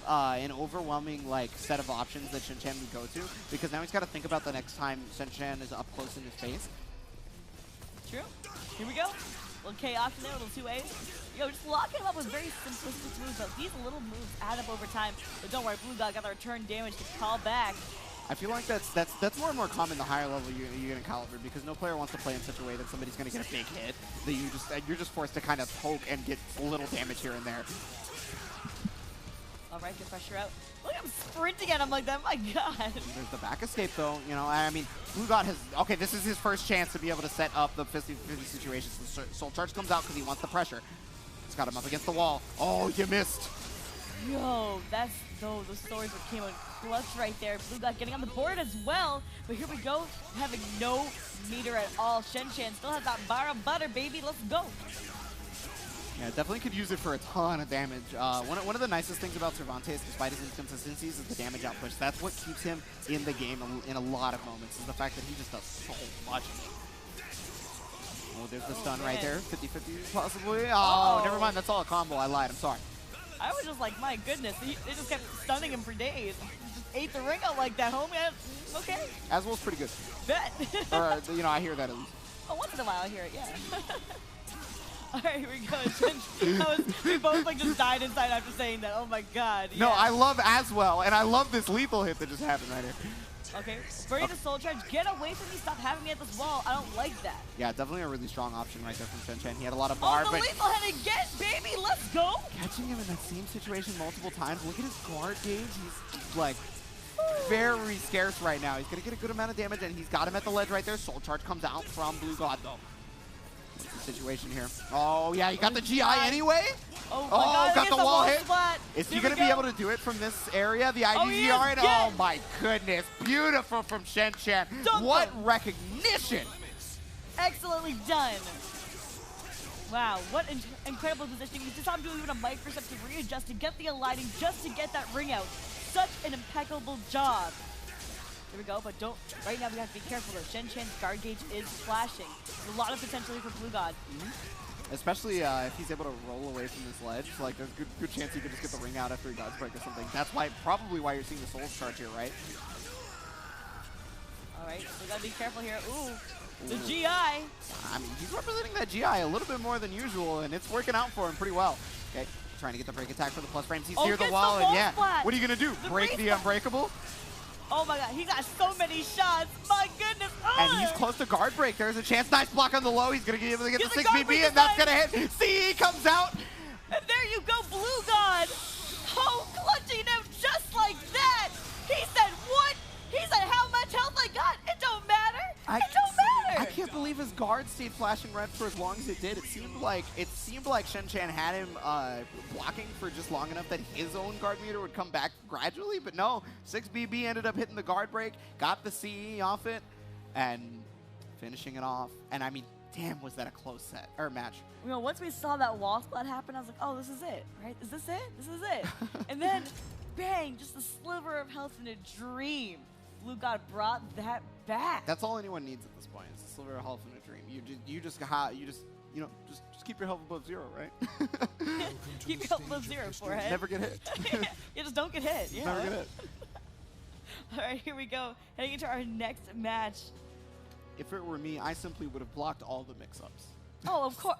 an overwhelming set of options that Shen Chan would go to, because now he's got to think about the next time Shen Chan is up close in his face. True. Here we go. Little K option there, little 2A. Yo, just locking him up with very simplistic moves, but these little moves add up over time. But don't worry, Blue God got the return damage to call back. I feel like that's more and more common the higher level you get in Calibur, because no player wants to play in such a way that somebody's going to get a big hit, that you're just forced to kind of poke and get a little damage here and there. All right, get pressure out. Look at him sprinting at him like that. My God. There's the back escape though. You know, I mean, Blue God has okay. This is his first chance to be able to set up the 50-50 situations. The Soul Charge comes out because he wants the pressure. He's got him up against the wall. Oh, you missed. Yo, those swords that came on clutch right there. Blue God getting on the board as well. But here we go, having no meter at all. Shen Chan still has that bar of butter, baby. Let's go. Yeah, definitely could use it for a ton of damage. One of the nicest things about Cervantes, despite his inconsistencies, is the damage outpush. That's what keeps him in the game in a lot of moments, is the fact that he just does so much. Oh, there's the stun right there. 50-50 possibly. Oh, never mind. That's all a combo. I lied. I'm sorry. I was just like, my goodness. They just kept stunning him for days. Just ate the ring out like that, homie. Okay. Aswell's pretty good. Bet. Or, you know, I hear that at least. Oh, once in a while I hear it, yeah. All right, here we go. We both just died inside after saying that. Oh my God. Yeah. No, I love Aswell, and I love this lethal hit that just happened right here. Okay, bring the Soul Charge. Get away from me. Stop having me at this wall. I don't like that. Yeah, definitely a really strong option right there from Shen Chan. He had a lot of bar, the but lethal hit again, baby. Let's go. Catching him in that same situation multiple times. Look at his guard gauge. He's like very scarce right now. He's gonna get a good amount of damage, and he's got him at the ledge right there. Soul Charge comes out from Blue God though. What's the situation here? Oh yeah, he got the GI anyway. Oh, my God, got the wall hit. Spot. Is he going to be able to do it from this area? The IDGR? Oh, my goodness. Beautiful from Shen Chan. What recognition. Excellently done. Wow, what incredible positioning. He just had to do even a microstep to readjust, to get the aligning, just to get that ring out. Such an impeccable job. Here we go, but right now we have to be careful though. Shen Chan's guard gauge is flashing. There's a lot of potential for Blue God. Especially if he's able to roll away from this ledge, like there's good chance he could just get the ring out after he God's Break or something. That's probably why you're seeing the Soul Charge here, right? All right, we gotta be careful here. Ooh, the GI. I mean, he's representing that GI a little bit more than usual, and it's working out for him pretty well. Okay, trying to get the break attack for the plus frames. He's near the wall, and yeah, what are you gonna do? Break the unbreakable? Oh my God, he got so many shots. My goodness. And he's close to guard break. There's a chance. Nice block on the low. He's going to be able to get the 6 BB, and that's going to hit. CE comes out. And there you go, Blue God. Oh, clutching him just like that. He said, what? He said, how much health I got? It don't matter. It don't matter. I can't believe his guard stayed flashing red for as long as it did. It seemed like Shen Chan had him blocking for just long enough that his own guard meter would come back gradually, but no. 6 BB ended up hitting the guard break, got the CE off it, and finishing it off. And I mean, damn, was that a close set or match? You know, once we saw that wall splat happen, I was like, oh, this is it, right? Is this it? This is it. And then, bang, just a sliver of health in a dream. Blue God brought that back. That's all anyone needs at this point. It's a sliver of health in a dream. You just keep your health above 0, right? Keep your health above 0, forehead. Never get hit. You just don't get hit. Yeah. Never get hit. All right, here we go. Heading into our next match. If it were me, I simply would have blocked all the mix-ups. Oh, of course.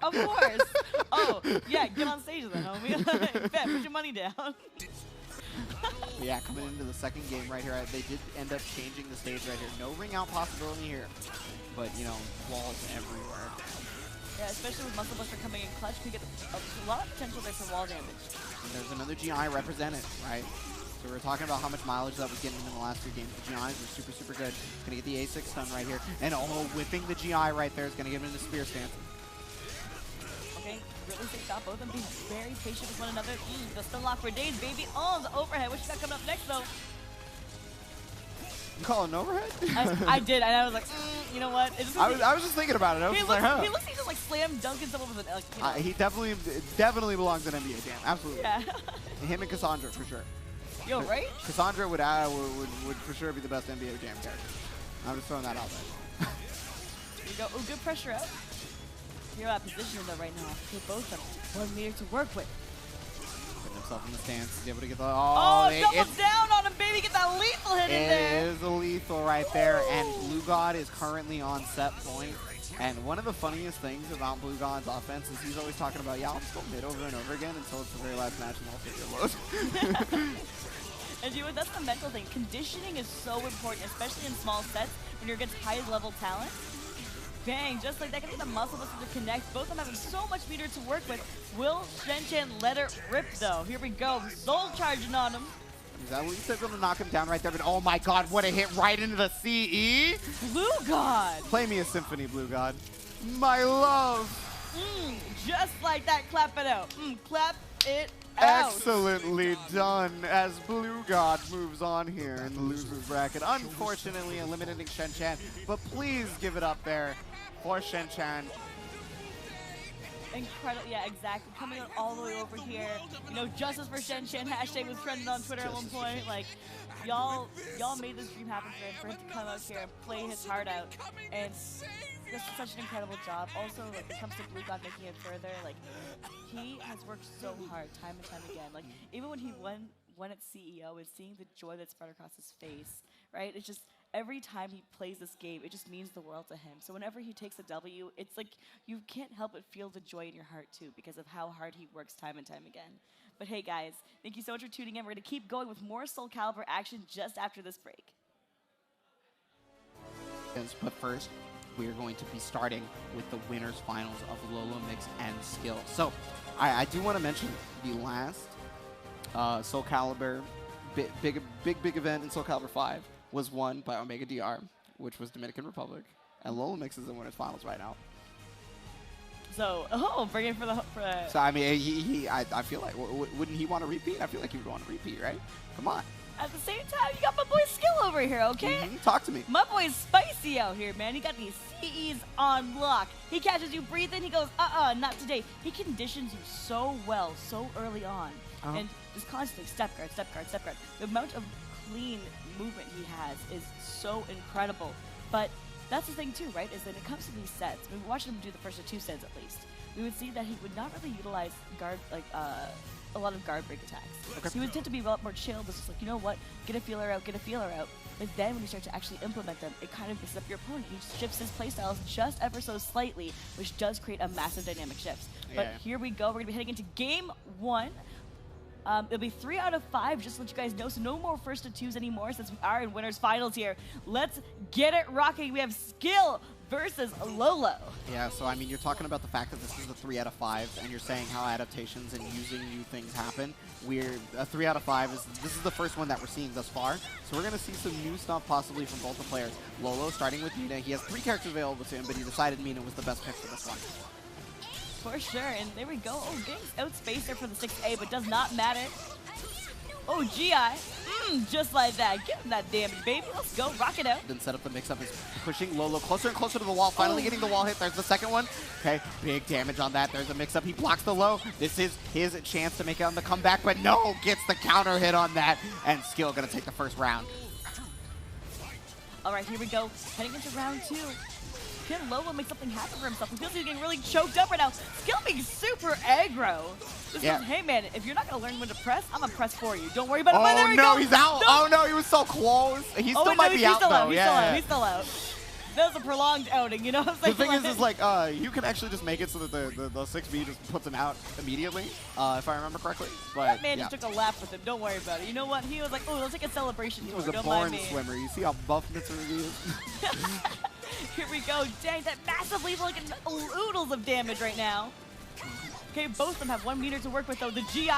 Oh, yeah, get on stage then, homie. Bet, put your money down. But yeah, coming into the second game right here, they did end up changing the stage right here. No ring out possibility here, but you know, walls everywhere. Yeah, especially with Muscle Buster coming in clutch, we get a lot of potential there for wall damage. And there's another GI represented, right? So we were talking about how much mileage that was getting in the last 2 games. The GIs were super, super good. Gonna get the A6 stun right here. And whipping the GI right there is gonna get him in the spear stance. Okay, really safe stop. Both of them being very patient with one another. The stun lock for days, baby. Oh, the overhead. What you got coming up next, though? You call it an overhead? I did, and I was like, you know what? I was just thinking about it. I was just like, huh. He looks like he's just like slam dunking someone with an, like, you know. He definitely belongs in NBA Jam. Absolutely. Yeah. Him and Cassandra for sure. Yo, right? Cassandra would for sure be the best NBA Jam character. I'm just throwing that out there. Here you go. Oh, good pressure up. You're out of position though right now. Okay, both of them. 1 meter to work with. Putting himself in the stance. He's able to get the double down on him, baby. Get that lethal hit in there. It is a lethal right there, and Blue God is currently on set point. And one of the funniest things about Blue God's offense is he's always talking about, yeah, I'll just go mid over and over again until it's the very last match and I'll take your load. And you know, that's the mental thing. Conditioning is so important, especially in small sets when you're against high level talent. Bang, just like that, getting the muscle to connect. Both of them having so much meter to work with. Will Shen-Chan let it rip though? Here we go, Soul charging on him. Is that what you said? Going to knock him down right there, but oh my god, what a hit right into the CE! Blue God! Play me a symphony, Blue God. My love! Just like that, clap it out. Clap it out. Excellently done as Blue God moves on here in the loser's bracket. Unfortunately eliminating Shen-Chan, but please give it up there for Shen-Chan. Incredible, yeah, exactly. Coming out all the way over here. You know, justice for Shen-Chan hashtag was trending on Twitter at one point. Like, y'all made this dream happen for him to come out here and play his heart out. And just such an incredible job. Also, like, when it comes to Blue God making it further, like, he has worked so hard time and time again. Like, even when he won at CEO, and seeing the joy that spread across his face, right? It's just, every time he plays this game, it just means the world to him. So whenever he takes a W, it's like you can't help but feel the joy in your heart too because of how hard he works time and time again. But hey guys, thank you so much for tuning in. We're going to keep going with more Soul Calibur action just after this break. But first, we are going to be starting with the winners finals of Lolo Mix and Skill. So I do want to mention the last Soul Calibur big event in Soul Calibur 5 was won by Omega DR, which was Dominican Republic, and Lolo Mix is in winners finals right now. So, bring it for the. So I mean, I feel like wouldn't he want to repeat? I feel like he would want to repeat, right? Come on. At the same time, you got my boy Skill over here, okay? Talk to me. My boy's spicy out here, man. He got these CEs on lock. He catches you breathing. He goes, not today. He conditions you so well, so early on, and just constantly step guard, step guard, step guard. The amount of clean movement he has is so incredible. But that's the thing too, right? Is that when it comes to these sets, we watched him do the first 2 sets at least, we would see that he would not really utilize guard, like a lot of guard break attacks. Okay. He would tend to be a lot more chill, but just like, you know what, get a feeler out, get a feeler out. But then when you start to actually implement them, it kind of messes up your opponent. He shifts his playstyles just ever so slightly, which does create a massive dynamic shift. But here we go, we're gonna be heading into game 1. It'll be 3 out of 5, just to let you guys know. So no more first to 2s anymore since we are in winners finals here. Let's get it rocking. We have Skill versus Lolo. Yeah, so I mean, you're talking about the fact that this is the 3 out of 5, and you're saying how adaptations and using new things happen. A 3 out of 5 this is the first one that we're seeing thus far. So we're gonna see some new stuff possibly from both the players. Lolo starting with Mina. He has 3 characters available to him, but he decided Mina was the best pick for this one. For sure, and there we go. Oh, getting outspaced there for the 6A, but does not matter. Oh, GI. Just like that. Give him that damage, baby. Let's go. Rock it out. Then set up the mix-up is pushing Lolo closer and closer to the wall. Finally getting the wall hit. There's the second one. Okay, big damage on that. There's a mix-up. He blocks the low. This is his chance to make it on the comeback, but no, gets the counter hit on that. And Skill gonna take the first round. All right, here we go. Heading into round 2. Can Lolo make something happen for himself? He feels he's getting really choked up right now. Skill being super aggro. This is, hey man, if you're not gonna learn when to press, I'm gonna press for you. Don't worry about it. Oh no, he's out. No. Oh no, he was so close. He still might be out though. He's still out. That was a prolonged outing, you know what I'm saying? The thing is like, you can actually just make it so that the 6B just puts him out immediately, if I remember correctly. But that man just took a lap with him. Don't worry about it. You know what? He was like, oh, let's take a celebration tour. He was a born swimmer. You see how buff this is? Here we go. Dang, that massive lethal getting oodles of damage right now. Okay, both of them have 1 meter to work with though. The GI,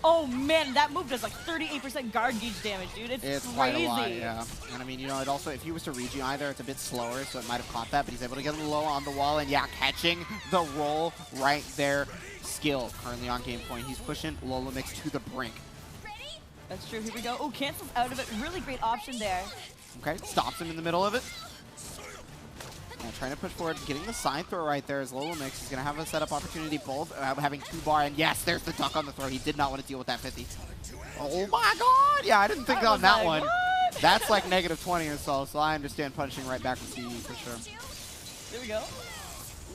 oh man, that move does like 38% guard gauge damage, dude. It's crazy. Quite a lot, yeah. And I mean, you know, it also, if he was to re-GI there, it's a bit slower, so it might have caught that, but he's able to get a little low on the wall, and yeah, catching the roll right there. Skill currently on game point. He's pushing Lolo Mix to the brink. That's true, here we go. Oh, cancels out of it. Really great option there. Okay, stops him in the middle of it. Yeah, trying to push forward, getting the side throw right there as Lolo Mix is going to have a setup opportunity, both having 2 bar, and yes, there's the duck on the throw. He did not want to deal with that 50. Oh my god! Yeah, I didn't think on that one. What? That's like -20 or so I understand punishing right back with CE for sure. There we go.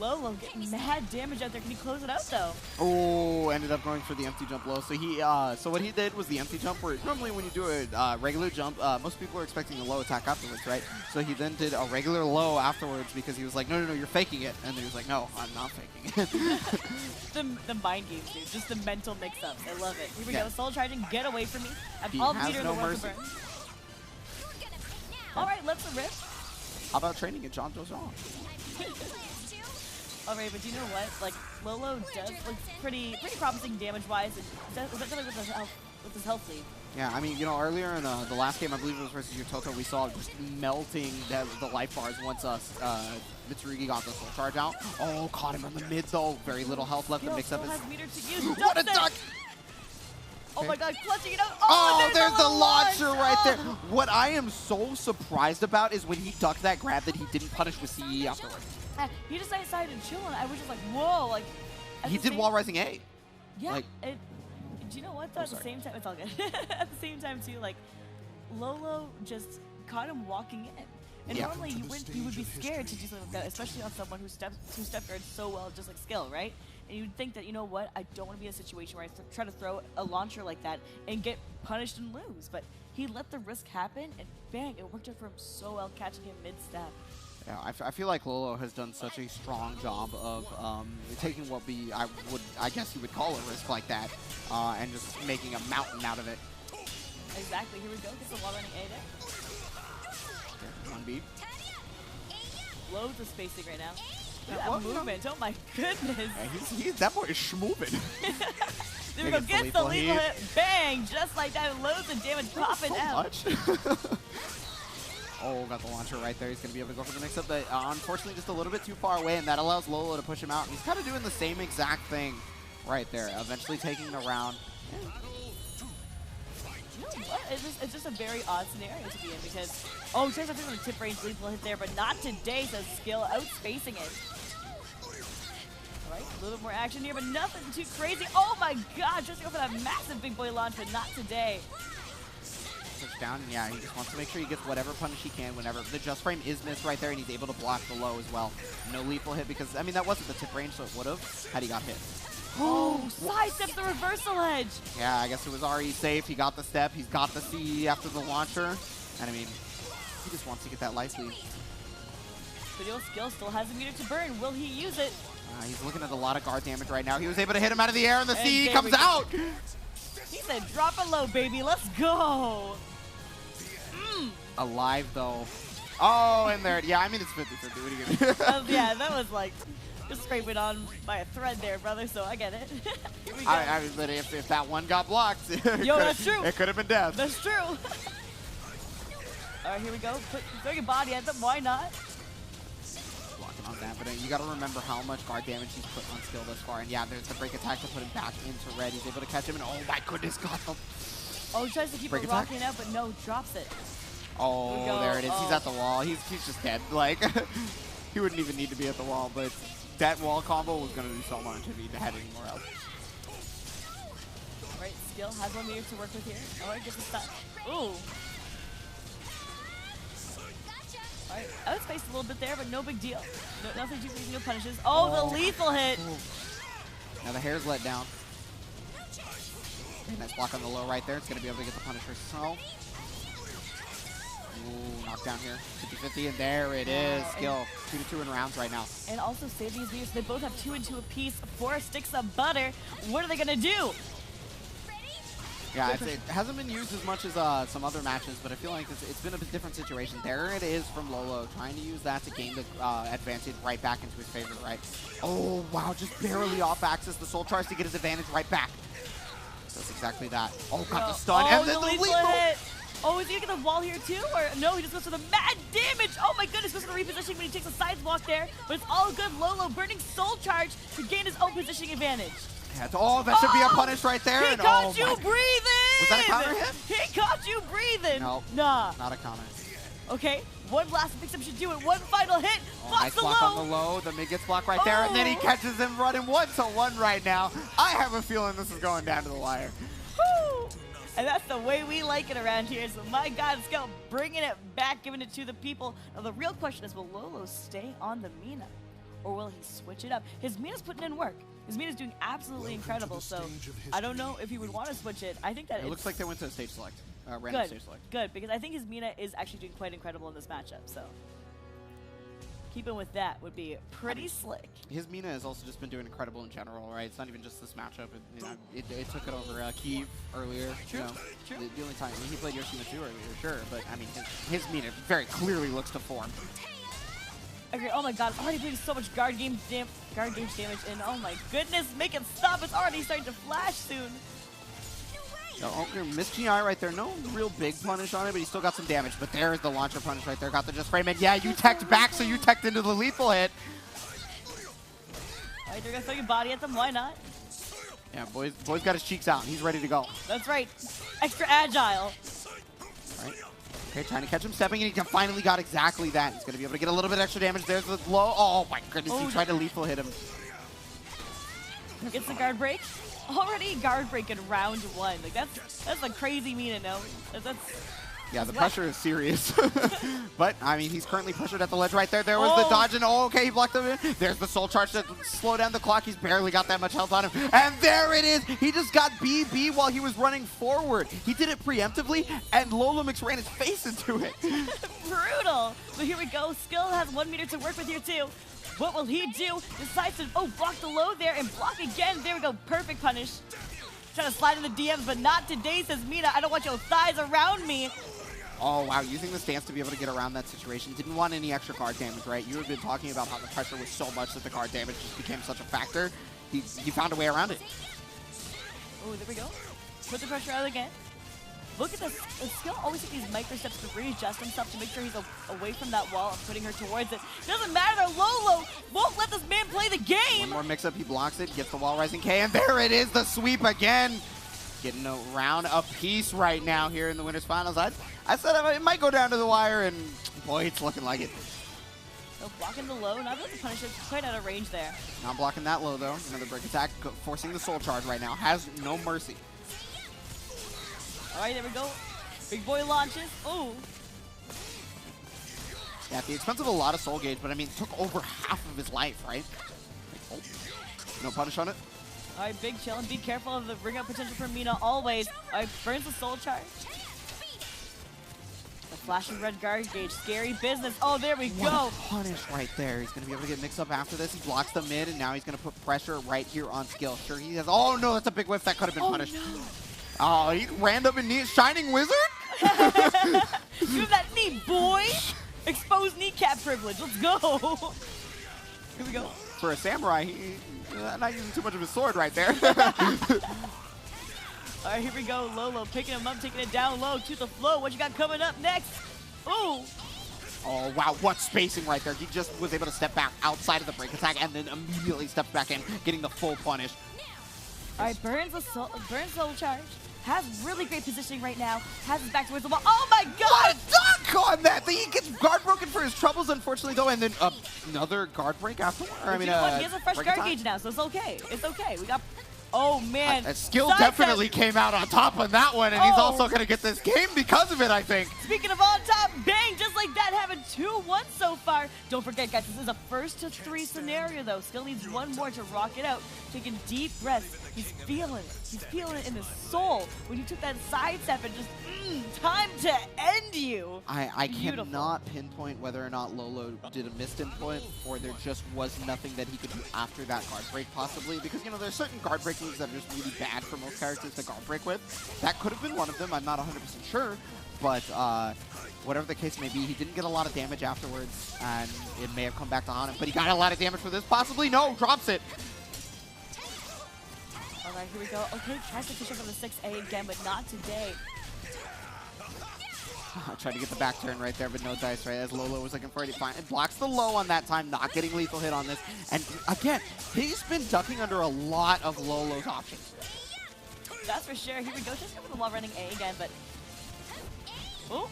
Lolo getting mad damage out there. Can he close it out though? Oh, ended up going for the empty jump low. So he, so what he did was the empty jump, where normally when you do a regular jump, most people are expecting a low attack afterwards, right? So he then did a regular low afterwards because he was like, no, you're faking it. And then he was like, no, I'm not faking it. the mind games, dude. Just the mental mix-ups. I love it. Here we Yeah. go. Soul Charging, get away from me. I have He all has meter in no the world mercy. to burn. All right, let's rip. How about training at John Doe's wrong? Alright, but you know what? Like, Lolo does look pretty promising damage-wise, especially with his health lead. Yeah, I mean, you know, earlier in the last game, I believe it was versus Yototo, we saw just melting the life bars once Mitsurugi got the soul charge out. Oh, caught him in the mid though. Very little health left to mix up his... has meter to use. What a duck! Oh my god, clutching it out. Oh, there's the launch launcher right there. What I am so surprised about is when he ducked that grab that he didn't punish with CE afterwards. He just decided to chill, and I was just like, whoa, like. He did wall rising A. Yeah. Like, do you know what? Though, at the same time, it's all good. At the same time, too, like, Lolo just caught him walking in, and Yeah. normally you would be scared to do something like that, especially on someone who step guards so well, just like skill, right? And you'd think that, you know what? I don't want to be in a situation where I try to throw a launcher like that and get punished and lose. But he let the risk happen, and bang, it worked out for him so well, catching him mid-step. yeah, I feel like Lolo has done such a strong job of taking what I guess you would call a risk like that, and just making a mountain out of it. Exactly. Here we go. Gets the wall running A there. Okay, 1B. Loads of spacing right now. Look Yeah, at well, that you know. movement. Oh my goodness. Yeah, that boy is schmoving. There we go. Gets the lethal hit. Bang! Just like that. Loads of damage popping so out. much. Oh, got the launcher right there. He's going to be able to go for the mix-up, but unfortunately just a little bit too far away, and that allows Lolo to push him out. And he's kind of doing the same exact thing right there, eventually taking the round. You know what? It's just a very odd scenario to be in because, oh, tries to take a tip range lethal hit there, but not today, says Skill, outspacing it. All right, a little bit more action here, but nothing too crazy. Oh my god, just go for that massive big boy launch, but not today. Push down, and yeah, he just wants to make sure he gets whatever punish he can whenever. The just frame is missed right there, and he's able to block the low as well. No lethal hit because, I mean, that wasn't the tip range, so it would have had he got hit. Oh, sidestep the reversal edge. Yeah, I guess it was already safe. He got the step. He's got the CE after the launcher. And I mean, he just wants to get that life lead. Video Skill still has a meter to burn. Will he use it? He's looking at a lot of guard damage right now. He was able to hit him out of the air, and the CE there comes we go. out. He said, drop it low, baby. Let's go. Alive, though. Oh, and there. Yeah, I mean, it's 50-50. What are you going to do? Yeah, that was like just scraping on by a thread there, brother, so I get it. Here we go. I mean, but if that one got blocked, Yo, that's true. It could have been death. That's true. All right, here we go. Throw your body at them. Why not? Blocking on that, but you got to remember how much guard damage he's put on skill thus far. And yeah, there's the break attack to put him back into red. He's able to catch him, and oh my goodness, got him. Oh, he tries to keep Break it attack? rocking out, but no, drops it. Oh, we go. there it is. He's Oh. at the wall. He's just dead. Like, he wouldn't even need to be at the wall, but that wall combo was going to do so much if he had any more else. All right, Skill has 1 meter to work with here. All right, gets a stun. Ooh. All right, outspaced a little bit there, but no big deal. Nothing too crazy, no punishes. Oh, the lethal hit. Now the hair's let down. Nice block on the low right there. It's going to be able to get the punish herself. Ooh, knockdown here. 50-50, and there it is. Skill. 2-2 in rounds right now. And also save these meters. They both have 2 and 2 apiece. 4 sticks of butter. What are they going to do? Yeah, it hasn't been used as much as some other matches, but I feel like it's been a bit different situation. There it is from Lolo, trying to use that to gain the advantage right back into his favor, right? Oh, wow, just barely off axis. The Soul tries to get his advantage right back. Does exactly that. Oh, got the stun, and then the lethal hit. Oh, is he gonna get the wall here too? Or no, he just goes for the mad damage. Oh my goodness, goes for the repositioning when he takes a sidewalk there. But it's all good. Lolo burning Soul Charge to gain his own positioning advantage. Yeah, oh, that should be a punish right there. He caught you breathing! Was that a counter hit? He caught you breathing! No, nah. Not a counter. Okay, one last mix-up should do it. One final hit. Nice block on the low. The mid gets blocked right there, and then he catches him running 1-1 right now. I have a feeling this is going down to the wire. Woo! And that's the way we like it around here. So my God, Scout bringing it back, giving it to the people. Now the real question is, will Lolo stay on the Mina? Or will he switch it up? His Mina's putting in work. His Mina's doing absolutely incredible, so I don't know if he would want to switch it. I think that it looks like they went to a stage select, random stage select. Good, because I think his Mina is actually doing quite incredible in this matchup, so keeping with that would be pretty slick. His Mina has also just been doing incredible in general, right? It's not even just this matchup. It took it over Kiev earlier. True, true. The only time he played Yoshima 2 earlier, sure, but I mean, his Mina very clearly looks to form. Okay, oh my God, already putting so much guard gauge damage in. Oh my goodness, make it stop. It's already starting to flash soon. Oh, missed GI right there. No real big punish on it, but he still got some damage. But there's the launcher punish right there. Got the just frame in. Yeah, you teched back, so you teched into the lethal hit. All right, they're going to throw your body at them. Why not? Yeah, boy's got his cheeks out. He's ready to go. That's right. Extra agile. All right. Okay, trying to catch him stepping, and he finally got exactly that. He's going to be able to get a little bit extra damage. There's the low. Oh, my goodness. He tried to lethal hit him. Gets the guard break. Already guard break in round 1. Like, that's a crazy Mina, no? Yeah, the pressure is serious. But, I mean, he's currently pressured at the ledge right there. There was the dodge, and okay, he blocked him in. There's the soul charge to slow down the clock. He's barely got that much health on him. And there it is. He just got BB while he was running forward. He did it preemptively, and Lolomix ran his face into it. Brutal. But here we go. Skill has 1 meter to work with here, too. What will he do? Decides to, block the low there and block again. There we go. Perfect punish. Trying to slide in the DMs, but not today, says Mina. I don't want your thighs around me. Oh, wow. Using the stance to be able to get around that situation. Didn't want any extra guard damage, right? You have been talking about how the pressure was so much that the guard damage just became such a factor. He found a way around it. Oh, there we go. Put the pressure out again. Look at this. Skill always takes these micro steps to readjust himself to make sure he's away from that wall and putting her towards it. Doesn't matter. Lolo won't let this man play the game. One more mix-up. He blocks it, gets the wall rising K, and there it is, the sweep again. Getting around a piece right now here in the Winners Finals. I said it might go down to the wire, and boy, it's looking like it. So blocking the low, not able to punish it, quite out of range there. Not blocking that low, though. Another break attack, forcing the soul charge right now. Has no mercy. All right, there we go. Big boy launches. Oh. Yeah, at the expense of a lot of soul gauge, but I mean, it took over half of his life, right? Like, no punish on it. All right, big chill, and be careful of the ring up potential for Mina always. All right, burns the soul charge. The flashing red guard gauge, scary business. Oh, there we go. What a punish right there. He's going to be able to get mixed up after this. He blocks the mid, and now he's going to put pressure right here on skill. Sure, he has. Oh, no, that's a big whiff. That could have been punished. No. Oh, he ran up in knee. Shining Wizard? Give that knee, boy. Exposed kneecap privilege. Let's go. Here we go. For a samurai, he's not using too much of his sword right there. All right, here we go. Lolo picking him up, taking it down low to the flow. What you got coming up next? Ooh. Oh, wow. What spacing right there. He just was able to step back outside of the break attack and then immediately stepped back in, getting the full punish. All right, burns soul charge. Has really great positioning right now. Has his back towards the wall. Oh my God! What a dunk on that! He gets guard broken for his troubles, unfortunately, though, and then another guard break afterward. I mean, he has a fresh guard gauge now, so it's okay. It's okay. We got. Oh man! Skill definitely came out on top on that one, and he's also gonna get this game because of it, I think. Speaking of on top, bang! Just like that, having 2 2-1 so far. Don't forget, guys, this is a first to 3 scenario, though. Still needs one more to rock it out. Taking deep breaths. He's feeling it. He's feeling it in his soul. When you took that side step and just, time to end you. I cannot pinpoint whether or not Lolo did a missed input or there just was nothing that he could do after that guard break possibly, because, you know, there's certain guard break moves that are just really bad for most characters to guard break with. That could have been one of them. I'm not 100% sure, but whatever the case may be, he didn't get a lot of damage afterwards, and it may have come back to haunt him, but he got a lot of damage for this, possibly. No, drops it. All right, here we go. Okay, tries to fish up on the 6A again, but not today. Tried to get the back turn right there, but no dice, right? As Lolo was looking for it, it blocks the low on that time, not getting lethal hit on this. And again, he's been ducking under a lot of Lolo's options. That's for sure. Here we go. Just go for the wall running A again, but... Oh!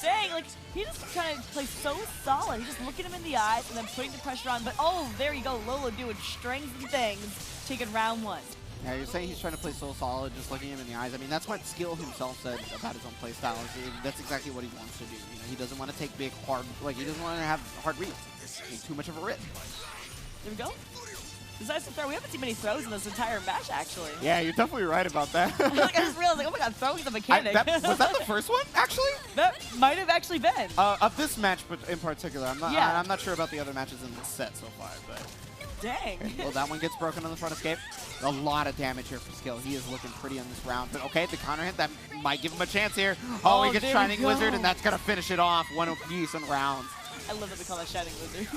Dang, like, he's just trying to play so solid. He's just looking him in the eyes and then putting the pressure on. But, oh, there you go. Lolo doing strings and things, taking round 1. Yeah, you're saying he's trying to play so solid, just looking him in the eyes. I mean, that's what Skill himself said about his own play style. That's exactly what he wants to do. You know, he doesn't want to take big, hard, like, he doesn't want to have hard reads. He's too much of a rip. There we go. Besides the throw, we haven't seen many throws in this entire match, actually. Yeah, you're definitely right about that. Like, I just realized, like, oh my god, throwing's a mechanic. Was that the first one, actually? That might have actually been. Of this match, but in particular. I'm not sure about the other matches in this set so far, but... Dang. Well, that one gets broken on the front escape. A lot of damage here for Skill. He is looking pretty on this round. But okay, the counter hit, that might give him a chance here. Oh, he gets Shining Wizard, and that's going to finish it off. 1 apiece on rounds. I love that we call that Shining Wizard.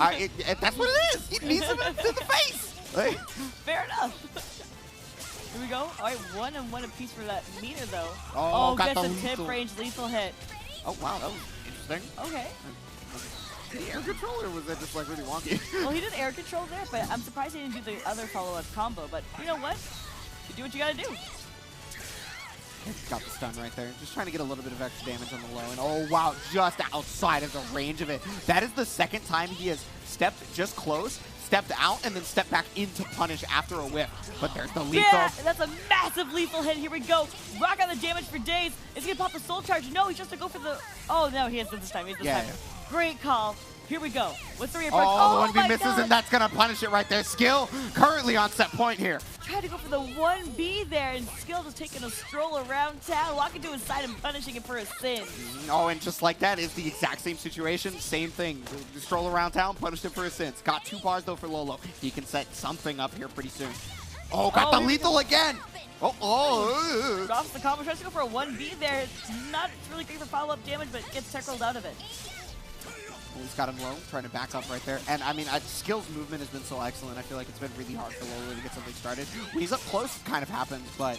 That's what it is. He needs him to the face. Like. Fair enough. Here we go. All right, 1 and 1 apiece for that meter, though. Oh, got gets the a lethal. tip range lethal hit. Oh, wow, that was interesting. Okay. Did he air control, or was that just like really wonky? Well, he did air control there, but I'm surprised he didn't do the other follow-up combo. But you know what? You do what you gotta do. Got the stun right there. Just trying to get a little bit of extra damage on the low. And oh, wow, just outside of the range of it. That is the second time he has stepped just close, stepped out, and then stepped back in to punish after a whiff. But there's the lethal. Yeah, that's a massive lethal hit. Here we go. Rock on the damage for days. Is he gonna pop the soul charge? No, he's just to go for the... Oh, no, he has this time. He has this time. Great call. Here we go. What's the approach? Oh, the 1B misses, and that's going to punish it right there. Skill currently on set point here. Tried to go for the 1B there, and Skill just taking a stroll around town, walking to his side and punishing him for his sins. Oh, and just like that is the exact same situation. Same thing. The stroll around town, punished him for his sins. Got 2 bars, though, for Lolo. He can set something up here pretty soon. Oh, got the lethal again. Oh. Drops the combo. Tries to go for a 1B there. It's not really great for follow-up damage, but gets tech rolled out of it. Well, he's got him low, trying to back up right there. And, I mean, Skill's movement has been so excellent. I feel like it's been really hard for Lolo to get something started. When he's up close, it kind of happens, but...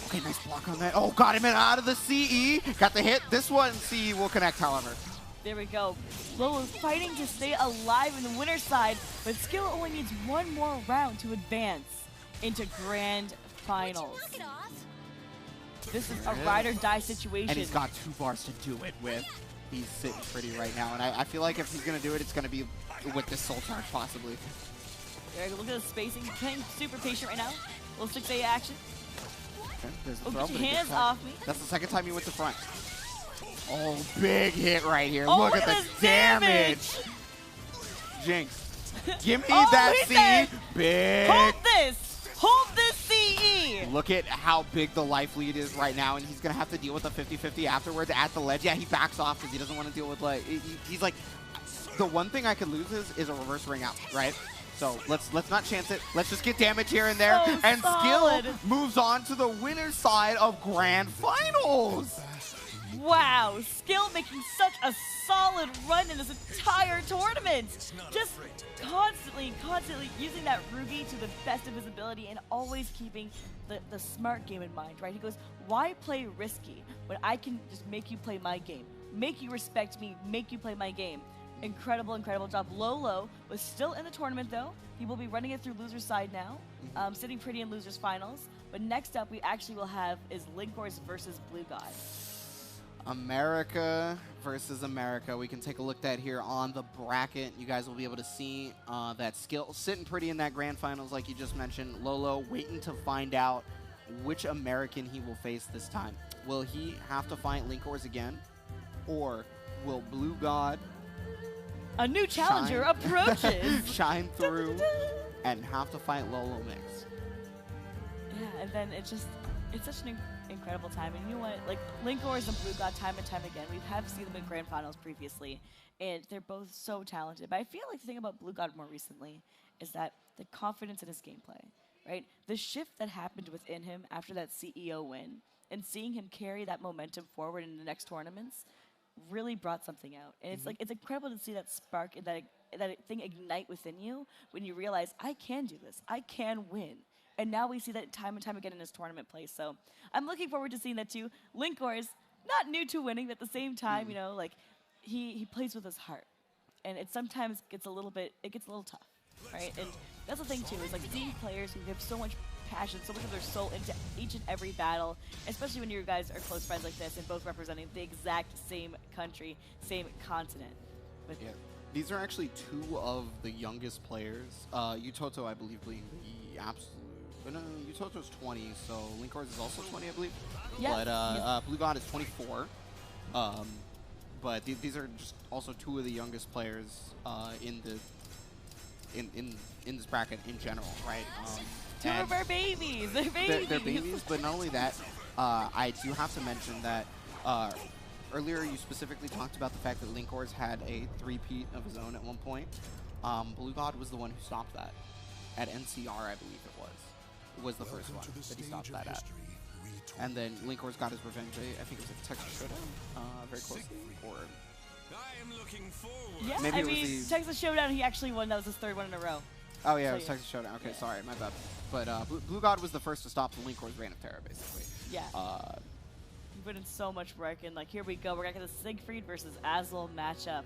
Okay, nice block on that. Oh, got him in out of the CE. Got the hit. This one, CE will connect, however. There we go. Lolo's fighting to stay alive in the winner's side, but Skill only needs 1 more round to advance into Grand Finals. This is a ride or die situation. And he's got 2 bars to do it with. He's sitting pretty right now, and I feel like if he's going to do it, it's going to be with this soul charge, possibly. Yeah, look at the spacing. Playing super patient right now. Little 6A action. Okay, there's the Oh, throw, get your hands off me. That's the second time he went to front. Oh, big hit right here. Oh, look at this the damage. Jinx, give me Oh, that he said, CE. Big. Hold this. Hold this CE. Look at how big the life lead is right now, and he's going to have to deal with a 50-50 afterwards at the ledge. Yeah, he backs off because he doesn't want to deal with, like, he's like, the one thing I could lose is a reverse ring out, right? So let's not chance it. Let's just get damage here and there. So and solid. Skill moves on to the winner's side of Grand Finals. Wow, Skill making such a solid run in this entire tournament. Just constantly using that Ruby to the best of his ability and always keeping the smart game in mind, right? He goes, why play risky when I can just make you play my game? Make you respect me, make you play my game. Incredible, incredible job. Lolo was still in the tournament, though. He will be running it through loser's side now, sitting pretty in loser's finals. But next up, we actually will have is Linkors versus Blue God. America versus America. We can take a look at that here on the bracket. You guys will be able to see that Skill sitting pretty in that grand finals like you just mentioned. Lolo waiting to find out which American he will face this time. Will he have to fight Linkors again? Or will Blue God A new challenger shine- approaches. shine through and have to fight Lolo Mix? Yeah, and then it's such an incredible time. And you know what? Like, Linkors and Blue God, time and time again, we have seen them in grand finals previously, and they're both so talented. But I feel like the thing about Blue God more recently is that the confidence in his gameplay, right? The shift that happened within him after that CEO win, and seeing him carry that momentum forward in the next tournaments really brought something out. And it's like, it's incredible to see that spark and that thing ignite within you when you realize, I can do this, I can win. And now we see that time and time again in his tournament play. So I'm looking forward to seeing that too. Linkors, not new to winning, but at the same time, you know, like he plays with his heart. And it sometimes gets a little tough, right? And that's the thing too, is like seeing players who have so much passion, so much of their soul into each and every battle, especially when you guys are close friends like this and both representing the exact same country, same continent. But Yeah. These are actually two of the youngest players. Utoto, I believe, being the absolute. No, Utoto's 20, so Linkors is also 20, I believe. Yeah. But Blue God is 24. But these are just also two of the youngest players in this bracket in general, right? two of our babies, they're babies. They're babies, but not only that, I do have to mention that earlier you specifically talked about the fact that Linkors had a three-peat of his own at one point. Blue God was the one who stopped that. At NCR, I believe it was the first one that he stopped that at. And then Linkors got his revenge, I think it was at Texas Showdown, very closely, or... Yeah, Maybe I it was mean, the- Texas Showdown, he actually won. That was his third one in a row. Oh yeah, So it was yeah. Texas Showdown. Okay, Yeah. sorry, my bad. But Blue God was the first to stop the Linkors reign of terror, basically. Yeah. He put in so much work, and like, here we go. We're gonna get the Siegfried versus Azul matchup.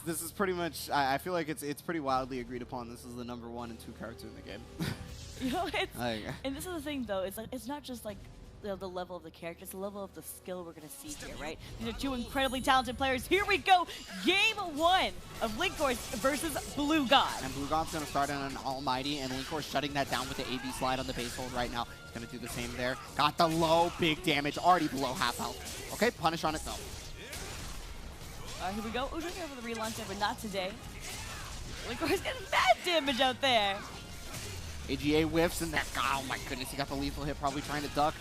This is pretty much. I feel like it's pretty wildly agreed upon. This is the number 1 and 2 character in the game. You know, it's, Like- and this is the thing though. It's like, it's not just like the level of the character, it's the level of the skill we're gonna see here, right? These are two incredibly talented players. Here we go, game 1 of Linkors versus Blue God. And Blue God's gonna start on an Almighty, and Linkors shutting that down with the AB slide on the base hold right now. He's gonna do the same there. Got the low, big damage, already below half health. Okay, punish on it though. Here we go. Ooh, looking over the relaunch there, but not today. Linkors getting bad damage out there. AGA whiffs, and that. Oh my goodness, he got the lethal hit, probably trying to duck.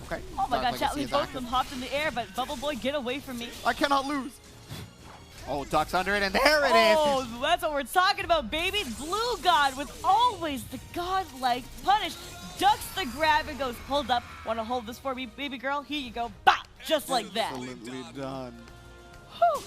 Okay. Oh my duck, god, like chat, I see his both of active. them hopped in the air, but Bubble Boy, get away from me. I cannot lose. Oh, ducks under it, and there it is. Oh, that's what we're talking about, baby. Blue God with always the godlike punish. Ducks the grab and goes, hold up. Want to hold this for me, baby girl? Here you go. Bop! Just like that. Absolutely done. Whew.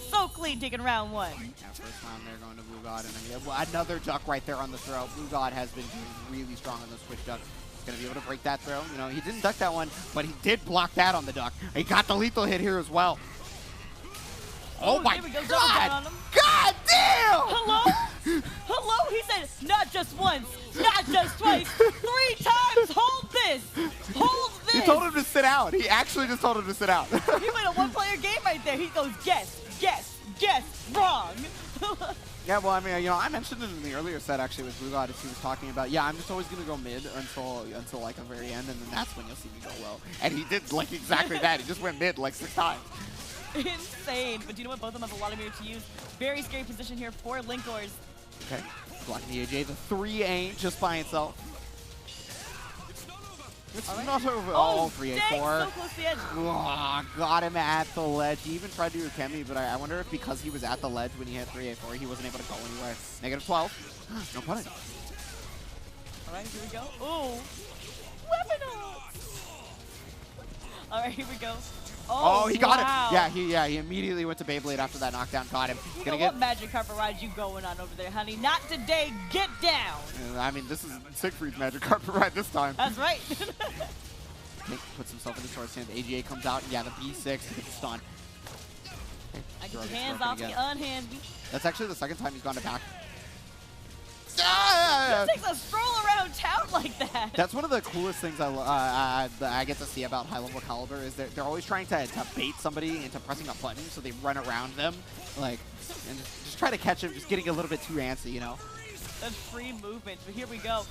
So clean taking round 1. Yeah, first round there going to Blue God, and then another duck right there on the throw. Blue God has been doing really strong on the switch duck. He's going to be able to break that throw. You know, he didn't duck that one, but he did block that on the duck. He got the lethal hit here as well. Oh my there we go, double down on God! him. God damn! Hello? Hello? He said, not just once, not just twice, 3 times. Hold this. Hold this. He told him to sit out. He actually just told him to sit out. He played a one-player game right there. He goes, guess, wrong. Yeah, well, I mean, you know, I mentioned it in the earlier set actually with Blue God as he was talking about, yeah, I'm just always going to go mid until like the very end, and then that's when you'll see me go low. And he did like exactly that. He just went mid like 6 times. Insane. But do you know what? Both of them have a lot of mirror to use. Very scary position here for Linkors. Okay, blocking the AJ, the 3 aim just by itself. It's not over. Oh, 3 dang, 4. so close to the edge. Oh, got him at the ledge. He even tried to do a Kemi, but I wonder if because he was at the ledge when he hit 3-4, he wasn't able to go anywhere. Negative 12. No punish. All right, here we go. Ooh. Weapon All right, here we go. Oh, he got wow. him. Yeah, he immediately went to Beyblade after that knockdown. Got him. You Gonna know what magic carpet ride you going on over there, honey? Not today. Get down. I mean, this is Siegfried's magic carpet ride this time. That's right. Nick puts himself in the short stand. AGA comes out. Yeah, the B6 to get the stun. Okay, I get Zero your gets hands broken off me, again. unhand me. That's actually the second time he's gone to back. Who takes a stroll around town like that? That's one of the coolest things I get to see about high-level Calibur is they're always trying to bait somebody into pressing a button so they run around them, like, and just try to catch him, just getting a little bit too antsy, you know? That's free movement, but here we go.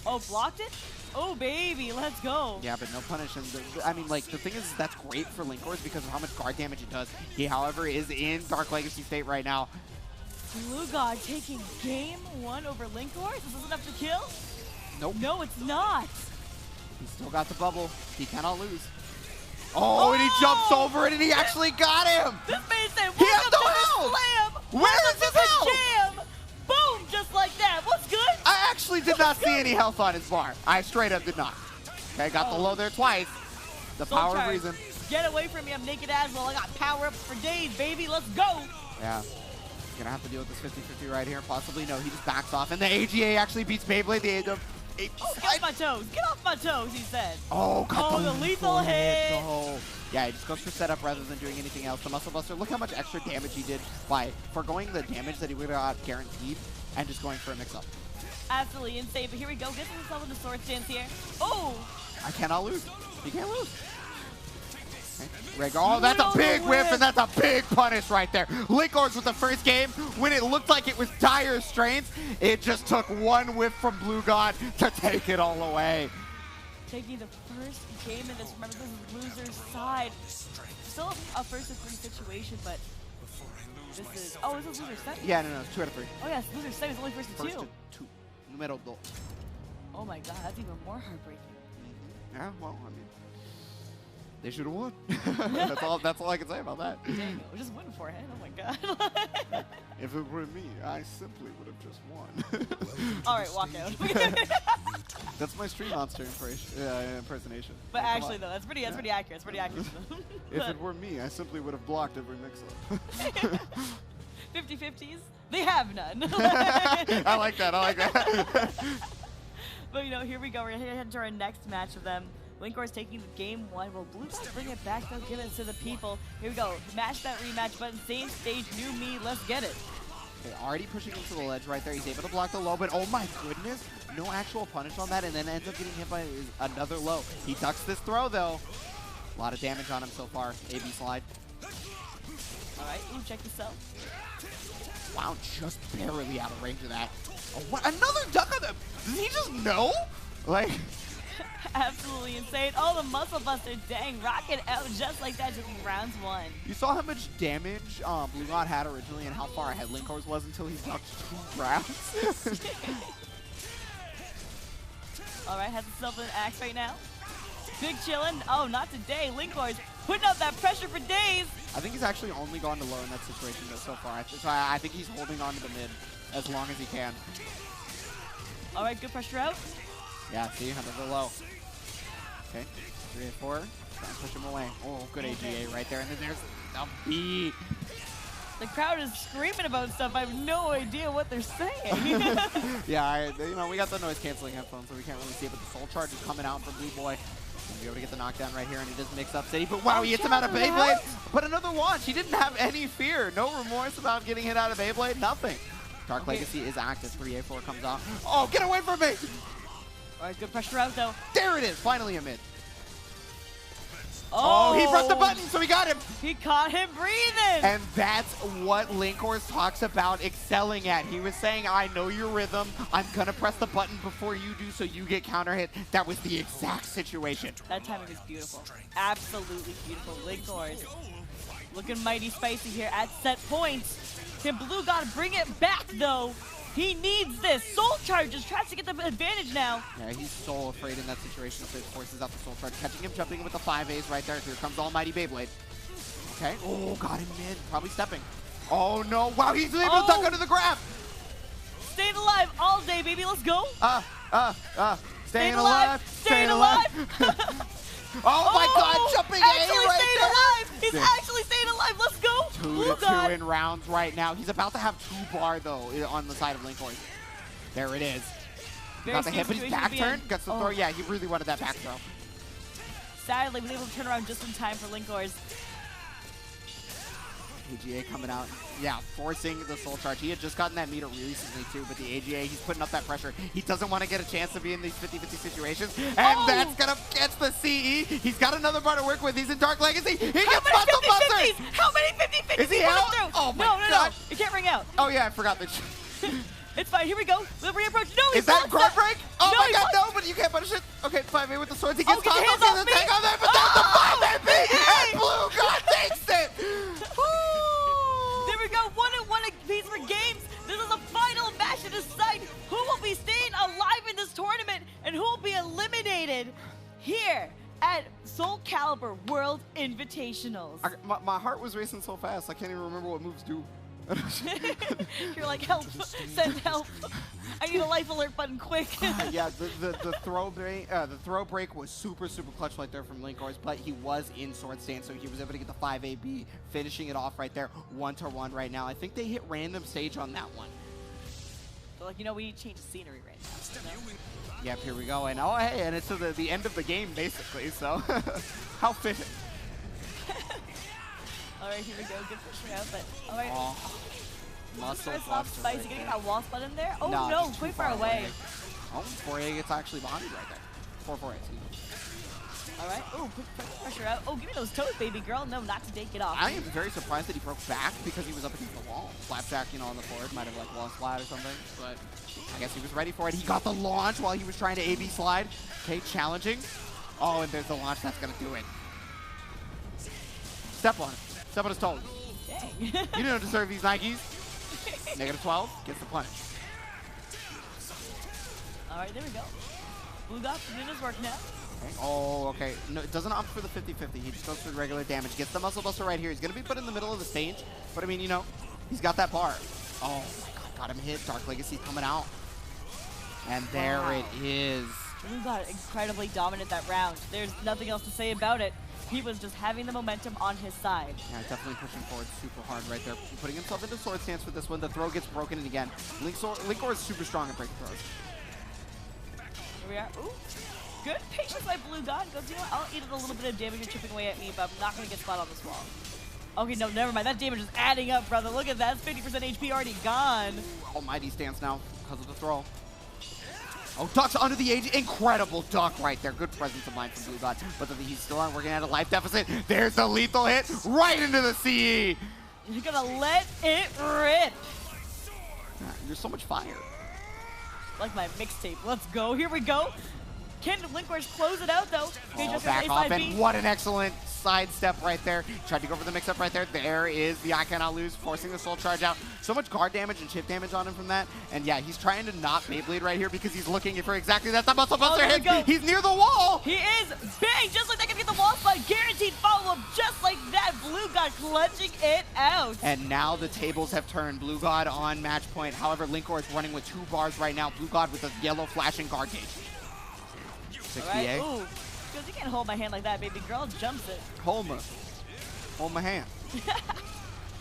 Oh, blocked it? Oh, baby, let's go. Yeah, but no punish. And I mean, like, the thing is, that's great for Linkors because of how much guard damage it does. He, however, is in Dark Legacy state right now. Blue God taking game 1 over Linkors. Is this enough to kill? Nope. No, it's not. He's still got the bubble. He cannot lose. Oh, and he jumps over it, and he actually got him. This man said, He has welcome no to health. the slam. Where is his health? Jam. Boom, just like that. What's good? I actually did not see any health on his bar. I straight up did not. Okay, got the low there twice. The Soul power of Charge. reason. Get away from me, I'm naked as well. I got power-ups for days, baby. Let's go. Yeah. He's gonna have to deal with this 50-50 right here. Possibly no, he just backs off. And the AGA actually beats Beyblade. The age of Oh, get off my toes. Get off my toes, he said. Oh, got the lethal hit. though. Yeah, he just goes for setup rather than doing anything else. The Muscle Buster, look how much extra damage he did by foregoing the damage that he would have got guaranteed and just going for a mix-up. Absolutely insane, but here we go. Gets himself in the sword stance here. Oh! I cannot lose. He can't lose. Okay. Oh, that's a big whiff, and that's a big punish right there. Linkors with the first game, when it looked like it was dire strains, it just took one whiff from Blue God to take it all away. Taking the first game in this. Remember, this is loser's side. Still a first to 3 situation, but this is. Oh, is this loser's set? Yeah, no, it's 2 out of 3. Oh, yes, loser's set is only first to 2. First to 2. Numero dos. Oh my god, that's even more heartbreaking. Yeah, well, I mean, they should have won. That's all I can say about that. Dang, we're just winning for it. Oh my god. If it were me, I simply would have just won. All right, walk out. That's my Stream Monster impersonation. But Like, come actually, on. though, that's pretty accurate. It's pretty accurate. If it were me, I simply would have blocked every mix-up. 50-50s? They have none. I like that. I like that. But you know, here we go. We're gonna head to our next match of them. Linkors taking the game 1. Will Blue God bring it back? They'll give it to the people. Here we go. Match that rematch button. Same stage, new me. Let's get it. Okay, already pushing him to the ledge right there. He's able to block the low, but oh my goodness, no actual punish on that, and then ends up getting hit by another low. He ducks this throw though. A lot of damage on him so far. AB slide. All right, ooh, check this out. Wow, just barely out of range of that. Oh, what? Another duck on them. Does he just know? Like, Absolutely insane. Oh, the muscle buster. Dang, rocket out just like that, just rounds 1. you saw how much damage Blue God had originally and how far ahead Linkors was until he ducked 2 rounds. All right, has himself an axe right now. Big chillin'. Oh, not today. Linkors putting out that pressure for days. I think he's actually only gone to low in that situation though so far. So I think he's holding on to the mid as long as he can. All right, good pressure out. Yeah, see, another low. Okay, 3 and 4. Try and push him away. Oh, good AGA right there. And then there's a B. The crowd is screaming about stuff. I have no idea what they're saying. Yeah, we got the noise canceling headphones, so we can't really see it. But the soul charge is coming out from Blue Boy. Gonna be able to get the knockdown right here, and he does mix up City. But wow, he hits him out of Beyblade. But another launch. He didn't have any fear. No remorse about getting hit out of Beyblade. Nothing. Dark Legacy is active. 3A4 comes out. Oh, get away from me! All right, good pressure out, though. There it is. Finally a mid. Oh, he pressed the button, so he got him. He caught him breathing. And that's what Linkors talks about excelling at. He was saying, I know your rhythm. I'm going to press the button before you do so you get counter hit. That was the exact situation. That timing is beautiful. Absolutely beautiful. Linkors looking mighty spicy here at set points. Can Blue God bring it back, though? He needs this. Soul Charges tries to get the advantage now. Yeah, he's so afraid in that situation, so he forces out the Soul Charge. Catching him, jumping with the 5As right there. Here comes Almighty Beyblade. Okay. Oh, got him mid. Probably stepping. Oh, no. Wow, he's able to duck under the grab. Staying alive all day, baby. Let's go. Staying alive. Staying alive. Oh my God, jumping A right there. Alive. He's actually staying alive. Let's go. 2 to 2 in rounds right now. He's about to have 2 bar though on the side of Linkors. There it is. Got the hit, but he's back turn. Gets the throw. Yeah, he really wanted that back throw. Sadly, was able to turn around just in time for Linkors. AGA coming out, yeah, forcing the Soul Charge. He had just gotten that meter recently too, but the AGA, he's putting up that pressure. He doesn't want to get a chance to be in these 50-50 situations, and that's gonna get the CE. He's got another bar to work with. He's in Dark Legacy. He gets Muscle Busters. How many 50-50s? Is he out? Oh my God. No. It can't ring out. Oh yeah, I forgot that. It's it's fine. Here we go. The reapproach. No, he Is that blocks guard break? Oh No, my he god, blocks- no, but you can't punish it. Okay, 5A with the swords. He gets get caught. the hands Okay, off the me. tag on there, but that's the 5AP! Hey! And Blue God takes it! Woo! There we go. 1-1 apiece for games. This is a final match to decide who will be staying alive in this tournament and who will be eliminated here at Soul Calibur World Invitationals. My heart was racing so fast, I can't even remember what moves do. You're like, help, send help. I need a life alert button quick. Yeah, the throw break was super clutch right there from Linkors, but he was in sword stance, so he was able to get the 5AB, finishing it off right there, 1-1 right now. I think they hit random stage on that one. So like, you know, we need to change the scenery right now. You know? Yep, here we go, and oh hey, and it's to the end of the game basically, so how fitting. All right, here we go. Good push out, but all right. Oh, muscle First off, buster Spicy right getting there. that wall spot in there. Oh No, no, just quite too far away. Oh, 4A gets actually behind right there. 4-4, excuse me. All right. Oh, quick pressure out. Oh, give me those toes, baby girl. No, not to take it off. I am very surprised that he broke back because he was up against the wall. Flapjack, you know, on the forward might have like lost flat or something, but I guess he was ready for it. He got the launch while he was trying to AB slide. Okay, challenging. Oh, and there's the launch that's gonna do it. Step on it. Step on his toes. Dang. You don't deserve these Nikes. -12 gets the punish. All right, there we go. Blue got doing his work now. Okay. Oh, okay. No, it doesn't opt for the 50-50. He just goes for the regular damage. Gets the muscle buster right here. He's gonna be put in the middle of the stage, but I mean, you know, he's got that bar. Oh my god, got him hit. Dark Legacy coming out. And there Wow. it is. Blue got incredibly dominant that round. There's nothing else to say about it. He was just having the momentum on his side. Yeah, definitely pushing forward super hard right there. Putting himself into sword stance for this one. The throw gets broken in again. Linkor is super strong at breaking throws. Here we are. Ooh. Good patience by Blue God. Go do it. I'll eat a little bit of damage. You're chipping away at me, but I'm not going to get spot on this wall. Okay, no, never mind. That damage is adding up, brother. Look at that. 50% HP already gone. Almighty stance now because of the throw. Oh, ducks under the age. Incredible duck right there. Good presence of mind from Blue God. But he's still on working at a life deficit. There's the lethal hit right into the CE. You're going to let it rip. You're so much fire. Like my mixtape. Let's go. Here we go. Can Linkors close it out, though? Okay, Oh, just back a off, side B. and what an excellent sidestep right there. Tried to go for the mix-up right there. There is the I Cannot Lose, forcing the soul charge out. So much guard damage and chip damage on him from that. And yeah, he's trying to not Beyblade right here because he's looking for exactly that. The muscle buster there we hit. go. He's near the wall. He is bang, just like that. Gonna get the wall spot. Guaranteed follow-up, just like that. Blue God clutching it out. And now the tables have turned. Blue God on match point. However, Linkor is running with 2 bars right now. Blue God with a yellow flashing guard gauge. 6 Right? BA. Ooh, because you can't hold my hand like that, baby girl. Jumps it. Hold my hand.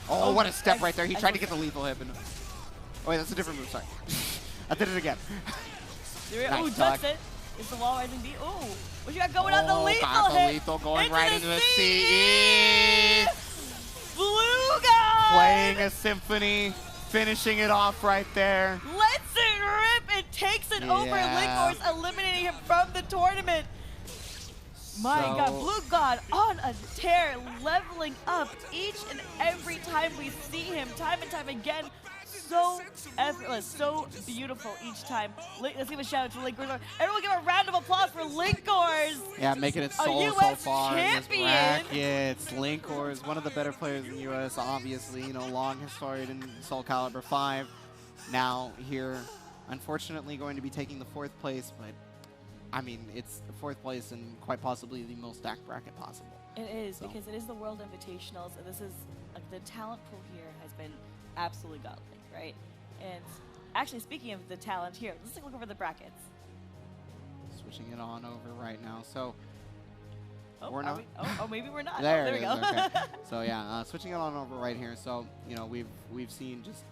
Oh, what a step right there. He tried to get the lethal hit. But no. Oh, wait, that's a different move. Sorry. I did it again. Ooh, Nice jumps duck. it. It's the wall rising B. Ooh, what you got going on? The lethal got the hit. lethal going right into the CE. CE. Blue God. Playing a symphony. Finishing it off right there. Lets it rip and takes it over. Yeah. Linkors eliminating him from the tournament. My God, Blue God on a tear, leveling up each and every time we see him, time and time again. So effortless, so beautiful each time. Let's give a shout out to Linkors. Everyone give a round of applause for Linkors. Yeah, making it so US far in this champion. bracket. Linkor is one of the better players in the US, obviously. You know, long historian in Soul Calibur 5. Now here, unfortunately, going to be taking the 4th place, but I mean, it's the 4th place and quite possibly the most stacked bracket possible. It is, because it is the World Invitationals, and this is, the talent pool here has been absolutely godly, right? And actually, speaking of the talent here, let's take a look over the brackets. Switching it on over right now. So, Oh, we're are not. we? Oh, maybe we're not. There, oh, there it we is. go. Okay. So yeah, switching it on over right here. So you know we've seen just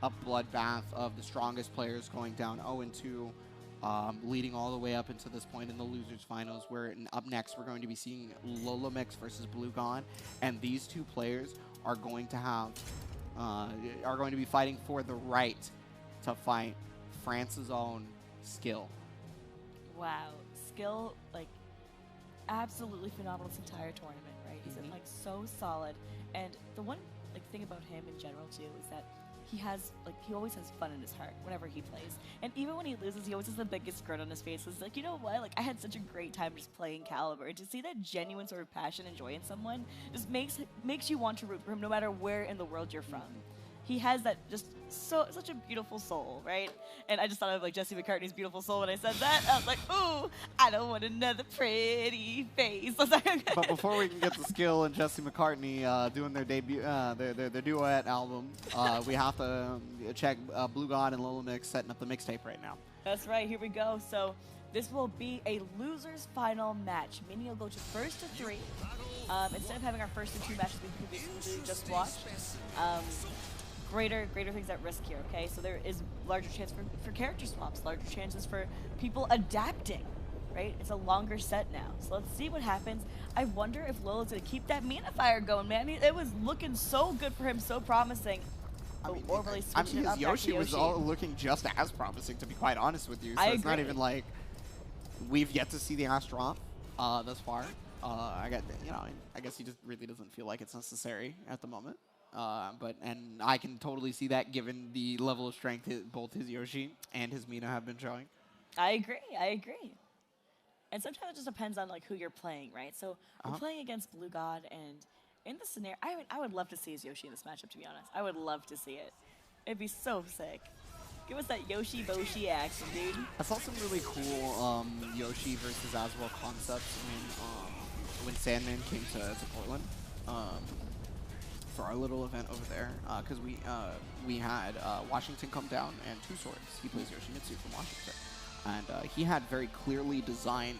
a bloodbath of the strongest players going down 0-2, leading all the way up into this point in the losers finals. Where up next we're going to be seeing Lola Mix versus Blue God, and these 2 players are going to have are going to be fighting for the right to fight France's own Skill. Wow, Skill, like, absolutely phenomenal this entire tournament, right? He's been, like, so solid. And the one, like, thing about him in general, too, is that he always has fun in his heart whenever he plays. And even when he loses, he always has the biggest grin on his face. It's like, you know what? Like, I had such a great time just playing Calibur. And to see that genuine sort of passion and joy in someone just makes you want to root for him no matter where in the world you're from. He has that just such a beautiful soul, right? And I just thought of like Jesse McCartney's beautiful soul when I said that. I was like, ooh, I don't want another pretty face. But before we can get to Skill and Jesse McCartney doing their debut, their duet album, we have to check Blue God and Lolo Mix setting up the mixtape right now. That's right. Here we go. So this will be a losers final match, meaning you'll go to first to 3. Instead of having our first to 2 matches we previously just watched. Greater things at risk here, okay? So there is larger chance for character swaps, larger chances for people adapting, right? It's a longer set now. So let's see what happens. I wonder if Lolo's going to keep that Mina fire going, man. It was looking so good for him, so promising. His Yoshi was all looking just as promising, to be quite honest with you. So it's not even like we've yet to see the Ash drop thus far. I guess he just really doesn't feel like it's necessary at the moment. And I can totally see that given the level of strength both his Yoshi and his Mina have been showing. I agree. And sometimes it just depends on like who you're playing, right? So we're playing against Blue God, and in this scenario, I would love to see his Yoshi in this matchup, to be honest. I would love to see it. It'd be so sick. Give us that Yoshi Boshi action, dude. I saw some really cool Yoshi versus Aswell concepts when Sandman came to Portland. For our little event over there, because we had Washington come down and 2 Swords. He plays Yoshimitsu from Washington, and he had very clearly designed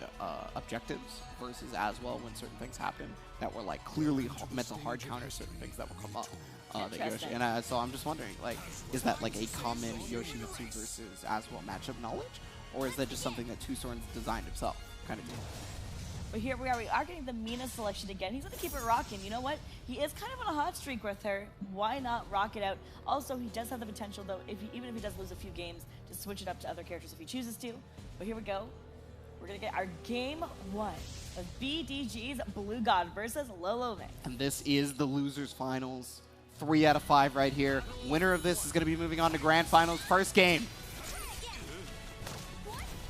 objectives versus Aswell when certain things happen that were like clearly meant to hard counter certain things that will come up. So I'm just wondering, like, is that like a common Yoshimitsu versus Aswell matchup knowledge, or is that just something that 2 Swords designed himself, kind of deal? But here we are getting the Mina selection again. He's going to keep it rocking. You know what? He is kind of on a hot streak with her. Why not rock it out? Also, he does have the potential, though, even if he does lose a few games, to switch it up to other characters if he chooses to. But here we go. We're going to get our game 1 of BDG's Blue God versus Lolo Mix. And this is the losers finals. 3 out of 5 right here. Winner of this is going to be moving on to grand finals. First game.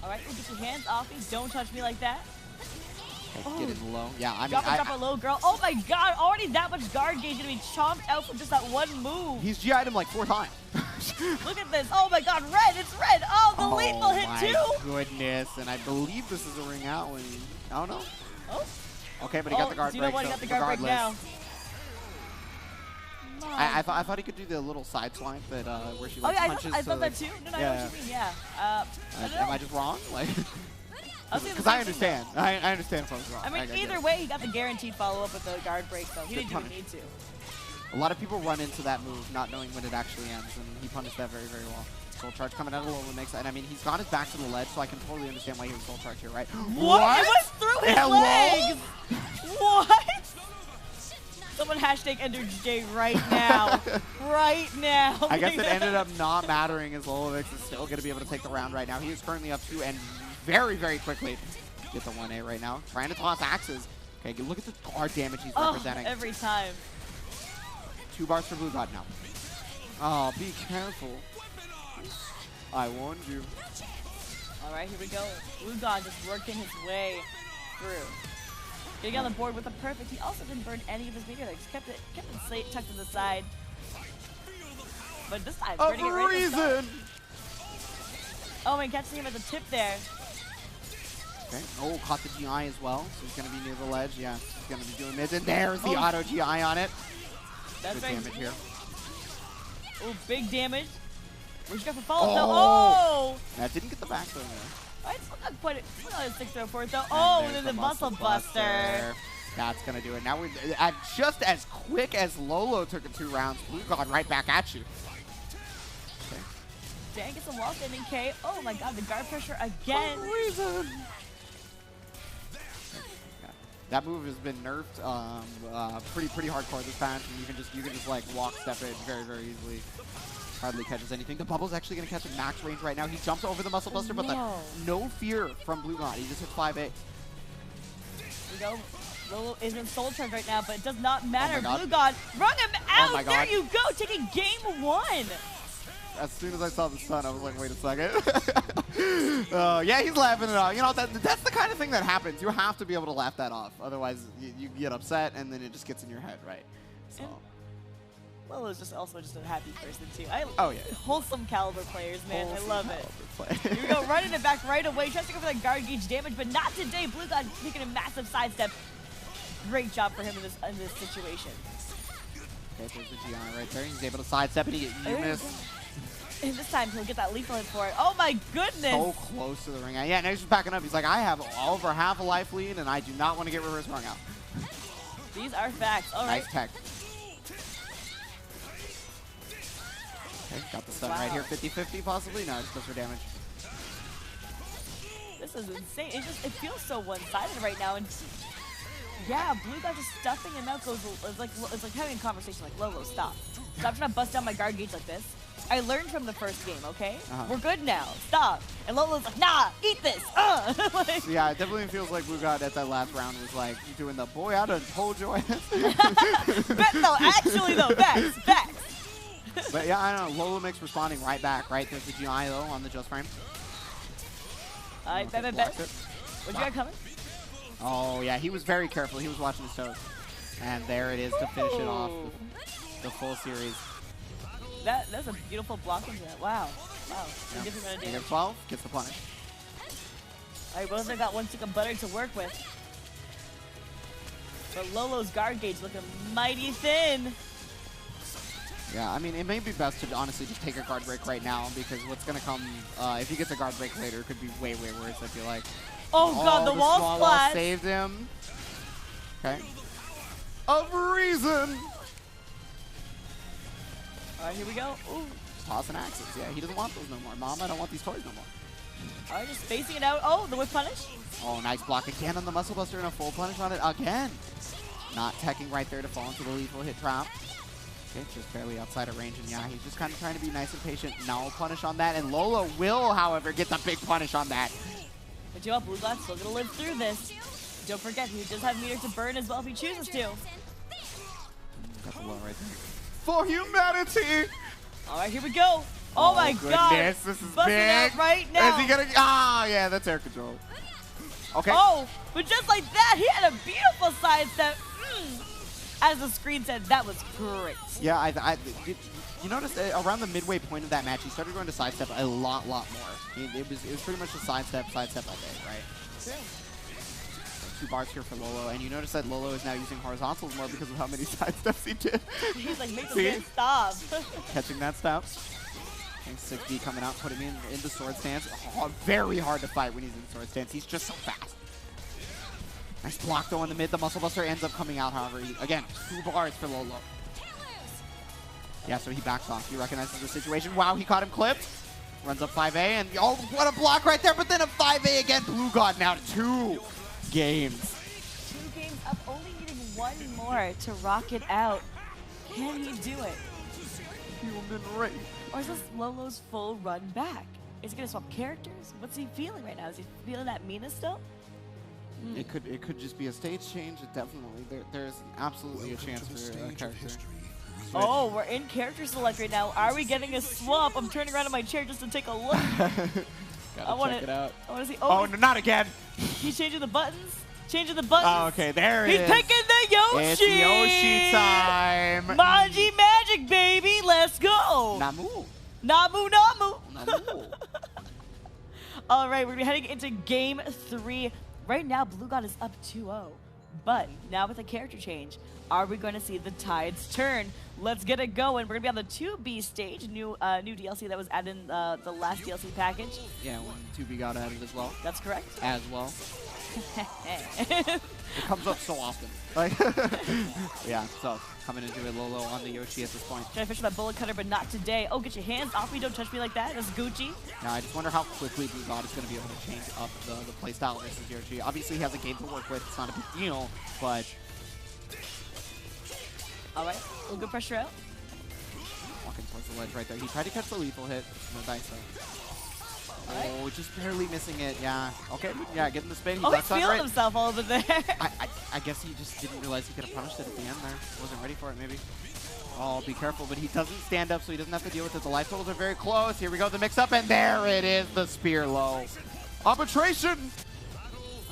All right, get your hands off me. Don't touch me like that. Get in low. Yeah, I mean, drop a low, girl. Oh my God! Already that much guard gauge gonna be chomped out for just that one move. He's GI'd him like 4 times. Look at this! Oh my God, red! It's red! Oh, the lethal hit too! Oh my goodness! And I believe this is a ring out. When I don't know. Oh. Okay, but he got the guard break. You know what? He got the guard break now. I thought he could do the little side swipe that where she like punches. I thought that too. No, I know what you mean. Yeah. Am I just wrong? Like. Because I understand. I understand if I was wrong. I mean, either way, he got the guaranteed follow-up with the guard break, though. He didn't even need to. A lot of people run into that move not knowing when it actually ends, and he punished that very, very well. Soul Charge coming out of Lolo Mix, and I mean, he's got his back to the ledge, so I can totally understand why he was Soul Charge here, right? What? It was through his legs! What? Someone hashtag EnderJ right now. Right now. I guess it ended up not mattering as Lolo Mix is still going to be able to take the round right now. He is currently up 2 and very, very quickly get the 1A right now. Trying to toss axes. Okay, look at the guard damage he's representing. Every time. 2 bars for Blue God now. Oh, be careful. I warned you. All right, here we go. Blue God just working his way through. Getting on the board with a perfect. He also didn't burn any of his meteor legs. Kept it tucked to the side. But this time, burning it right in the start. Oh, and catching him at the tip there. Okay. Oh, caught the GI as well. So he's going to be near the ledge. Yeah, he's going to be doing mids. And there's the auto GI on it. That's good damage here. Oh, big damage. Where'd you go for follow-up, though? Oh! That didn't get the back throw there. Right, still not quite a 6-0 for it, though. Oh, and then the muscle buster. That's going to do it. Now we're just as quick as Lolo took it 2 rounds. Blue God right back at you. Okay. Dan gets a wall standing K. Oh my God, the guard pressure again. That move has been nerfed pretty hardcore this patch, and you can just like walk step it very, very easily. Hardly catches anything. The bubble's actually going to catch at max range right now. He jumps over the muscle buster, but no fear from Blue God. He just hit 5A. Here we go. Lolo is in soul charge right now, but it does not matter. God. Blue God, run him out! my There God. you go, taking game 1. As soon as I saw the stun, I was like, wait a second. Yeah, he's laughing it off. You know, that's the kind of thing that happens. You have to be able to laugh that off. Otherwise, you get upset, and then it just gets in your head, right? So. Lolo's just also just a happy person, too. Oh, yeah. Wholesome Calibur players, man. I love it. Play. Here we go, running it back right away. Tries to go for that guard gauge damage, but not today. Blue God taking a massive sidestep. Great job for him in this situation. Okay, there's the GI right there. He's able to sidestep and he missed. And this time he'll get that lethal hit for it. Oh my goodness! So close to the ring out. Yeah, now he's just backing up. He's like, I have over half a life lead, and I do not want to get reverse rung out. These are facts. All right. Nice tech. Okay, got the stun right here. 50-50 possibly? No, just goes for damage. This is insane. It feels so one-sided right now. And yeah, Blue God just stuffing him out it's like having a conversation like, Lolo, stop. Stop trying to bust down my guard gauge like this. I learned from the first game, okay? We're good now. Stop. And Lolo's like, nah, eat this. Like, Yeah, it definitely feels like Blue God at that last round was like doing the boy, I done told you. no, actually though, facts. But yeah, I don't know. Lolo Mix responding right back, right? There's the GI though on the just frame. All right, bet. What you got coming? Oh yeah, he was very careful. He was watching his toes. And there it is to finish it off. The full series. That's a beautiful block into that. Wow. Yeah. Give him a damage. Negative 12 gets the punish. All right, Wilson got one stick of butter to work with. But Lolo's guard gauge looking mighty thin. Yeah, I mean, it may be best to honestly just take a guard break right now because what's going to come, if he gets a guard break later, could be way, way worse, I feel like. Oh God, the wall small splat. Saved him. Okay. Of reason. All right, here we go. Ooh. Tossing axes. Yeah, he doesn't want those no more. Mom, I don't want these toys no more. All right, just spacing it out. Oh, the whip punish. Oh, nice block again on the Muscle Buster and a full punish on it again. Not teching right there to fall into the lethal hit trap. Okay, just barely outside of range, and yeah, he's just kind of trying to be nice and patient. Now punish on that, and Lola will, however, get the big punish on that. But you know what, Blue God's still gonna live through this. Don't forget, he does have meter to burn as well if he chooses to. Got the low right there. For humanity! All right, here we go. Oh my God. This is Busting big. out right now. Is he gonna? Ah, yeah, that's air control. Okay. Oh, but just like that, he had a beautiful sidestep. As the screen said, that was great. Yeah, you notice around the midway point of that match, he started going to sidestep a lot more. It was pretty much a sidestep all day, right? True. 2 bars here for Lolo, and you notice that Lolo is now using horizontals more because of how many sidesteps he did. He's like, make this man stop. Catching that step. And 6B coming out, putting him in the sword stance. Oh, very hard to fight when he's in sword stance. He's just so fast. Nice block though in the mid. The Muscle Buster ends up coming out, however. Again, 2 bars for Lolo. Yeah, so he backs off. He recognizes the situation. Wow, he caught him clipped. Runs up 5A, and oh, what a block right there, but then a 5A again. Blue God now 2 games. 2 games up, only needing 1 more to rock it out. Can he do it? Human race. Or is this Lolo's full run back? Is he gonna swap characters? What's he feeling right now? Is he feeling that Mina still? It could just be a stage change. It definitely there's absolutely a chance for a character. Oh, we're in character select right now. Are we getting a swap? I'm turning around in my chair just to take a look. Gotta check it out. I want to see. Oh, no, not again. He's changing the buttons. Changing the buttons. Oh, okay, there it is. He's picking the Yoshi. It's Yoshi time. Manji magic, baby. Let's go. Namu. Namu. Namu. All right, we're heading into game 3. Right now, Blue God is up 2-0. But now with a character change, are we going to see the tides turn? Let's get it going. We're going to be on the 2B stage, new DLC that was added in the last DLC package. Yeah, when 2B got added as well. That's correct. As well. It comes up so often. Like, yeah, so coming into it Lolo on the Yoshi at this point. Trying to fish that bullet cutter, but not today. Oh, get your hands off me. Don't touch me like that. That's Gucci. Now, I just wonder how quickly Blue God is going to be able to change up the playstyle versus Yoshi. Obviously, he has a game to work with. It's not a big deal, but... All right, a little good pressure out. Walking towards the ledge right there. He tried to catch the lethal hit. No dice, though. Oh, just barely missing it. Yeah. Okay. Yeah, getting the spin. He Oh, got he's stunned feeling right. himself all over there. I guess he just didn't realize he could have punished it at the end there. Wasn't ready for it, maybe. Oh, be careful, but he doesn't stand up, so he doesn't have to deal with it. The life totals are very close. Here we go, the mix-up, and there it is, the spear low. Arbitration!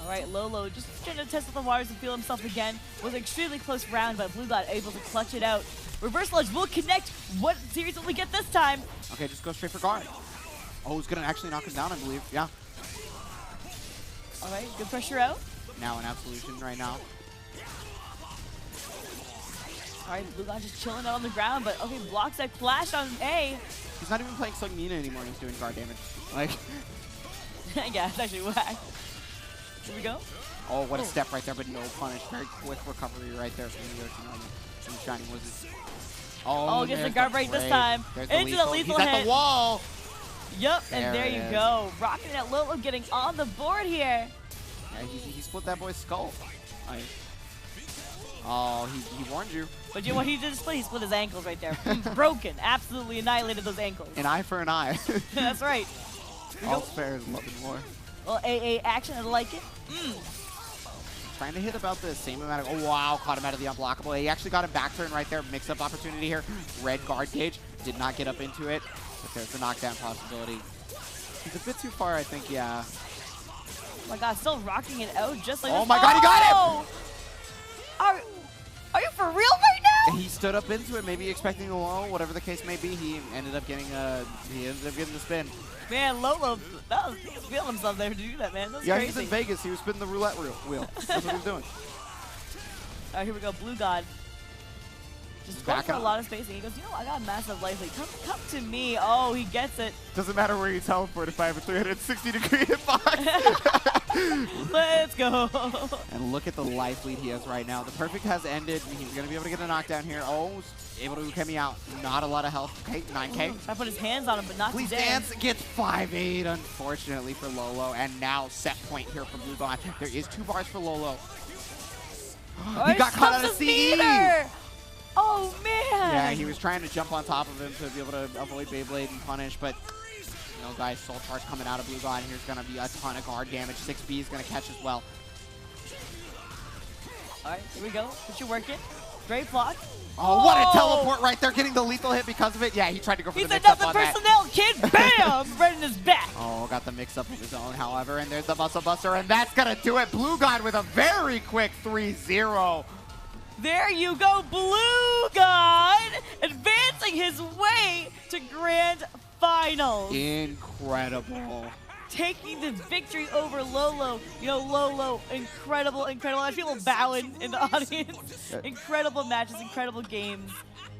All right, Lolo just trying to test the waters and feel himself again. Was an extremely close round, but Blue God able to clutch it out. Reverse ledge will connect. What series will we get this time? Okay, just go straight for guard. Oh, he's gonna actually knock him down, I believe. Yeah. All right, good pressure out. Now an absolution right now. All right, Blue God just chilling out on the ground, but okay, blocks that flash on A. He's not even playing Sung Nina anymore. He's doing guard damage. Like, Yeah, it's actually whack. Here we go. oh, what a step right there, but no punish. Very quick recovery right there from the Yoshinobu. From Shining Wizards. Oh, gets the there's guard break this break. time. There's Into the lethal He's at hit. the wall. Yep, and There there it you is. go. Rocking at Lolo getting on the board here. Yeah, he split that boy's skull. Like, oh, he warned you. But you know what he did split? He split his ankles right there. Broken. Absolutely annihilated those ankles. An eye for an eye. That's right. All's fair is love and war. Well, AA action, I like it. Trying to hit about the same amount of... Oh, wow. Caught him out of the unblockable. He actually got him back turn right there. Mix-up opportunity here. Red guard gauge. Did not get up into it. But there's the knockdown possibility. He's a bit too far, I think, yeah. Oh my god, still rocking it out just like Oh this. my god, he got him! Are you for real right now? He stood up into it, maybe expecting a low, whatever the case may be. He ended up getting the spin. Man, Lolo, he was feeling himself there to do that, man. That was Yeah, crazy. he was in Vegas. He was spinning the roulette wheel. That's what he was doing. All right, here we go. Blue God. Just going back for a up. lot of spacing. He goes, you know, I got massive life lead. Come to me. Oh, he gets it. Doesn't matter where you teleport if I have a 360-degree hitbox. Let's go. And look at the life lead he has right now. The perfect has ended. He's going to be able to get a knockdown here. Oh, able to Ukemi out. Not a lot of health. Okay, 9K. I put his hands on him, but not Please today. dance. Gets 5-8, unfortunately, for Lolo. And now set point here for Blue God. There is 2 bars for Lolo. Oh, He got caught out of his CE. meter. Oh, man. Yeah, he was trying to jump on top of him to be able to avoid Beyblade and punish, but no, guys, Soul Charge coming out of Blue God, and here's going to be a ton of guard damage. 6B is going to catch as well. All right, here we go. Put you working. Great block. Oh, what a teleport right there, getting the lethal hit because of it. Yeah, he tried to go for He's the mix-up another on that. personnel kid. Bam! Right in his back. Oh, got the mix-up of his own, however, and there's the Muscle Buster, and that's going to do it. Blue God with a very quick 3-0. There you go, Blue God, advancing his way to Grand Finals. Incredible. Taking the victory over Lolo. You know, Lolo, incredible, incredible. I feel bowing in the audience. Incredible matches, incredible games,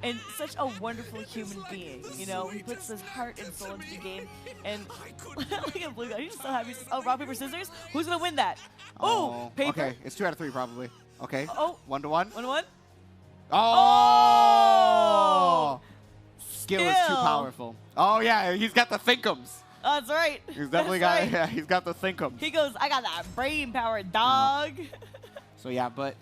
and such a wonderful human being. You know, he puts his heart and soul into the game. And look at Blue God. He's so happy. Oh, rock, paper, scissors. Who's going to win that? Oh, paper. Okay, it's 2 out of 3 probably. Okay. Oh. 1-1. 1-1. Oh! Skill is too Skill. powerful. Oh, yeah, he's got the thinkums. That's right. He's definitely That's got, right. yeah, he's got the thinkums. He goes, I got that brain power, dog. So yeah, but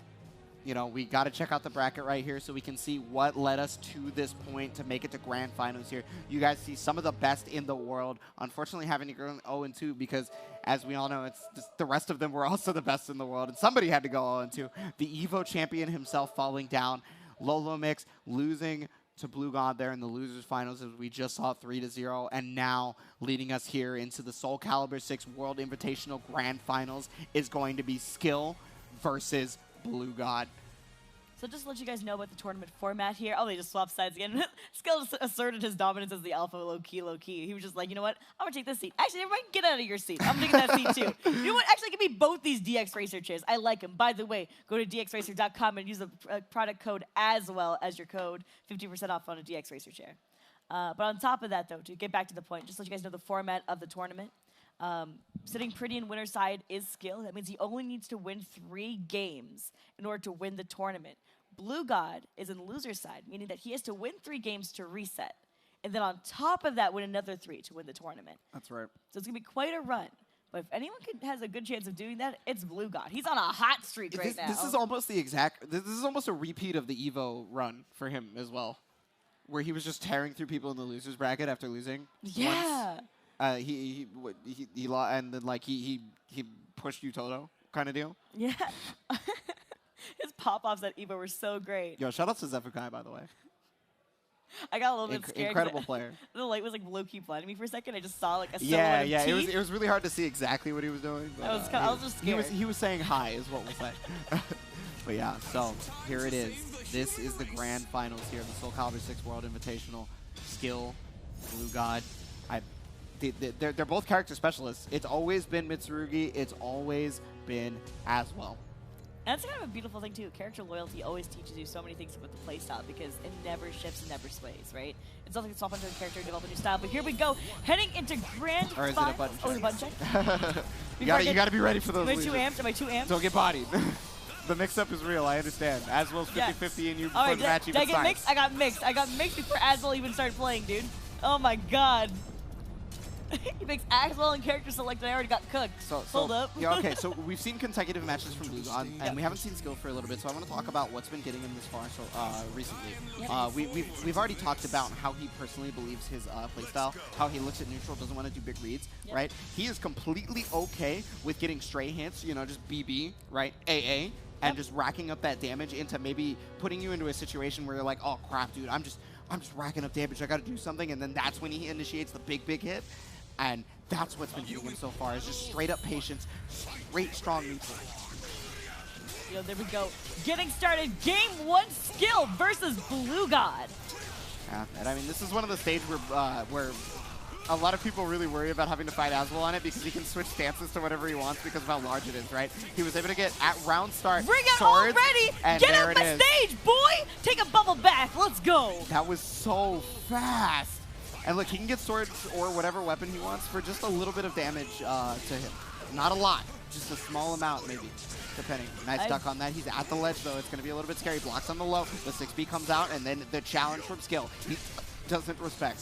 you know, we got to check out the bracket right here so we can see what led us to this point to make it to grand finals here. You guys see some of the best in the world. Unfortunately, having to go 0-2 because, as we all know, it's just the rest of them were also the best in the world, and somebody had to go 0-2. The Evo champion himself falling down. Lolo Mix losing to Blue God there in the losers finals, as we just saw 3-0, and now leading us here into the Soul Calibur 6 World Invitational Grand Finals is going to be Skill versus Blue God. So just to let you guys know about the tournament format here. Oh, they just swapped sides again. Skill just asserted his dominance as the alpha low-key, low-key. He was just like, you know what? I'm going to take this seat. Actually, everybody get out of your seat. I'm taking that seat too. You know what? Actually, give me both these DX Racer chairs. I like them. By the way, go to dxracer.com and use the product code as well as your code. 50% off on a DX Racer chair. But on top of that, though, to get back to the point, just to let you guys know the format of the tournament. Sitting pretty in winner's side is Skill. That means he only needs to win 3 games in order to win the tournament. Blue God is in the loser's side, meaning that he has to win 3 games to reset. And then on top of that, win another 3 to win the tournament. That's right. So it's going to be quite a run. But if anyone has a good chance of doing that, it's Blue God. He's on a hot streak right now. This is almost the exact, this is almost a repeat of the Evo run for him as well, where he was just tearing through people in the losers bracket after losing. Yeah. Once. And then like he pushed Utoto kind of deal. Yeah. His pop-offs at EVO were so great. Yo, shout out to Zefukai, by the way. I got a little bit scared. Incredible player. The light was like low-key blinding me for a second. I just saw like a silhouette of teeth. It was really hard to see exactly what he was doing. But, I was just scared. He was saying hi, is what we'll say. But yeah, so here it is. This is the grand finals here of the Soul Calibur 6 World Invitational. Skill, Blue God. They're both character specialists. It's always been Mitsurugi. It's always been Aswell. And that's kind of a beautiful thing too. Character loyalty always teaches you so many things about the playstyle because it never shifts and never sways, right? It's not like swap into a character, develop a new style. But here we go, heading into grand Or is finals. it a button check? Oh, it's a button check. you gotta be ready for those. Am I too amped? Am I too amped? Don't get bodied. The mix-up is real, I understand. Aswell's 50-50 and you before the match even did I get mixed? I got mixed. I got mixed before Aswell even started playing, dude. Oh my god. He makes Aswell and character select and I already got cooked. Hold up. Yeah, okay, so we've seen consecutive matches from Blue God, and we haven't seen skill for a little bit, so I want to talk about what's been getting him this far recently. We've already talked about how he personally believes his playstyle, how he looks at neutral, doesn't want to do big reads, right? He is completely okay with getting stray hits, you know, just BB, right, AA, and just racking up that damage into maybe putting you into a situation where you're like, oh crap, dude, I'm just racking up damage, I gotta do something, and then that's when he initiates the big hit. And that's what's been doing him so far, is just straight up patience, straight strong neutral. Yo, there we go. Getting started, game 1 skill versus Blue God. Yeah, and I mean, this is one of the stages where a lot of people really worry about having to fight Aswell on it because he can switch stances to whatever he wants because of how large it is, right? He was able to get at round start Bring it swords, already! And Get there out it the is. stage, boy! Take a bubble bath, let's go! That was so fast. And look, he can get swords or whatever weapon he wants for just a little bit of damage to him. Not a lot, just a small amount maybe, depending. Nice duck on that. He's at the ledge though. It's going to be a little bit scary. Blocks on the low. The 6B comes out, and then the challenge from skill. He doesn't respect.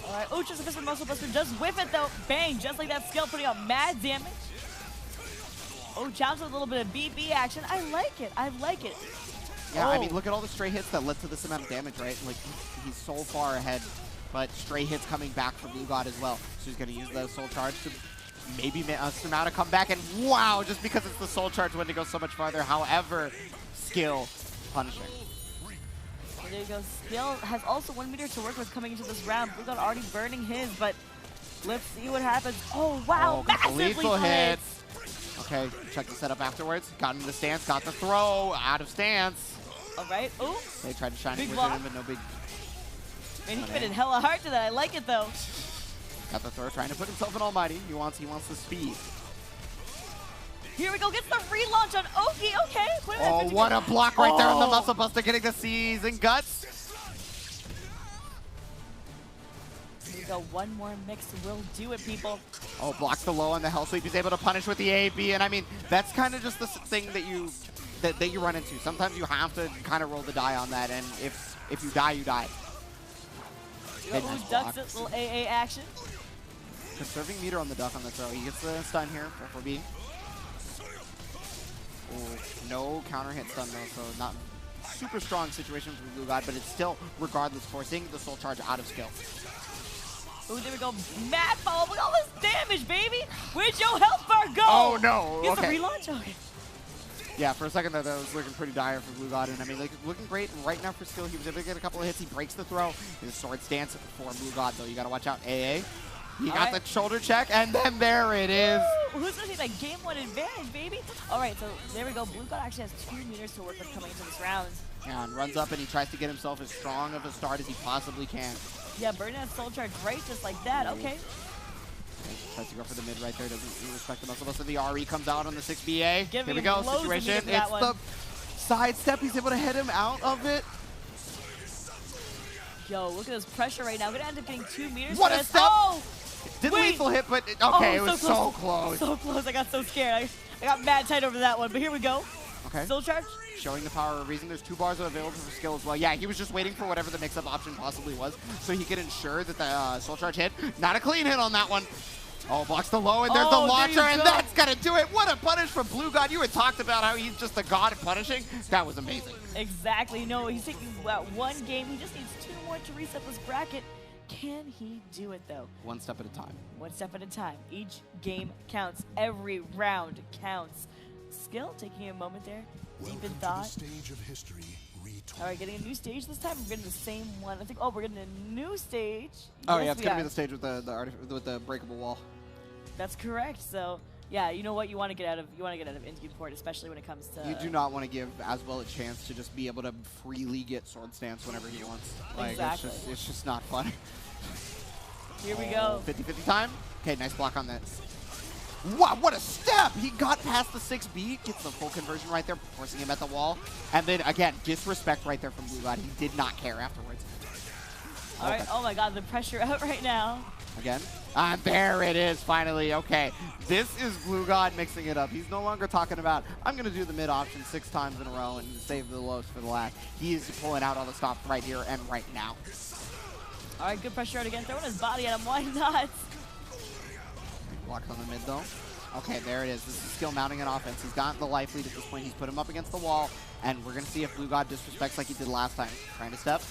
Alright, oh, just a Mr. Muscle Buster does whiff it though. Bang, just like that skill, putting out mad damage. Oh, challenge with a little bit of BB action. I like it. I like it. Yeah, I mean, look at all the stray hits that led to this amount of damage, right? Like, he's so far ahead, but stray hits coming back for Blue God as well. So he's going to use the Soul Charge to maybe surmount a comeback, and wow, just because it's the Soul Charge when to go so much farther. However, skill punishing. And there you go. Skill has also 1 meter to work with coming into this round. Blue God already burning his, but let's see what happens. Oh, wow, massive lethal hits. Okay, check the setup afterwards. Got into the stance, got the throw, out of stance. All right, ooh. They tried to shine Big wizard block. him, but no big. Man, he committed hella hard to that. I like it though. Got the throw, trying to put himself in Almighty. He wants the speed. Here we go, gets the relaunch on Oki. Okay. Oh, what a block right there on the Muscle Buster, getting the C's and guts. Here we go, 1 more mix will do it, people. Oh, blocks the low on the Hell Sweep. He's able to punish with the A/B, and I mean, that's kind of just the thing that you run into. Sometimes you have to kind of roll the die on that, and if you die, you die. Nice ducks it, little AA action. Conserving meter on the duck on the throw. He gets the stun here for B. Oh, no counter hit stun though, so not super strong situations with Blue God, but it's still, regardless, forcing the Soul Charge out of skill. Oh, there we go. Mad follow. Look at all this damage, baby. Where'd your health bar go? Oh, no. Gets Okay. a relaunch? Okay. Yeah, for a second there, that was looking pretty dire for Blue God, and I mean, like, looking great right now for skill. He was able to get a couple of hits. He breaks the throw. His sword stance for Blue God, though. You got to watch out. AA. He got the shoulder check, and then there it is. Woo! Who's going to take that game 1 advantage, baby? All right, so there we go. Blue God actually has 2 meters to work with coming into this round. Yeah, and runs up, and he tries to get himself as strong of a start as he possibly can. Yeah, burning that Soul Charge right just like that. Okay. Tries to go for the mid right there. Doesn't respect the muscle. So the RE comes out on the 6BA. Here we go. Situation. It's the sidestep. He's able to hit him out of it. Yo, look at this pressure right now. We're going to end up getting 2 meters. What a step! Oh! Didn't lethal hit, but okay, it was so close. So close. I got so scared. I got mad tight over that one, but here we go. Okay. Soul Charge. Showing the power of reason. There's 2 bars available for skill as well. Yeah, he was just waiting for whatever the mix-up option possibly was, so he could ensure that the Soul Charge hit. Not a clean hit on that one. Oh, blocks the low, and there's the launcher, and that's gonna do it. What a punish from Blue God. You had talked about how he's just the god of punishing. That was amazing. Exactly. No, he's taking 1 game. He just needs 2 more to reset this bracket. Can he do it, though? One step at a time. One step at a time. Each game counts. Every round counts. Skill, taking a moment there. Deep in thought. Stage of history retold. All right, getting a new stage this time. We're getting the same one. I think. Oh, we're getting a new stage. Oh Yes, yeah, it's we gonna be are. the stage with the breakable wall. That's correct. So yeah, you know what? You want to get out of interview court, especially when it comes to. You do not want to give Aswell a chance to just be able to freely get sword stance whenever he wants. Like, Exactly. It's just not fun. Here we go. 50-50 time. Okay, nice block on that. Wow, what a step! He got past the 6B, gets the full conversion right there, forcing him at the wall. And then, again, disrespect right there from Blue God. He did not care afterwards. All right. Oh my God, the pressure out right now. Again. And there it is, finally. Okay, this is Blue God mixing it up. He's no longer talking about, I'm going to do the mid option 6 times in a row and save the lows for the last. He is pulling out all the stops right here and right now. All right, good pressure out again. Throwing his body at him. Why not? Blocked on the mid, though. Okay, there it is. This is skill mounting an offense. He's got the life lead at this point. He's put him up against the wall, and we're going to see if Blue God disrespects like he did last time. Trying to step.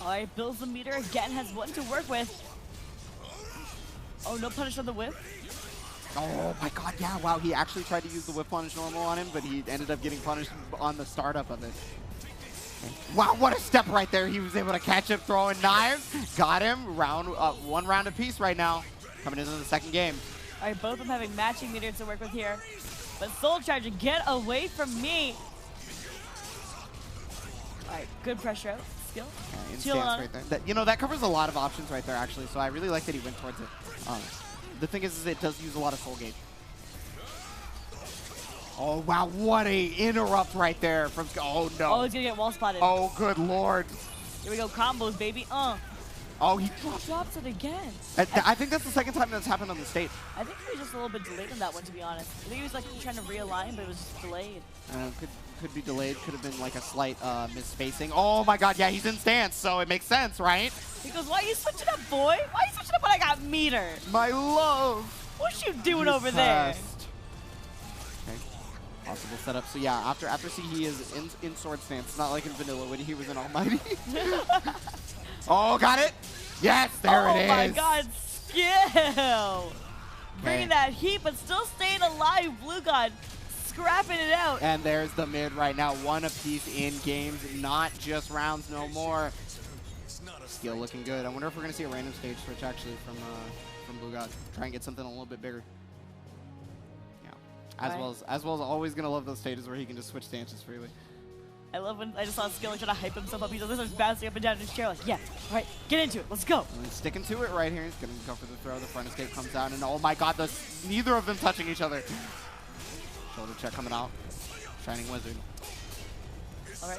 All right, builds the meter again. Has one to work with. Oh, no punish on the whip. Oh my God, yeah, wow. He actually tried to use the whip punish normal on him, but he ended up getting punished on the startup of it. Wow, what a step right there. He was able to catch him throwing knives. Got him. One round apiece right now. Coming into the second game. All right, both of them having matching meters to work with here. But Soul Charger, get away from me. All right, good pressure out. Skill. In Chill stance on. right there. That covers a lot of options right there, actually, so I really like that he went towards it. The thing is it does use a lot of soul gauge. Oh, wow, what a interrupt right there from oh, no. Oh, he's going to get wall spotted. Oh, good Lord. Here we go, combos, baby. Oh, he Drops it again. I think that's the second time that's happened on the stage. I think he was just a little bit delayed on that one, to be honest. I think he was like trying to realign, but it was just delayed. Could be delayed. Could have been like a slight misspacing. Oh my God, yeah, he's in stance, so it makes sense, right? He goes, why are you switching up, boy? Why are you switching up when I got meter? My love. What you doing You over there? passed. Okay, possible setup. So yeah, after C, he is in sword stance. It's not like in vanilla when he was in Almighty. Oh, got it. Yes, there it is. Oh my God, skill. Bringing that heat, but still staying alive. Blue God scrapping it out. And there's the mid right now. One apiece in games, not just rounds no more. Skill looking good. I wonder if we're going to see a random stage switch actually from Blue God. Try and get something a little bit bigger. Yeah. As well as always going to love those stages where he can just switch stances freely. I love when I just saw Skill like, trying to hype himself up. He just starts bouncing up and down in his chair like, yeah, all right, get into it. Let's go. And he's sticking to it right here. He's going to go for the throw. The front escape comes out. And oh my God, neither of them touching each other. Shoulder check coming out. Shining Wizard. All right.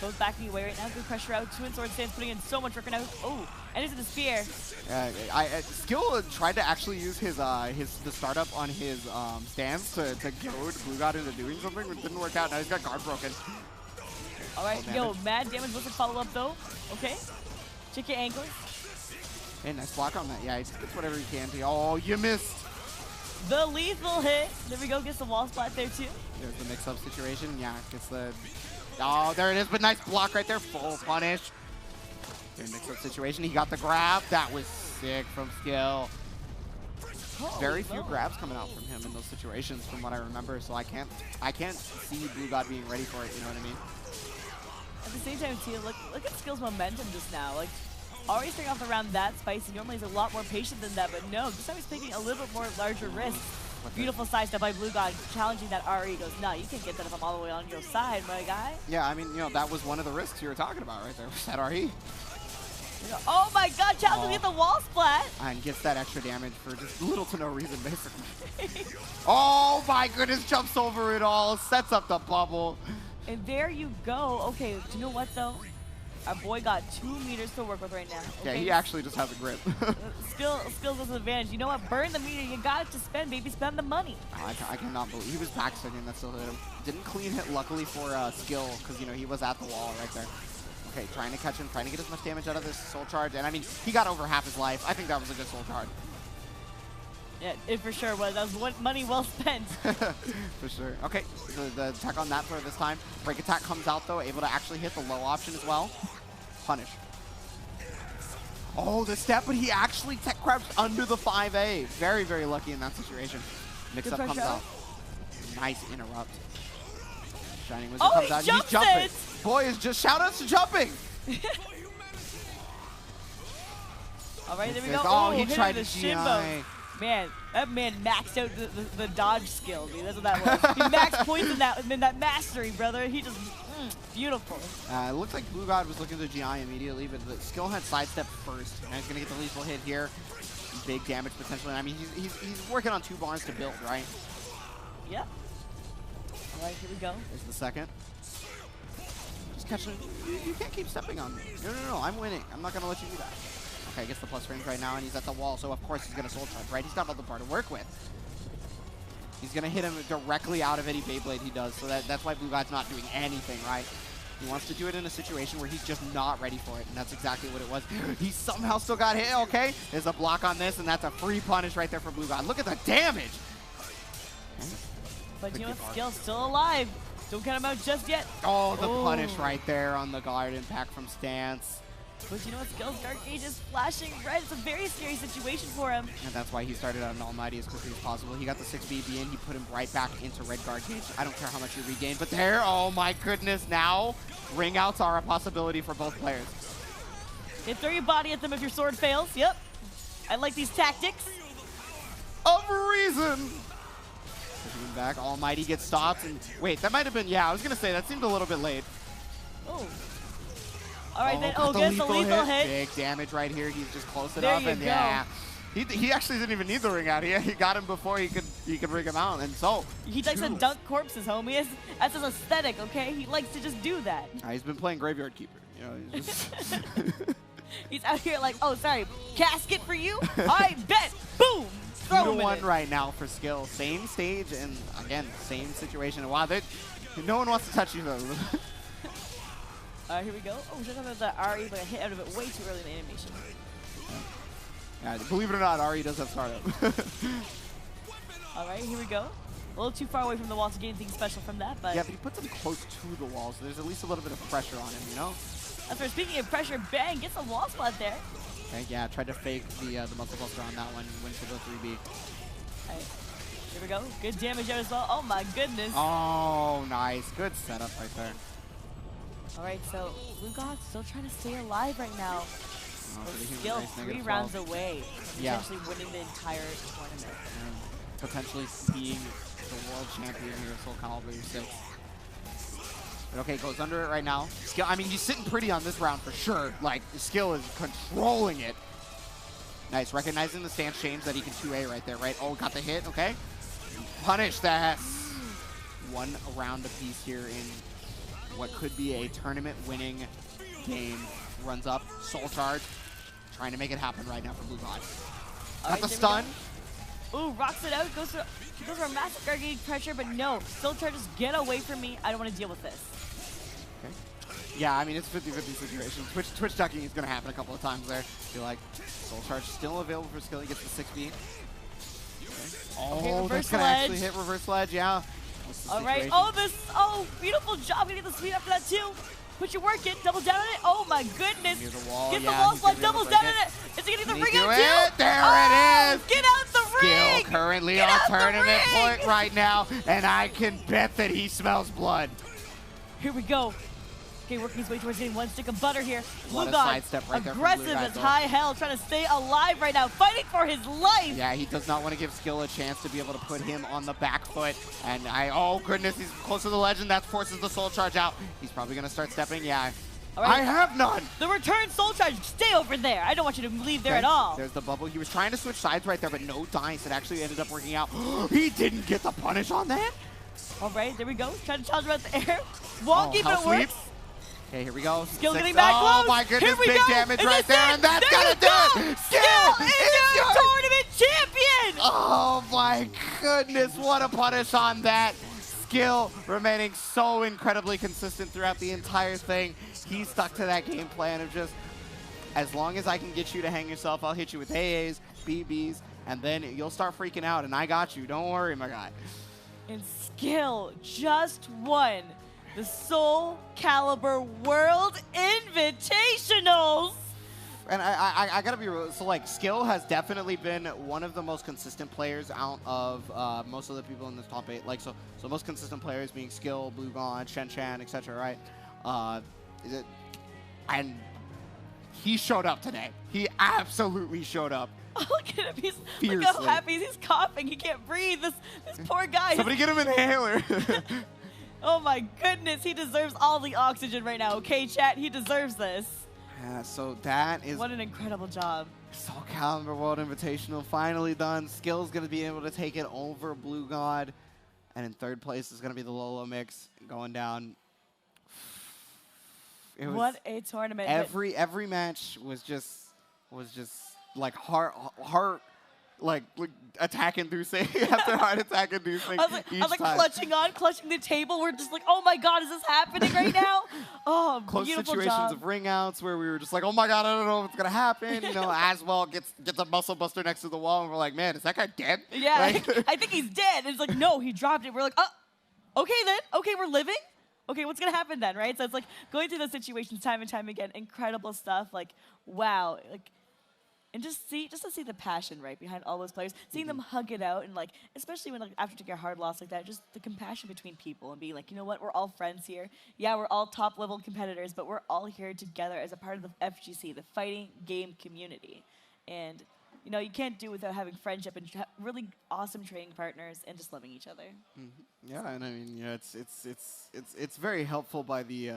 Both backing away right now. Good pressure out. Two in sword stance, putting in so much work right now. Oh, and into the spear. Skill tried to actually use the startup on his stance to goad Blue God into doing something, but it didn't work out. Now he's got guard broken. All right, yo, mad damage. What's the follow up though? Okay. Check your ankles. Hey, nice block on that. Yeah, he just gets whatever he can to. Oh, you missed. The lethal hit. There we go. Gets the wall spot there too. There's the mix-up situation. Yeah, gets the. Oh, there it is. But nice block right there. Full punish. Good mix-up situation. He got the grab. That was sick from Skill. Very few grabs coming out from him in those situations, from what I remember. So I can't see Blue God being ready for it. You know what I mean? At the same time, too, look at Skill's momentum just now. Like, already starting off the round that spicy. Normally, he's a lot more patient than that, but no, this time he's taking a little bit more larger risk. Beautiful side step by Blue God, challenging that RE. Goes, no, you can't get that if I'm all the way on your side, my guy. Yeah, I mean, you know, that was one of the risks you were talking about right there, was that RE. Oh my God, challenging to get the wall splat. And gets that extra damage for just little to no reason, basically. Oh my goodness, jumps over it all, sets up the bubble. And there you go. Okay, do you know what though? Our boy got 2 meters to work with right now. Okay? Yeah, he actually just has a grip. Skills is an advantage. You know what? Burn the meter. You got it to spend, baby. Spend the money. I cannot believe he was backstanding. That still hit him. Didn't clean hit, luckily for Skill, because, you know, he was at the wall right there. Okay, trying to catch him, trying to get as much damage out of this soul charge. And, I mean, he got over half his life. I think that was a good soul charge. Yeah, it for sure was. That was money well spent. For sure. Okay, the attack on that for this time. Break attack comes out, though, able to actually hit the low option as well. Punish. Oh, the step, but he actually tech crouched under the 5A. Very, very lucky in that situation. Mix-up comes out. Nice interrupt. Shining Wizard comes out. He's jumping. It. Boy, is just shout-outs to jumping. All right, there we go. Oh, he hit tried the to shinbo. Man, that man maxed out the dodge skill, dude. That's what that was. He maxed points in that mastery, brother. He just, beautiful. It looked like Blue God was looking to GI immediately, but the skill had sidestep first. And he's going to get the lethal hit here. Big damage potentially. I mean, he's working on 2 bars to build, right? Yep. All right, here we go. There's the second. Just catching. You can't keep stepping on me. No, I'm winning. I'm not going to let you do that. Okay, gets the plus range right now, and he's at the wall, so of course he's going to soul charge, right? He's got another bar to work with. He's going to hit him directly out of any Beyblade he does, so that's why Blue God's not doing anything, right? He wants to do it in a situation where he's just not ready for it, and that's exactly what it was. He somehow still got hit, okay? There's a block on this, and that's a free punish right there for Blue God. Look at the damage! But you know what? Skill's still alive. Don't count him out just yet. Oh, the punish right there on the guard impact from Stance. But you know what? Skill's Dark Gauge is flashing red. It's a very scary situation for him. And that's why he started out an Almighty as quickly as possible. He got the 6BB in. He put him right back into red guard gauge. I don't care how much you regain, but there, oh my goodness, now ring outs are a possibility for both players. You throw your body at them if your sword fails. Yep. I like these tactics. Of reason. Pushing him back. Almighty gets stopped. And wait, that might have been, yeah, I was going to say, that seemed a little bit late. Oh. All right, then, gets the lethal hit. Big damage right here. He's just close there enough. You and go. yeah, he actually didn't even need the ring out. He got him before he could bring him out. And so he likes to dunk corpses, homie. That's his aesthetic, okay? He likes to just do that. He's been playing Graveyard Keeper. You know, he's just he's out here like, oh, sorry, casket for you? I bet. Boom. Throw him 2-1 right now for skill. Same stage and again, same situation. Wow, no one wants to touch you though. Here we go. Oh, should have the RE, but I hit out of it way too early in the animation. Yeah, believe it or not, RE does have startup. All right, here we go. A little too far away from the wall to get anything special from that, but... Yeah, but he puts him close to the wall, so there's at least a little bit of pressure on him, you know? That's right. Speaking of pressure, bang, gets a wall spot there. Okay, yeah, tried to fake the muscle buster on that one, went for the 3B. All right, here we go. Good damage out as well. Oh my goodness. Oh, nice. Good setup right there. All right, so Blue God's still trying to stay alive right now. Skill nice 3 rounds away, yeah. potentially winning the entire tournament. And potentially being the world champion here of Soul Calibur 6. But okay, goes under it right now. Skill, I mean, he's sitting pretty on this round for sure. Like, Skill is controlling it. Nice, recognizing the stance change that he can 2A right there, right? Oh, got the hit, okay. Punish that. 1 round apiece here in what could be a tournament-winning game. Runs up, soul charge, trying to make it happen right now for Blue God. Got the stun. Ooh, rocks it out, goes for a massive gargate pressure, but no, soul charge, just get away from me. I don't want to deal with this. Okay. Yeah, I mean, it's 50-50 situation. Twitch ducking is going to happen a couple of times there. I feel like soul charge still available for skill. He gets the 6B. Okay. Oh, that's going to actually hit reverse ledge, yeah. All right, beautiful job. Gonna get the speed after that too. Put your work in, double down on it. Oh my goodness. Near the wall, get the wall spot, double down on it. Is he gonna get the ring out too? There it is. Get out the ring. Skill currently on tournament point right now, and I can bet that he smells blood. Here we go. Okay, working his way towards getting 1 stick of butter here. Blue God, right aggressive as high hell, trying to stay alive right now, fighting for his life. Yeah, he does not want to give Skill a chance to be able to put him on the back foot. And oh goodness, he's close to the legend. That forces the soul charge out. He's probably going to start stepping. Yeah, right. I have none. The return soul charge, stay over there. I don't want you to leave there at all. There's the bubble. He was trying to switch sides right there, but no dice. It actually ended up working out. He didn't get the punish on that. All right, there we go. Trying to challenge around the air. Wonky, but it works. Okay, here we go. Skill getting back close. Oh my goodness, big damage right there, and that's gonna do it! Skill is your tournament champion! Oh my goodness, what a punish on that. Skill remaining so incredibly consistent throughout the entire thing. He stuck to that game plan of just, as long as I can get you to hang yourself, I'll hit you with AAs, BBs, and then you'll start freaking out, and I got you. Don't worry, my guy. And Skill just won the Soul Calibur World Invitationals. And I gotta be real. So like, Skill has definitely been one of the most consistent players out of most of the people in this top 8. Like, so most consistent players being Skill, Blue God, Shen Chan, etc. Right? And he showed up today. He absolutely showed up. Oh, look at him. Look how happy he's coughing. He can't breathe. This poor guy. Somebody get him an inhaler. Oh my goodness, he deserves all the oxygen right now. Okay, chat, he deserves this. Yeah, so that is... What an incredible job. Soul Calibur World Invitational finally done. Skill's going to be able to take it over Blue God. And in third place is going to be the Lolo Mix going down. What a tournament. Every match was just like heart like attack inducing after heart attack inducing. I was like clutching the table. We're just like, oh my god, is this happening right now? Oh, close beautiful situations job. of ring outs where we were just like, oh my god, I don't know what's gonna happen. You know, Aswell gets a muscle buster next to the wall, and we're like, man, is that guy dead? Yeah, like, I think he's dead. And it's like, no, he dropped it. We're like, oh, okay then. Okay, we're living. Okay, what's gonna happen then, right? So it's like going through those situations time and time again. Incredible stuff. Like, wow. Like. And just to see the passion right behind all those players, seeing them hug it out, and like, especially when like after taking a hard loss like that, just the compassion between people and being like, you know what, we're all friends here. Yeah, we're all top level competitors, but we're all here together as a part of the FGC, the fighting game community. And you know, you can't do without having friendship and really awesome training partners and just loving each other. Yeah, and I mean, yeah, it's very helpful by the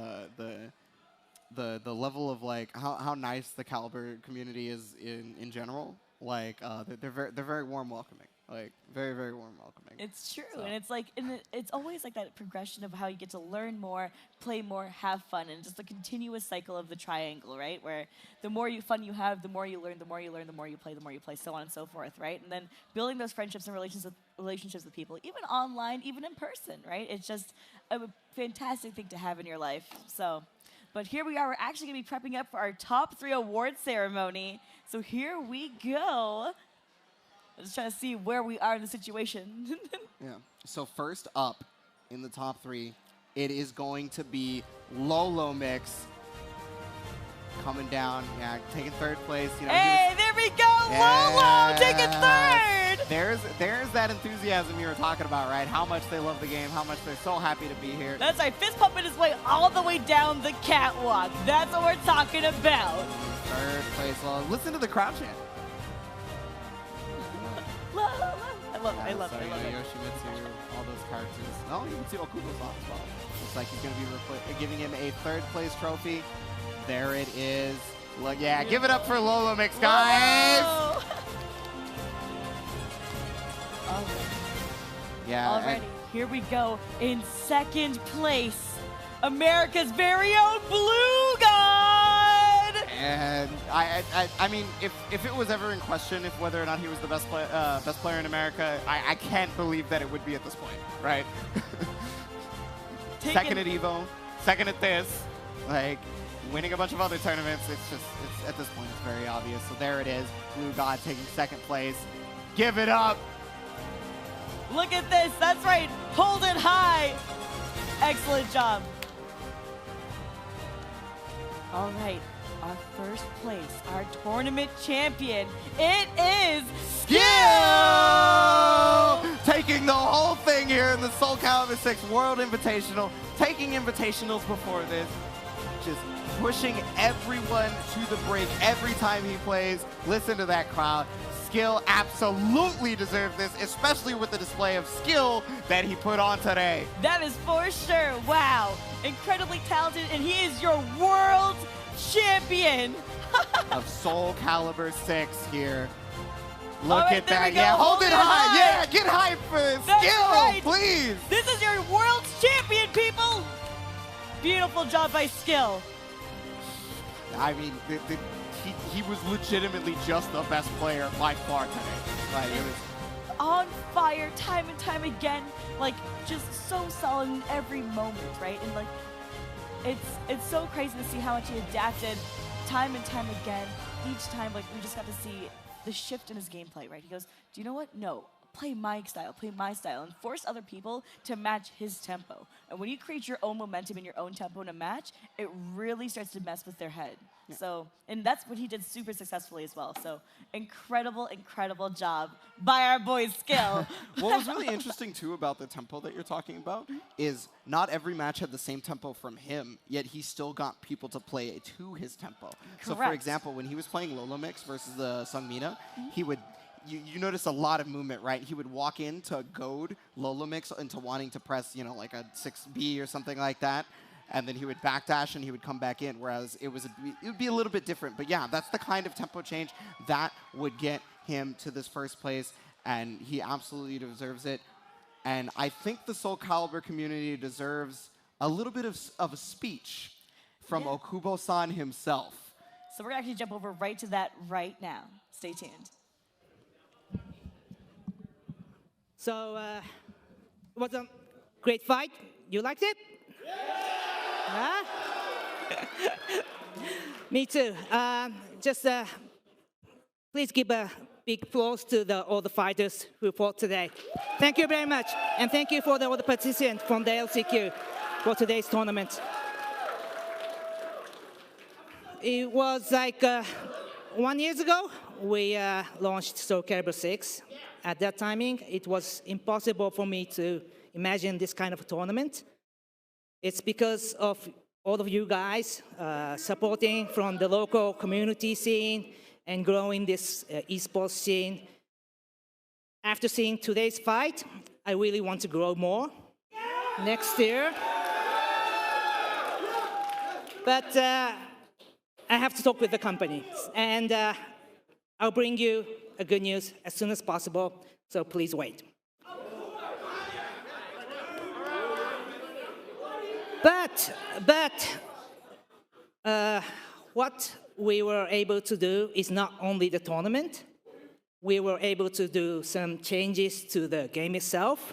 level of like how nice the Calibur community is in general. Like they're very warm welcoming. Like very warm welcoming. It's true, so. And it's like it's always like that progression of how you get to learn more, play more, have fun, and just a continuous cycle of the triangle, right? Where the more fun you have, the more you learn, the more you learn, the more you play, so on and so forth, right? And then building those friendships and relationships with people, even online, even in person, right? It's just a fantastic thing to have in your life. So. But here we are. We're actually going to be prepping up for our top 3 award ceremony. So here we go. I'm just trying to see where we are in the situation. Yeah. So first up in the top 3, it is going to be Lolo Mix coming down. Yeah, taking third place. You know, hey, there we go. Lolo taking third. There's that enthusiasm you were talking about, right? How much they love the game, how much they're so happy to be here. That's right. Fist pumping his way all the way down the catwalk. That's what we're talking about. Third place. Well, listen to the crowd chant. I love it. Yoshimitsu, all those characters. Oh, you can see Okubo's off as well. Looks like he's going to be giving him a third place trophy. There it is. Look, yeah, give it up for Lolo Mix, guys. Whoa. Yeah. Already, here we go. In second place, America's very own Blue God. And I mean, if it was ever in question, if whether or not he was the best player in America, I can't believe that it would be at this point, right? Second at Evo, second at this, like winning a bunch of other tournaments. It's at this point, it's very obvious. So there it is, Blue God taking second place. Give it up. Look at this. That's right. Hold it high. Excellent job. All right. Our first place, our tournament champion, it is Skill! Taking the whole thing here in the Soul Calibur 6 World Invitational, taking invitationals before this, just pushing everyone to the brink every time he plays. Listen to that crowd. Skill absolutely deserved this, especially with the display of skill that he put on today. That is for sure. Wow. Incredibly talented, and he is your world champion. Of Soul Calibur 6 here. Look right, at that. Go. Yeah, hold it high. Yeah, get hype for this. That's Skill, right. please. This is your world champion, people. Beautiful job by Skill. I mean, he was legitimately just the best player by far today. Like, it was on fire time and time again, like just so solid in every moment, right? And like it's so crazy to see how much he adapted time and time again. Each time, like we just got to see the shift in his gameplay, right? He goes, do you know what? No, play my style, and force other people to match his tempo. And when you create your own momentum and your own tempo in a match, it really starts to mess with their head. Yeah. So, and that's what he did super successfully as well. So, incredible, incredible job by our boy Skill. What was really interesting, too, about the tempo that you're talking about is not every match had the same tempo from him, yet he still got people to play to his tempo. Correct. So, for example, when he was playing Lolo Mix versus the Sungmina, he would... You notice a lot of movement, right? He would walk in to goad Lolo Mix into wanting to press, you know, like a 6B or something like that. And then he would backdash and he would come back in, whereas it would be a little bit different. But yeah, that's the kind of tempo change that would get him to this first place, and he absolutely deserves it. And I think the Soul Calibur community deserves a little bit of a speech from Okubo-san himself. So we're going to actually jump over right to that right now. Stay tuned. So, it was a great fight. You liked it? Huh? Me too. Just please give a big applause to all the fighters who fought today. Thank you very much. And thank you for all the participants from the LCQ for today's tournament. It was like 1 year ago, we launched Soul Calibur 6. At that timing, it was impossible for me to imagine this kind of a tournament. It's because of all of you guys supporting from the local community scene and growing this esports scene. After seeing today's fight, I really want to grow more next year. But I have to talk with the company, and I'll bring you a good news as soon as possible, so please wait. But what we were able to do is not only the tournament. We were able to do some changes to the game itself.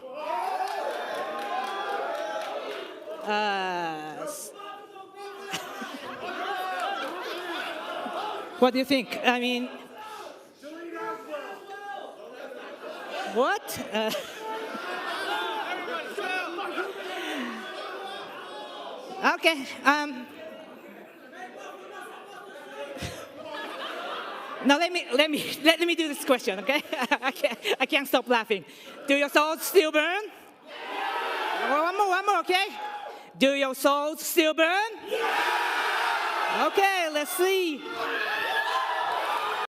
What do you think? I mean, what? Okay. Now let me do this question, okay? I can't stop laughing. Do your souls still burn? Well, one more, okay? Do your souls still burn? Okay, let's see.